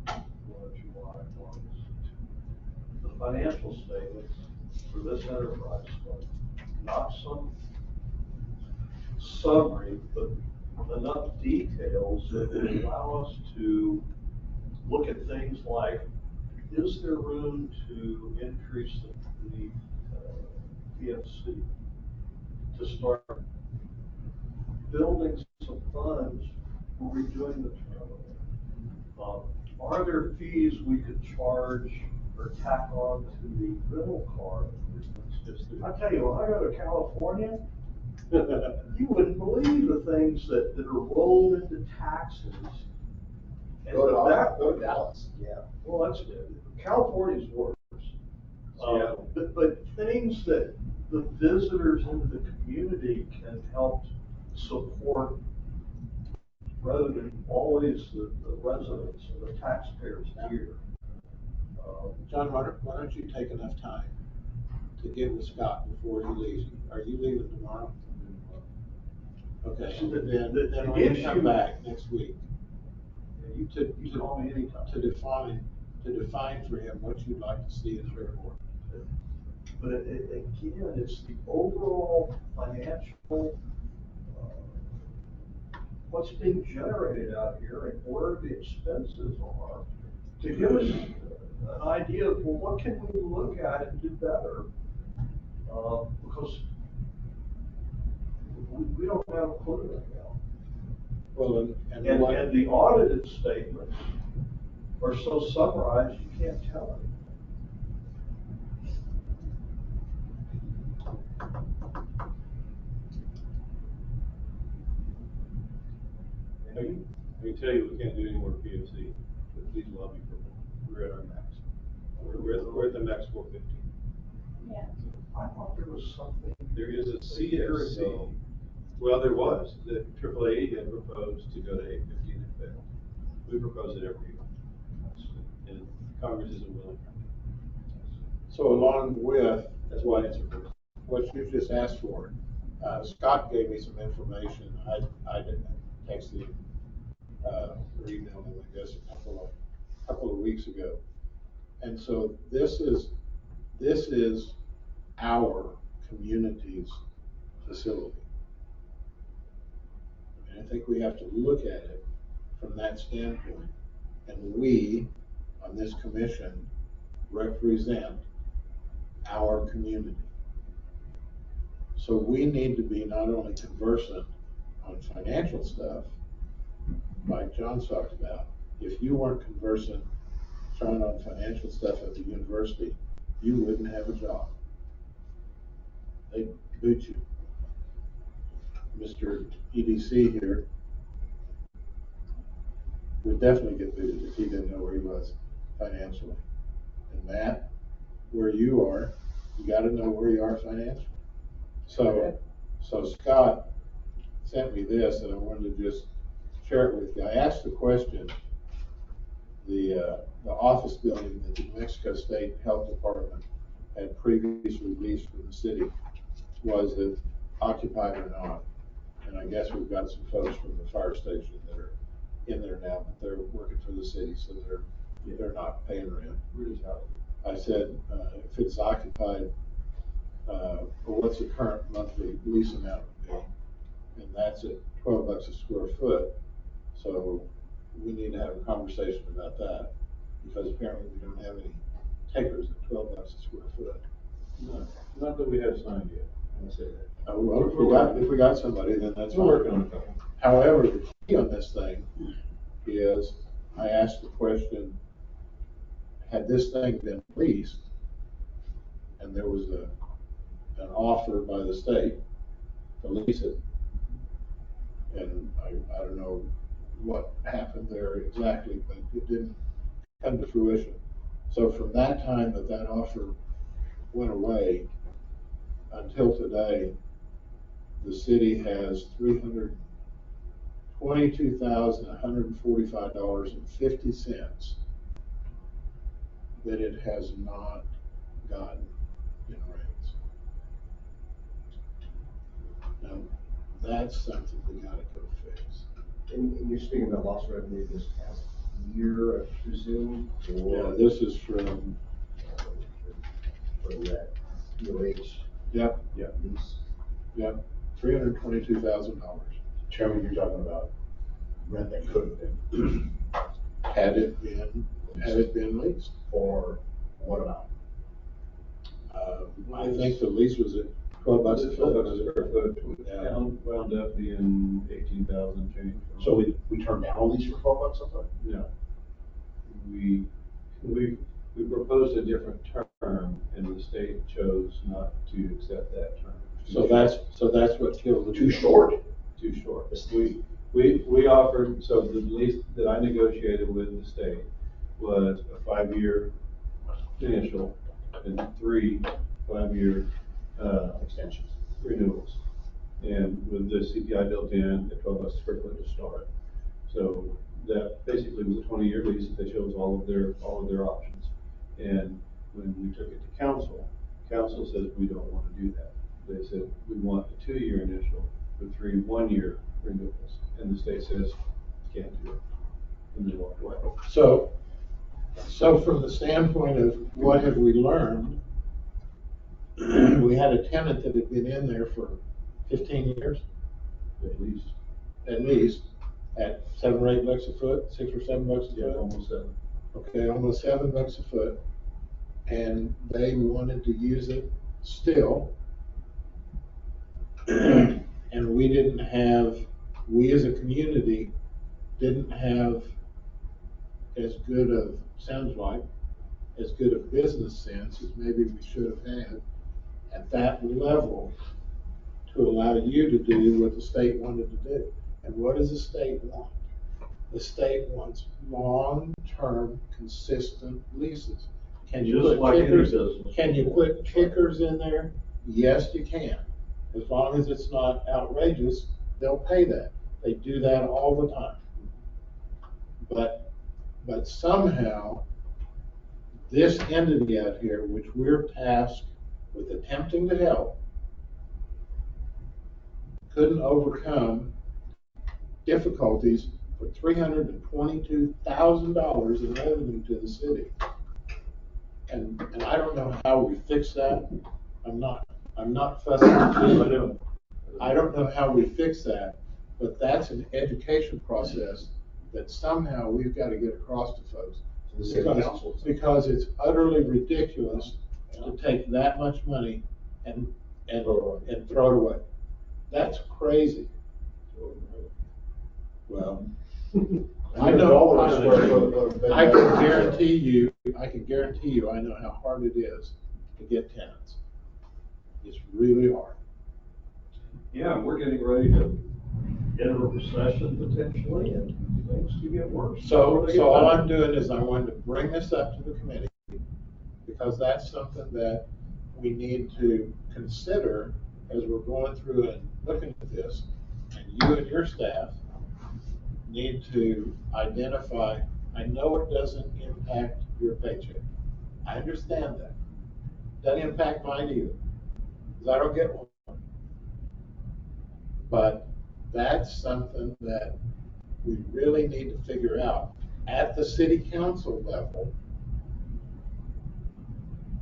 July, August. The financial statements for this enterprise fund, not some summary, but enough details that would allow us to look at things like, is there room to increase the PFC? To start building some funds for redoing the terminal? Are there fees we could charge or tack on to the rental car? I tell you, when I go to California, you wouldn't believe the things that are rolled into taxes. And Go to Dallas. Yeah, well, that's, California's worse. Yeah. But things that the visitors into the community can help support rather than always the residents or the taxpayers here. John, why don't you take enough time to get with Scott before he leaves? Are you leaving tomorrow? Okay, So the then when you come issue- back next week, You call me anytime. to define for him what you'd like to see in the report. But again, it's the overall financial, what's being generated out here and where the expenses are, to give us an idea of, well, what can we look at and do better? Because we don't have a clue right now. Well, And the audited statements are so summarized, you can't tell it. I can tell you, we can't do any more PFC, but please lobby for more. We're at our max. We're at the max 450. Yeah. I thought there was something. There is a a year CFC. ago. Well, there was, the AAA had proposed to go to 850 and it failed. We propose it every year. And Congress isn't willing. so along with That's why I answered first. what you just asked for, Scott gave me some information. I didn't text him, or emailed him, I guess, a couple of weeks ago. And so this is our community's facility. I mean, I think we have to look at it from that standpoint. And we, on this commission, represent our community. So we need to be not only conversant on financial stuff, like John's talked about. If you weren't conversant, trying on financial stuff at the university, you wouldn't have a job. They'd boot you. Mr. EDC here would definitely get booted if he didn't know where he was financially. And Matt, where you are, you gotta know where you are financially. So Scott sent me this, and I wanted to just share it with you. I asked the question, the office building that the New Mexico State Health Department had previously leased from the city, was it occupied or not? And I guess we've got some folks from the fire station that are in there now, but they're working for the city, so they're not paying rent. I said, if it's occupied, what's the current monthly lease amount would be? And that's at $12 a square foot. So we need to have a conversation about that, because apparently we don't have any takers at $12 a square foot. No, not that we have signed yet. I say that. Well, if we got somebody, then that's fine. We're working on a couple. However, the key on this thing is, I asked the question, had this thing been leased and there was an offer by the state to lease it, and I don't know what happened there exactly, but it didn't come to fruition. So from that time that offer went away until today, the city has $322,145.50 that it has not gotten in rates. Now, that's something we gotta go fix. And you're speaking about lost revenue this past year, I presume? Yeah, this is from, From that UH. yep, Lease. yep, $322,000. Chairman, you're talking about rent that could have been Had it been leased. for what amount? I think the lease was at $12 a foot. $12 a square foot, Yeah. wound up being 18,000 change. So we turned down a lease for $12 a foot? No. We proposed a different term and the state chose not to accept that term. So that's what killed the. Too short? Too short. We offered, so the lease that I negotiated with the state was a 5-year initial and 3 5-year Extensions. renewals. And with the CPI built in at $12 a square foot to start. So that basically was a 20-year lease. They chose all of their options. And when we took it to council says we don't want to do that. They said we want a 2-year initial with 3 1-year renewals. And the state says can't do it. And they walked away. So from the standpoint of what have we learned, we had a tenant that had been in there for 15 years, At least. at least, at $7 or $8 a foot, $6 or $7 a Yeah, foot. almost 7. Okay, almost $7 a foot, and they wanted to use it still. And we as a community didn't have as good of, sounds like, as good of business sense as maybe we should have had at that level to allow you to do what the state wanted to do. And what does the state want? The state wants long-term, consistent leases. Can you Just put like any kickers? business. Can you put kickers in there? Yes, you can. As long as it's not outrageous, they'll pay that. They do that all the time. But somehow, this entity out here, which we're tasked with attempting to help, couldn't overcome difficulties for $322,000 in revenue to the city. And I don't know how we fix that. I'm not fussing. I don't know how we fix that, but that's an education process that somehow we've got to get across to folks. Because it's utterly ridiculous to take that much money and throw it away. That's crazy. Well, I know, I can guarantee you, I know how hard it is to get tenants. It's really hard. Yeah, we're getting ready to enter a recession potentially and things could get worse. So all I'm doing is I wanted to bring this up to the committee because that's something that we need to consider as we're going through and looking at this. And you and your staff need to identify, I know it doesn't impact your paycheck. I understand that. Doesn't impact mine either, because I don't get one. But that's something that we really need to figure out at the city council level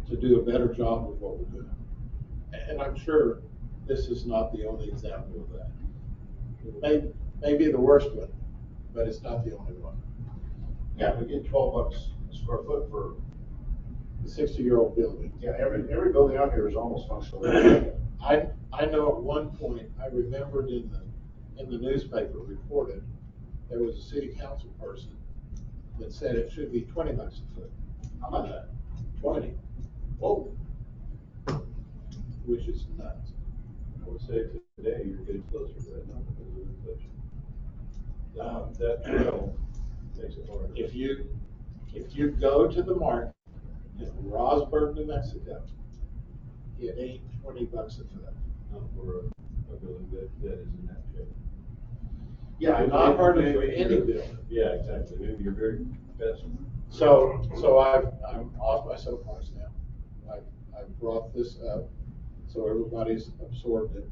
to do a better job of what we're doing. And I'm sure this is not the only example of that. It may be the worst one, but it's not the only one. Yeah, we get $12 a square foot for. The 60-year-old building. Yeah, every building out here is almost functional. I know at one point, I remembered in the newspaper reported, there was a city council person that said it should be $20 a foot. How much? 20. Whoa. Which is nuts. I would say today you're getting closer to that number because of inflation. That trail makes it hard. If you go to the market in Rosberg, New Mexico, it ain't $20 a foot. Not for a building that is in that shape. Yeah, not hardly for Maybe any you're- building. Yeah, exactly, maybe you're very best. So I'm off my soapbox now. I've brought this up, so everybody's absorbed it.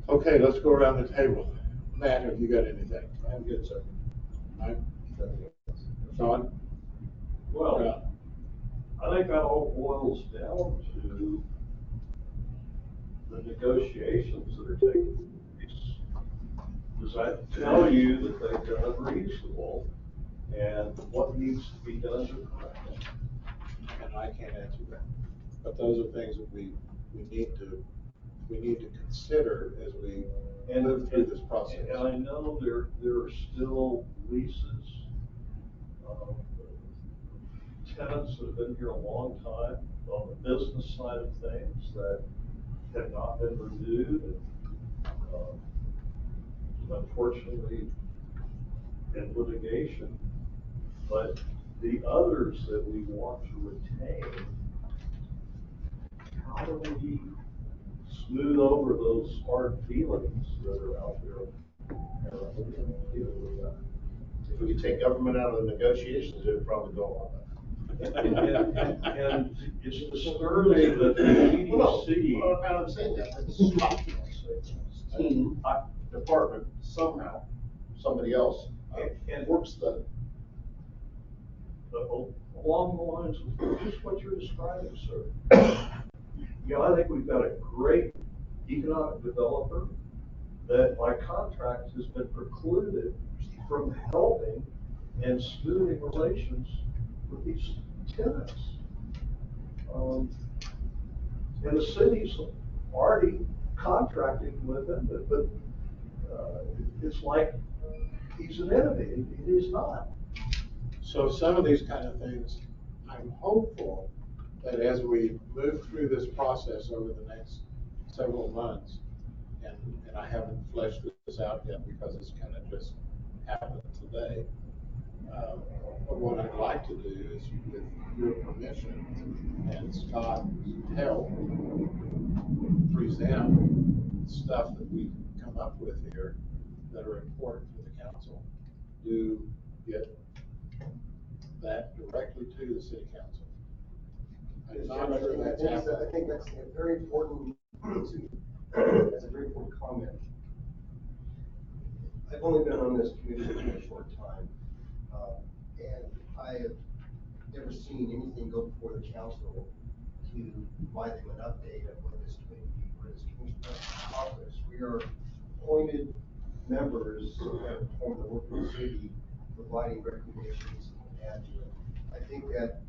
Okay, let's go around the table. Matt, have you got anything? I'm good, sir. Mike? Sean? Well, I think that all boils down to the negotiations that are taking place. Does that tell you that they've done unreasonable and what needs to be done to correct it? And I can't answer that. But those are things that we need to consider as we move through this process. And I know there are still leases, tenants that have been here a long time on the business side of things that have not been renewed. And, unfortunately, in litigation, but the others that we want to retain, how do we smooth over those hard feelings that are out there? If we could take government out of the negotiations, it would probably go a lot better. And it's disturbing that the EDC. Well, I'm saying that, but the team, department, somehow, somebody else, And works the. Along the lines of just what you're describing, sir. I think we've got a great economic developer that by contract has been precluded from helping and smoothing relations with these tenants. And the city's already contracting with him, but it's like he's an enemy. It is not. So some of these kind of things, I'm hopeful that as we move through this process over the next several months, and I haven't fleshed this out yet because it's kind of just happened today. But what I'd like to do is, with your permission and Scott's help, present stuff that we've come up with here that are important for the council. Do get that directly to the city council. I'm not sure that's happening. I think that's a very important, that's a very important comment. I've only been on this commission for a short time, and I have never seen anything go before the council to provide them an update of what this committee has accomplished. We are appointed members that form the work of the city, providing recommendations and add to it. I think that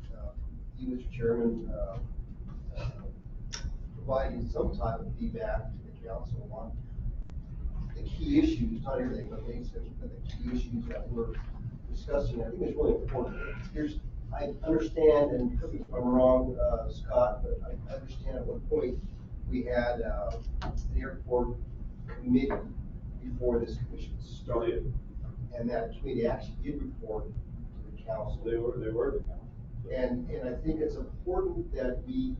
you, Mr. Chairman, providing some type of feedback to the council on the key issues, not everything, but maybe some of the key issues that we're discussing, I think is really important. I understand, and correct me if I'm wrong, Scott, but I understand at one point we had an airport committee before this commission started. And that committee actually did report to the council. They were the council. And I think it's important that we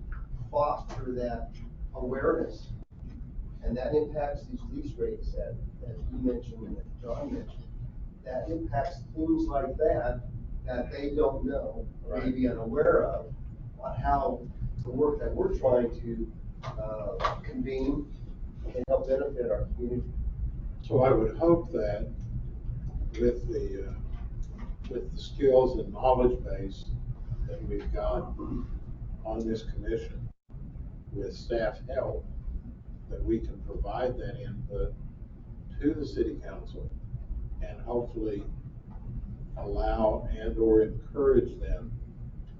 foster that awareness. And that impacts these lease rates that you mentioned and that John mentioned. That impacts things like that they don't know, or may be unaware of, on how the work that we're trying to convene can help benefit our community. So I would hope that with the skills and knowledge base that we've got on this commission, with staff help, that we can provide that input to the city council and hopefully allow and or encourage them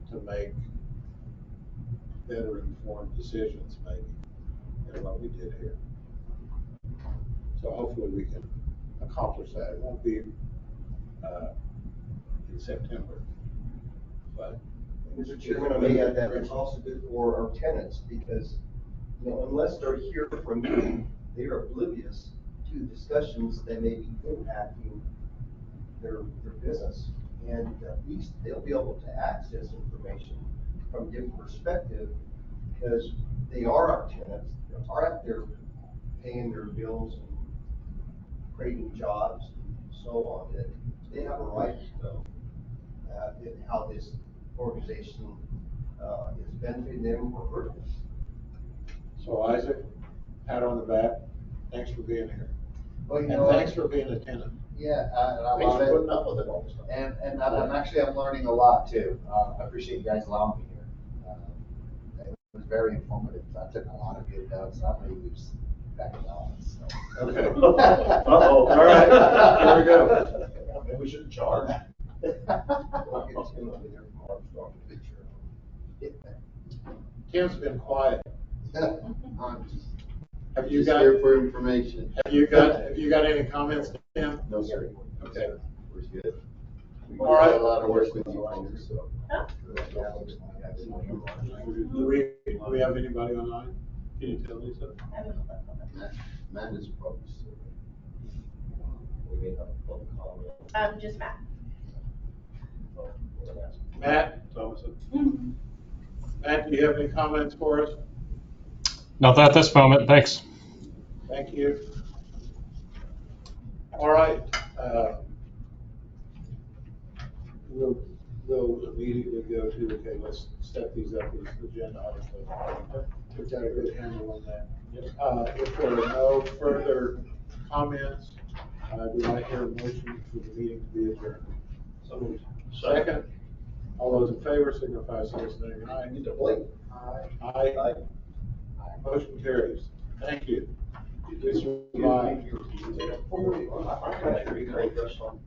to make better informed decisions maybe than what we did here. So hopefully we can accomplish that. It won't be in September, but. Mr. Chairman, I may add that it's also good for our tenants because, unless they're here from you, they are oblivious to to discussions that may be impacting their business. And at least they'll be able to access information from different perspective, because they are our tenants, they are out there paying their bills and creating jobs and so on. That they have a right to know how this organization is benefiting them or hurting them. So Isaac, pat on the back, thanks for being here. Well, you And know, thanks for being attentive. yeah, and I Thanks love for it. putting up with it all this time. And I'm learning a lot too. I appreciate you guys allowing me here. It was very informative. I took a lot of good notes. I'm gonna use back in office. So. Okay. Uh-oh, all right, here we go. Maybe we shouldn't charge. I'll get Tim over there from Armstrong to picture. Tim's been quiet. I'm just Have you just got, here for information. have you got any comments, Tim? No, sir. Okay. We're good. All right. A lot of work with you, Peter, so. Do we have anybody online? Can you tell Lisa? Matt is probably. We may have a public comment. Just Matt. Matt? Thomason. Matt, do you have any comments for us? Not at this moment, thanks. Thank you. All right, we'll immediately go to, okay, let's set these up as agenda items. We've got a good handle on that. If there are no further comments, do I hear a motion for the meeting to be adjourned? So moved. Second, all those in favor signify by saying aye. Need to blink. Aye. Aye. Motion carries. Thank you. Please survive. I'm not sure you can make this one.